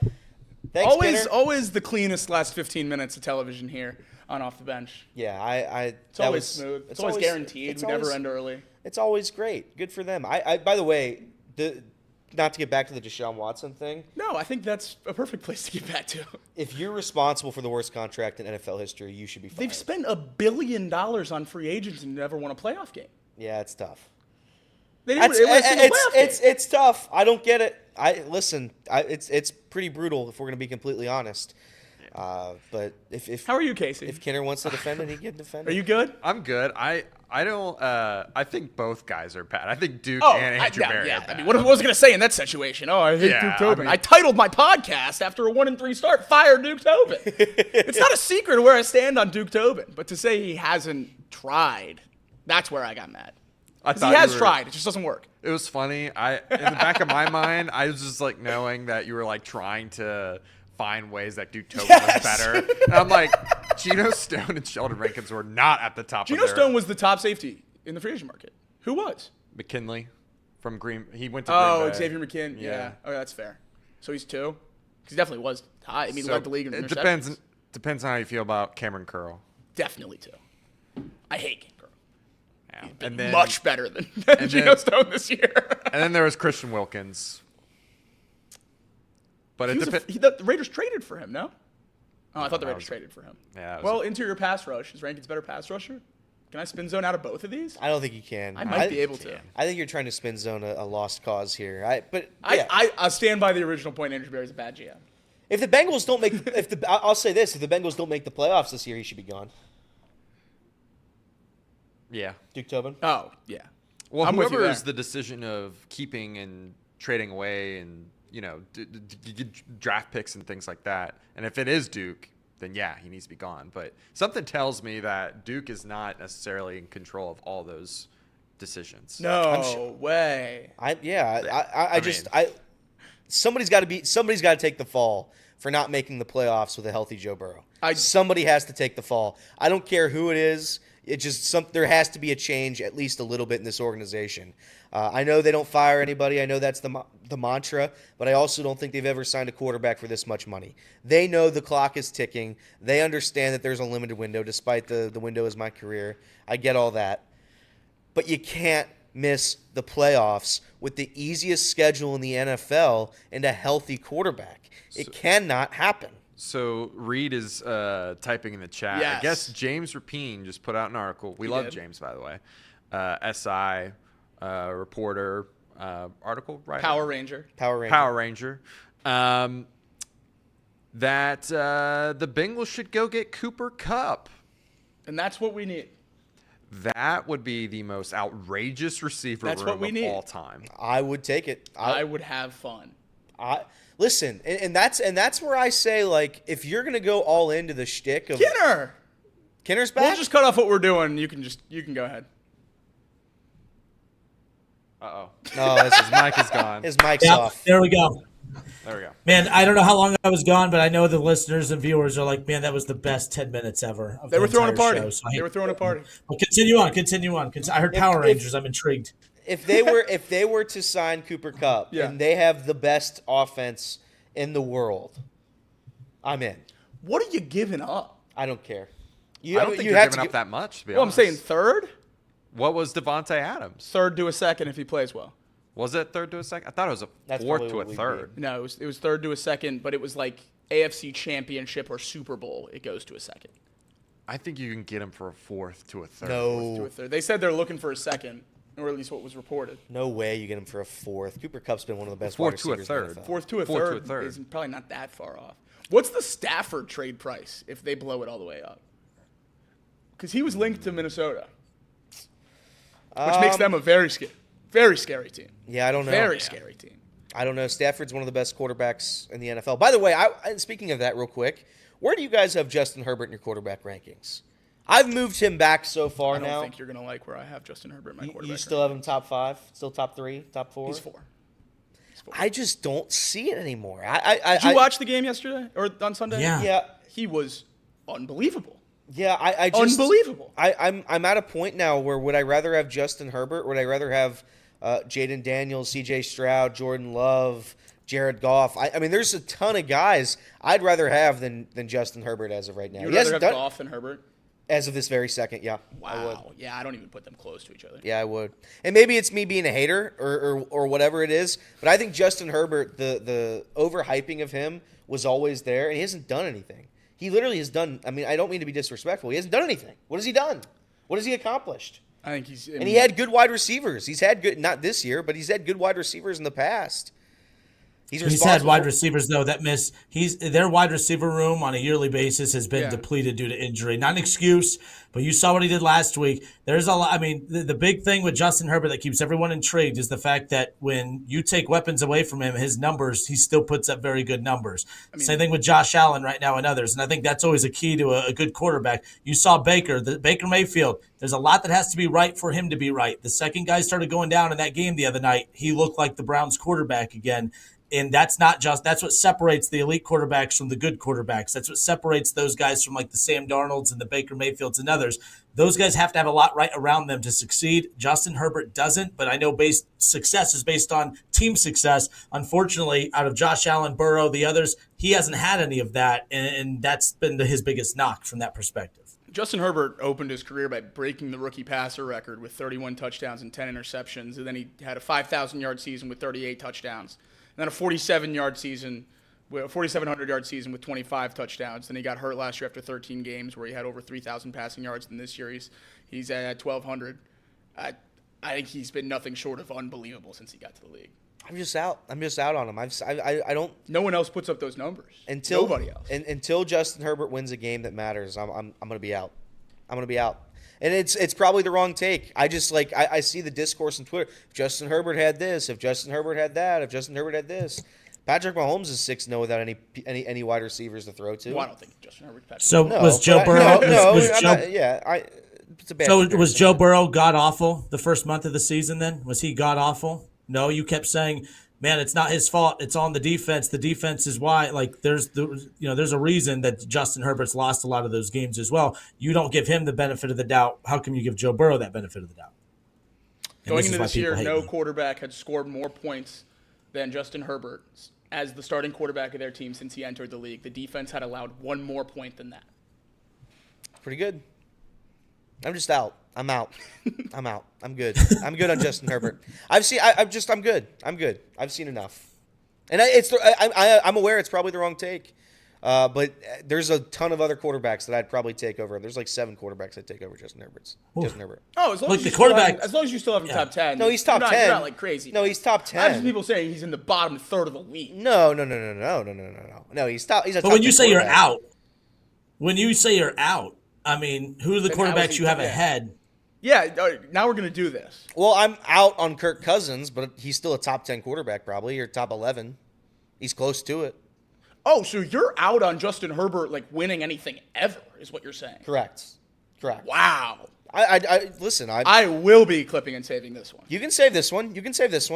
Thanks, Kinner. Always the cleanest last 15 minutes of television here on Off the Bench. Yeah, It's always smooth. It's always guaranteed. We never end early. It's always great. Good for them. I by the way, not to get back to the Deshaun Watson thing. No, I think that's a perfect place to get back to. If you're responsible for the worst contract in NFL history, you should be fired. They've spent $1 billion on free agents and never won a playoff game. Yeah, it's tough. They didn't win a single playoff game. It's tough. I don't get it. It's pretty brutal if we're going to be completely honest. But if How are you, Casey? if Kinner wants to defend it, he can defend it. Are you good? I'm good. I don't. I think both guys are bad. I think Duke Oh, and Andrew Barry are bad. I mean, what was I going to say in that situation? Oh, I hate Yeah, Duke Tobin. I I mean- titled my podcast after a 1-3 start, Fire Duke Tobin. It's not a secret where I stand on Duke Tobin, but to say he hasn't tried, that's where I got mad. I 'Cause thought he has you were- tried. It just doesn't work. It was funny. In the back of my mind, I was just like knowing that you were like trying to find ways that Duke Tobin was better. And I'm like, Geno Stone and Sheldon Rankins were not at the top. Geno of their Stone was the top safety in the free agent market. Who was? McKinley from Green. He went to Green Bay. Xavier McKinn. Yeah. Yeah. Oh, that's fair. So he's 2? Because he definitely was high. I mean, he So led the league in it interceptions. depends on how you feel about Cameron Curl. Definitely 2. I hate King Curl. Yeah. Been And then much better than and Geno then- Stone this year. and then there was Christian Wilkins. But it depends. The Raiders traded for him, no? Oh, I thought the that Raiders was- traded for him. Yeah, that was Well, interior pass rush. Is Rankins better pass rusher? Can I spin zone out of both of these? I don't think you can. I might be able to. I think you're trying to spin zone a lost cause here. But I stand by the original point. Andrew Berry's a bad GM. if the Bengals don't make, I'll say this: if the Bengals don't make the playoffs this year, he should be gone. Yeah. Duke Tobin. Oh, yeah. Well, I'm with you whoever there. is the decision of keeping and trading away and, draft picks and things like that, and if it is Duke, then yeah, he needs to be gone. But something tells me that Duke is not necessarily in control of all those decisions. No way. Somebody's got to take the fall for not making the playoffs with a healthy Joe Burrow. Somebody has to take the fall. I don't care who it is. It's just there has to be a change, at least a little bit, in this organization. I know they don't fire anybody. I know that's the mantra, but I also don't think they've ever signed a quarterback for this much money. They know the clock is ticking. They understand that there's a limited window, despite the window is my career. I get all that. But you can't miss the playoffs with the easiest schedule in the NFL and a healthy quarterback. It cannot happen. So Reed is typing in the chat. Yes. I guess James Rapine just put out an article. We love did. James, by the way. SI reporter, article, right? Power Ranger. Power Ranger. That the Bengals should go get Cooper Kupp. And that's what we need. That would be the most outrageous receiver That's room what we of need. all time. I would take it. I would have fun. Listen, and that's where I say, like, if you're gonna go all into the shtick of Kinner's back. We'll just cut off what we're doing. You can go ahead. Uh-oh. No, His mic is gone. his mic's Yeah, off. there we go. There we go. Man, I don't know how long I was gone, but I know the listeners and viewers are like, man, that was the best 10 minutes ever. Of They were the throwing a entire party. show, so They were throwing a party. Well, continue on. I heard Power Rangers. I'm intrigued. If they were to sign Cooper Kupp and they have the best offense in the world, I'm in. What are you giving up? I don't care. I don't think you're giving up that much, to be Well, I'm honest. saying third? What was Devontae Adams? Third to a second if he plays well. Was it third to a second? I thought it was That's fourth probably to a what we'd third. No, it was third to a second, but it was like AFC Championship or Super Bowl. It goes to a second. I think you can get him for a fourth to a third. To No, a third. They said they're looking for a second, or at least what was reported. no way you get him for a fourth. Cooper Kupp's been one of the best Fourth wide to a receivers in the third. NFL. Fourth to a third is probably not that far off. What's the Stafford trade price if they blow it all the way up? Because he was linked to Minnesota, which makes them a very scary team. Yeah, I don't know. Very scary team. I don't know. Stafford's one of the best quarterbacks in the NFL. By the way, speaking of that real quick, where do you guys have Justin Herbert in your quarterback rankings? I've moved him back so far I don't now. think you're going to like where I have Justin Herbert in my quarterback. You still have him top 5? Still top 3? Top 4? He's four. I just don't see it anymore. Did you watch the game yesterday or on Sunday? Yeah. Yeah. He was unbelievable. Yeah, I just Unbelievable. I'm at a point now where would I rather have Justin Herbert? Would I rather have Jaden Daniels, C.J. Stroud, Jordan Love, Jared Goff? I mean, there's a ton of guys I'd rather have than Justin Herbert as of right now. You would rather have Goff than Herbert? As of this very second, yeah. I would. Wow. Yeah, I don't even put them close to each other. Yeah, I would. And maybe it's me being a hater or whatever it is, but I think Justin Herbert, the overhyping of him was always there, and he hasn't done anything. He literally has done. I mean, I don't mean to be disrespectful. He hasn't done anything. What has he done? What has he accomplished? I think he's. And he had good wide receivers. He's had good, not this year, but he's had good wide receivers in the past. He's had wide receivers though that miss. Their wide receiver room on a yearly basis has been depleted due to injury. Not an excuse, but you saw what he did last week. There's a lot. I mean, the big thing with Justin Herbert that keeps everyone intrigued is the fact that when you take weapons away from him, his numbers, he still puts up very good numbers. Same thing with Josh Allen right now and others. And I think that's always a key to a good quarterback. You saw Baker Mayfield. There's a lot that has to be right for him to be right. The second guy started going down in that game the other night, he looked like the Browns quarterback again. And that's what separates the elite quarterbacks from the good quarterbacks. That's what separates those guys from like the Sam Darnolds and the Baker Mayfields and others. Those guys have to have a lot right around them to succeed. Justin Herbert doesn't, but I know success is based on team success. Unfortunately, out of Josh Allen, Burrow, the others, he hasn't had any of that, and that's been his biggest knock from that perspective. Justin Herbert opened his career by breaking the rookie passer record with 31 touchdowns and 10 interceptions, and then he had a 5,000-yard season with 38 touchdowns. And then a 4,700-yard season with 25 touchdowns. Then he got hurt last year after 13 games where he had over 3,000 passing yards. In this year, he's at 1,200. I think he's been nothing short of unbelievable since he got to the league. I'm just out on him. I don't. No one else puts up those numbers. Nobody else. Until Justin Herbert wins a game that matters, I'm going to be out. I'm going to be out. And it's probably the wrong take. I just I see the discourse on Twitter. If Justin Herbert had this, if Justin Herbert had that, if Justin Herbert had this. Patrick Mahomes is 6-0 without any wide receivers to throw to. Well, I don't think Justin Herbert's Patrick. So Mahomes. was Joe Burrow? It's a bad So comparison. was Joe Burrow god awful the first month of the season? Then was he god awful? No, you kept saying, man, it's not his fault. It's on the defense. The defense is why. Like there's a reason that Justin Herbert's lost a lot of those games as well. You don't give him the benefit of the doubt. How come you give Joe Burrow that benefit of the doubt? Going into this year, no quarterback had scored more points than Justin Herbert as the starting quarterback of their team since he entered the league. The defense had allowed one more point than that. Pretty good. I'm just out. I'm out. I'm out. I'm good. I'm good on Justin Herbert. I'm good. I've seen enough. And I'm aware it's probably the wrong take. But there's a ton of other quarterbacks that I'd probably take over. There's like 7 quarterbacks I'd take over Justin Herbert. Oh, as long Look, as the you still quarterback- have him- as long as you still have him top 10. No, he's top you're 10. You're not like crazy. No, he's top 10. I have some people saying he's in the bottom third of the league. No. No, he's a top. But when you 10 say you're quarterback. out, I mean, who are the Then how is quarterbacks he- you have yeah. ahead? Yeah, now we're gonna do this. Well, I'm out on Kirk Cousins, but he's still a top 10 quarterback probably, or top 11. He's close to it. Oh, so you're out on Justin Herbert like winning anything ever? Is what you're saying? Correct. Wow. I listen. I will be clipping and saving this one. You can save this one.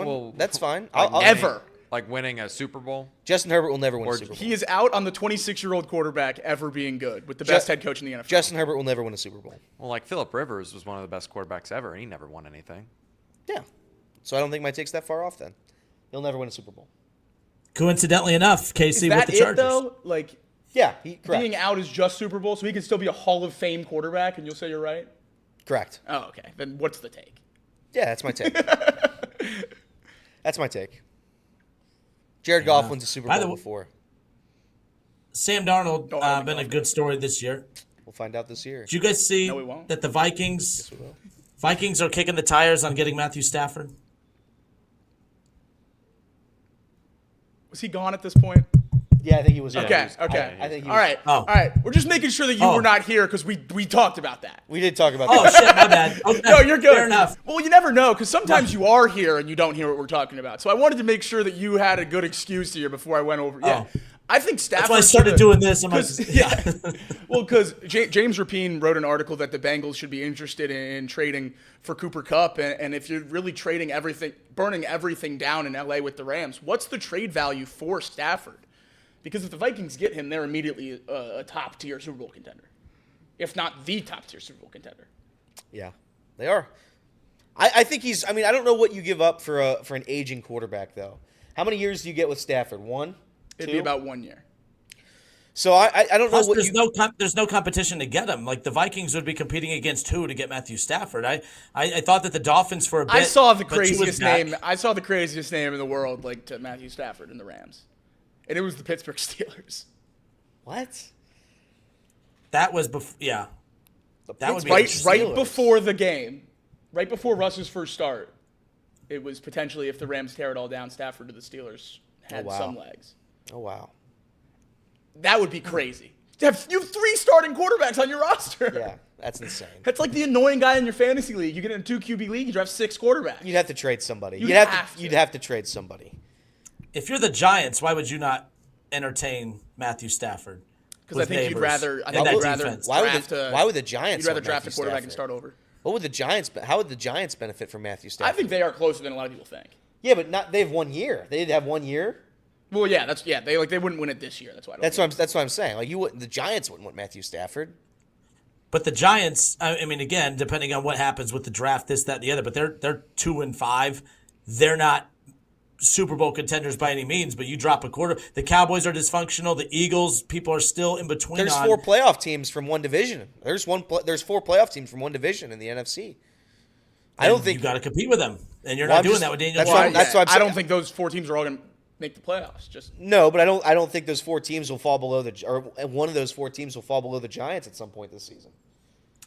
Well, That's fine. Ever. Like winning a Super Bowl. Justin Herbert will never win a Super Bowl. He is out on the 26-year-old quarterback ever being good with the best head coach in the NFL. Justin Herbert will never win a Super Bowl. Well, like Phillip Rivers was one of the best quarterbacks ever, and he never won anything. Yeah. So I don't think my take's that far off then. He'll never win a Super Bowl. Coincidentally enough, Is Casey that with the it Chargers. though? Like Yeah, correct. being out is just Super Bowl, so he can still be a Hall of Fame quarterback, and you'll say you're right. Correct. Oh, okay. Then what's the take? Yeah, that's my take. That's my take. Jared Goff wins a Super By the Bowl way- before. Sam Darnold Oh, I been a think good story this year. We'll find out this year. Did you guys see No, we won't. that the Vikings We will. Vikings are kicking the tires on getting Matthew Stafford? Was he gone at this point? Yeah, I think he was. Okay. I Okay. think he All was. right. Oh. All right. We're just making sure that you Oh. were not here because we talked about that. We did talk about Oh that. shit, my bad. Okay, No, you're good. Fair enough. Well, you never know because sometimes you are here and you don't hear what we're talking about. So I wanted to make sure that you had a good excuse here before I went over. Yeah. Oh. I think Stafford. That's why I started doing this. I'm like, Yeah. Well, because James Rapine wrote an article that the Bengals should be interested in trading for Cooper Kupp, and if you're really trading everything, burning everything down in LA with the Rams, what's the trade value for Stafford? Because if the Vikings get him, they're immediately a top tier Super Bowl contender, if not the top tier Super Bowl contender. Yeah, they are. I think he's. I mean, I don't know what you give up for an aging quarterback though. How many years do you get with Stafford? 1, 2? It'd be about 1 year. So I don't know Plus, what there's you. there's no competition to get him. Like the Vikings would be competing against who to get Matthew Stafford? I thought that the Dolphins for a bit. I saw the but she was craziest back. name. I saw the craziest name in the world, like to Matthew Stafford and the Rams, and it was the Pittsburgh Steelers. What? That was before. Yeah, that would be Right interesting. before the game, right before Russ's first start, it was potentially if the Rams tear it all down, Stafford to the Steelers had wow. some legs. Oh wow. That would be crazy. You have 3 starting quarterbacks on your roster. Yeah, that's insane. That's like the annoying guy in your fantasy league. You get in a 2 QB league, you draft 6 quarterbacks. You'd have to trade somebody. You'd You'd have have to. to. You'd have to trade somebody. If you're the Giants, why would you not entertain Matthew Stafford? Because I think you'd rather. I in think that you'd rather defense? Why would draft the, a- why would the Giants? You'd rather want draft a Matthew quarterback and Stafford? start over. What would the Giants? How would the Giants benefit from Matthew I Stafford? think they are closer than a lot of people think. Yeah, but not. They have 1 year. They'd have 1 year. Well, yeah, they wouldn't win it this year. That's why. I don't That's think. what I'm saying. Like you wouldn't. The Giants wouldn't want Matthew Stafford. But the Giants, I mean, again, depending on what happens with the draft, this, that, and the other, but they're 2-5. They're not Super Bowl contenders by any means. But you drop a quarter. The Cowboys are dysfunctional. The Eagles, people are still in between. There's 4 playoff teams from one division. There's 4 playoff teams from one division in the NFC. I don't think you got to compete with them, and you're Well, not I'm doing just- that with Daniel that's Jones. why- that's why I'm I saying- don't think those 4 teams are all going to make the playoffs. Just no, but I don't think those 4 teams will fall below or one of those 4 teams will fall below the Giants at some point this season.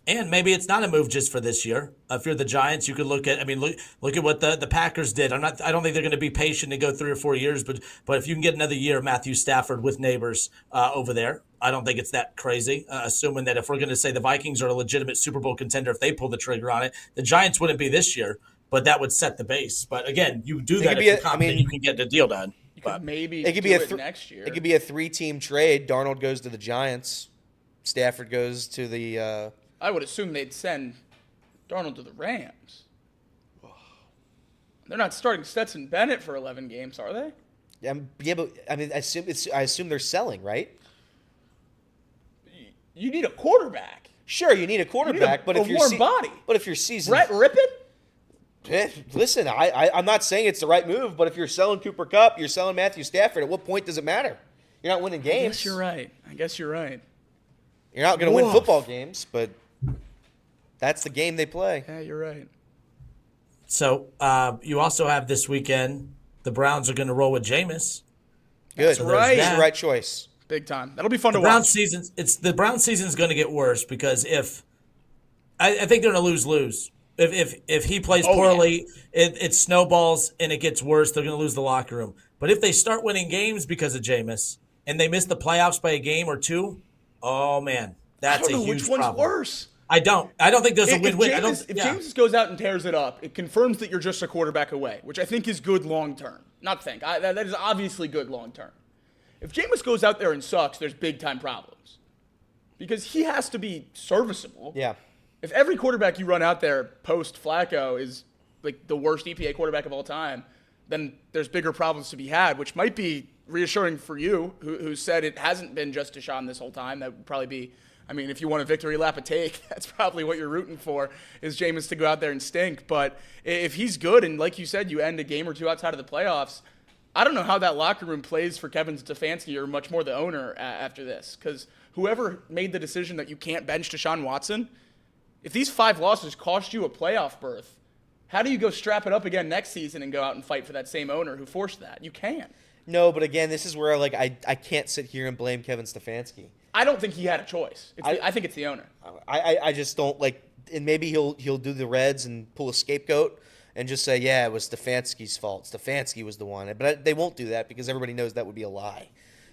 And maybe it's not a move just for this year. If you're the Giants, you could look at. I mean, look at what the Packers did. I don't think they're going to be patient and go 3 or 4 years. But if you can get another year of Matthew Stafford with neighbors over there, I don't think it's that crazy. Assuming that if we're going to say the Vikings are a legitimate Super Bowl contender, if they pull the trigger on it, the Giants wouldn't be this year. But that would set the base. But again, you do that could if be you're a- I confident mean, you can get the deal done. you But could maybe It could do be it next year. It could be a 3-team trade. Darnold goes to the Giants. Stafford goes to the. I would assume they'd send Darnold to the Rams. They're not starting Stetson Bennett for 11 games, are they? Yeah, but I mean, I assume they're selling, right? You need a quarterback. Sure, you need a quarterback, but a if your warm body. but if your season, Brett Rippon? listen, I'm not saying it's the right move, but if you're selling Cooper Kupp, you're selling Matthew Stafford. At what point does it matter? You're not winning I games. guess you're right. You're not going to win Woof. football games, but that's the game they play. Yeah, you're right. so you also have this weekend. The Browns are going to roll with Jameis. Good, So there's He's that. the right choice. Big time. That'll be fun to Browns watch. the Browns season's going to get worse because if I think they're going to lose. If he plays poorly, it snowballs and it gets worse. They're going to lose the locker room. But if they start winning games because of Jameis and they miss the playoffs by a game or two, oh man, that's a huge problem. Which one's worse? I don't think there's a win-win. If Jameis goes out and tears it up, it confirms that you're just a quarterback away, which I think is good long term. That is obviously good long term. If Jameis goes out there and sucks, there's big time problems because he has to be serviceable. Yeah. If every quarterback you run out there post Flacco is like the worst EPA quarterback of all time, then there's bigger problems to be had, which might be reassuring for you, who said it hasn't been just Deshaun this whole time. That would probably be, I mean, if you want a victory lap a take, that's probably what you're rooting for, is Jameis to go out there and stink. But if he's good, and like you said, you end a game or two outside of the playoffs, I don't know how that locker room plays for Kevin Stefanski or much more the owner after this. Because whoever made the decision that you can't bench Deshaun Watson, if these 5 losses cost you a playoff berth, how do you go strap it up again next season and go out and fight for that same owner who forced that? You can't. No, but again, this is where I can't sit here and blame Kevin Stefanski. I don't think he had a choice. I think it's the owner. I just don't like, and maybe he'll do the Reds and pull a scapegoat and just say, yeah, it was Stefanski's fault. Stefanski was the one. But they won't do that because everybody knows that would be a lie.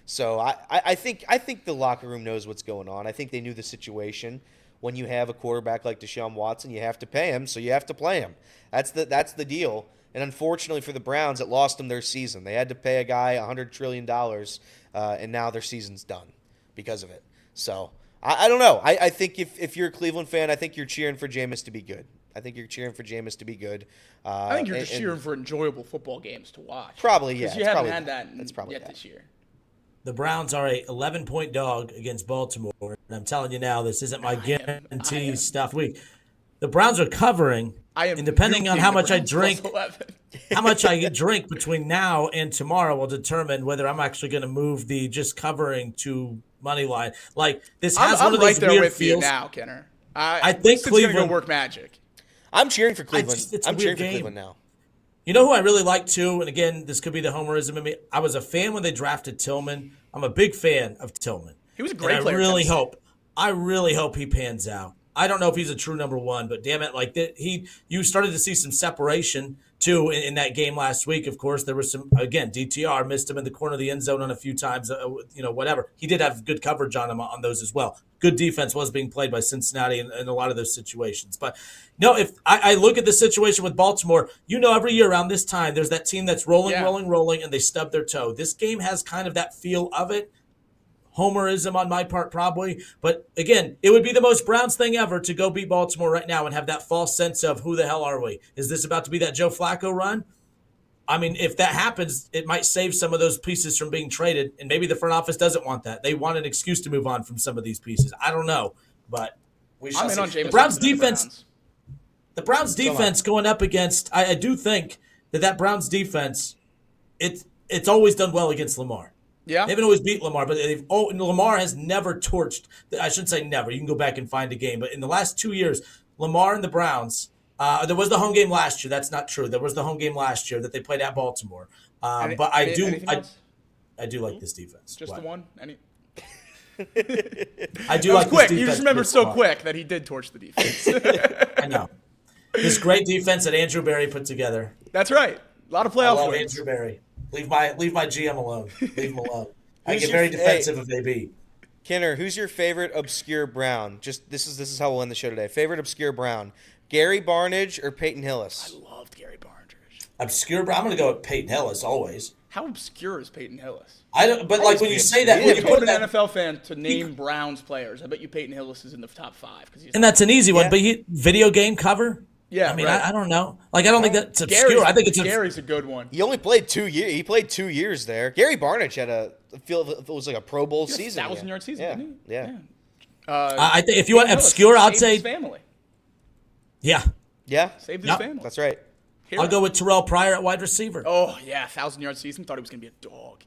So I think the locker room knows what's going on. I think they knew the situation. When you have a quarterback like Deshaun Watson, you have to pay him, so you have to play him. That's the deal. And unfortunately for the Browns, it lost them their season. They had to pay a guy $100 trillion, and now their season's done because of it. So I don't know. I think if you're a Cleveland fan, I think you're cheering for Jameis to be good. I think you're cheering for Jameis to be good. I think you're just cheering for enjoyable football games to watch. Probably, yeah. Because you haven't had that yet this year. The Browns are a 11-point dog against Baltimore, and I'm telling you now, this isn't my guarantee stuff week. The Browns are covering, and depending on how much I drink, between now and tomorrow will determine whether I'm actually going to move the just covering to money line. Like this has one of those there weird with feels. You now, Kenner. I think Cleveland going to go work magic. I'm cheering for Cleveland. It's a I'm weird cheering for game. Cleveland now. You know who I really like too, and again, this could be the homerism in me. I was a fan when they drafted Tillman. I'm a big fan of Tillman. He was a great player. I really hope he pans out. I don't know if he's a true number one, but damn it, like that, you started to see some separation too in that game last week. Of course, there was some, again, DTR missed him in the corner of the end zone on a few times, whatever. He did have good coverage on him on those as well. Good defense was being played by Cincinnati in a lot of those situations. But no, if I look at the situation with Baltimore, every year around this time, there's that team that's rolling, and they stub their toe. This game has kind of that feel of it. Homerism on my part, probably. But again, it would be the most Browns thing ever to go beat Baltimore right now and have that false sense of who the hell are we? Is this about to be that Joe Flacco run? I mean, if that happens, it might save some of those pieces from being traded, and maybe the front office doesn't want that. They want an excuse to move on from some of these pieces. I don't know, but we shall see. The Browns defense going up against, I do think that Browns defense, it's always done well against Lamar. Yeah. They haven't always beat Lamar, but Lamar has never torched. I shouldn't say never. You can go back and find a game. But in the last 2 years, Lamar and the Browns, there was the home game last year. That's not true. There was the home game last year that they played at Baltimore. But I do like this defense. Just the one? I do like quick. This defense. You just remember so quick that he did torch the defense. I know. This great defense that Andrew Berry put together. That's right. A lot of playoff wins. Andrew Berry. Leave my GM alone. Leave him alone. I get very defensive if they beat. Kenner, who's your favorite obscure Brown? Just this is how we'll end the show today. Favorite obscure Brown: Gary Barnidge or Peyton Hillis? I loved Gary Barnidge. Obscure Brown. I'm going to go with Peyton Hillis always. How obscure is Peyton Hillis? I don't. But like when you say that, when you put an NFL fan to name Browns players, I bet you Peyton Hillis is in the top 5. And that's an easy one. But video game cover. Yeah, I mean, right. I don't know. Like, I don't think that's obscure. I think it's Gary's a good one. He only played 2 years. He played 2 years there. Gary Barnidge had it was like a Pro Bowl season. 1,000-yard season, didn't he? Yeah. I think if you want obscure, I'd say his family. Yeah. Saved his family. That's right. Hero. I'll go with Terrell Pryor at wide receiver. Oh yeah, 1,000-yard season. Thought he was going to be a dog.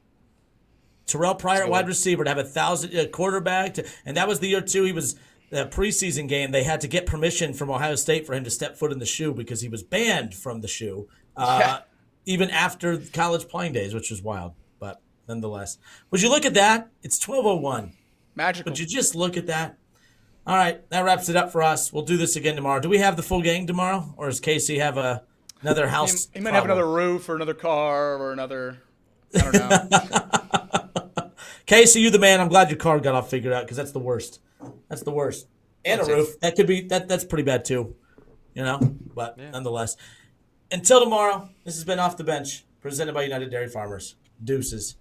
Terrell Pryor at wide receiver to have 1,000 quarterback, and that was the year too. He was. The preseason game, they had to get permission from Ohio State for him to step foot in the shoe because he was banned from the shoe, even after college playing days, which was wild. But nonetheless. Would you look at that? It's 12:01. Magical. Would you just look at that? All right, that wraps it up for us. We'll do this again tomorrow. Do we have the full gang tomorrow, or does Casey have another house? He might have another roof or another car or another. I don't know. Casey, you the man. I'm glad your car got all figured out because that's the worst. That's the worst. And a roof. That could be that's pretty bad too. But nonetheless. Until tomorrow, this has been Off the Bench, presented by United Dairy Farmers. Deuces.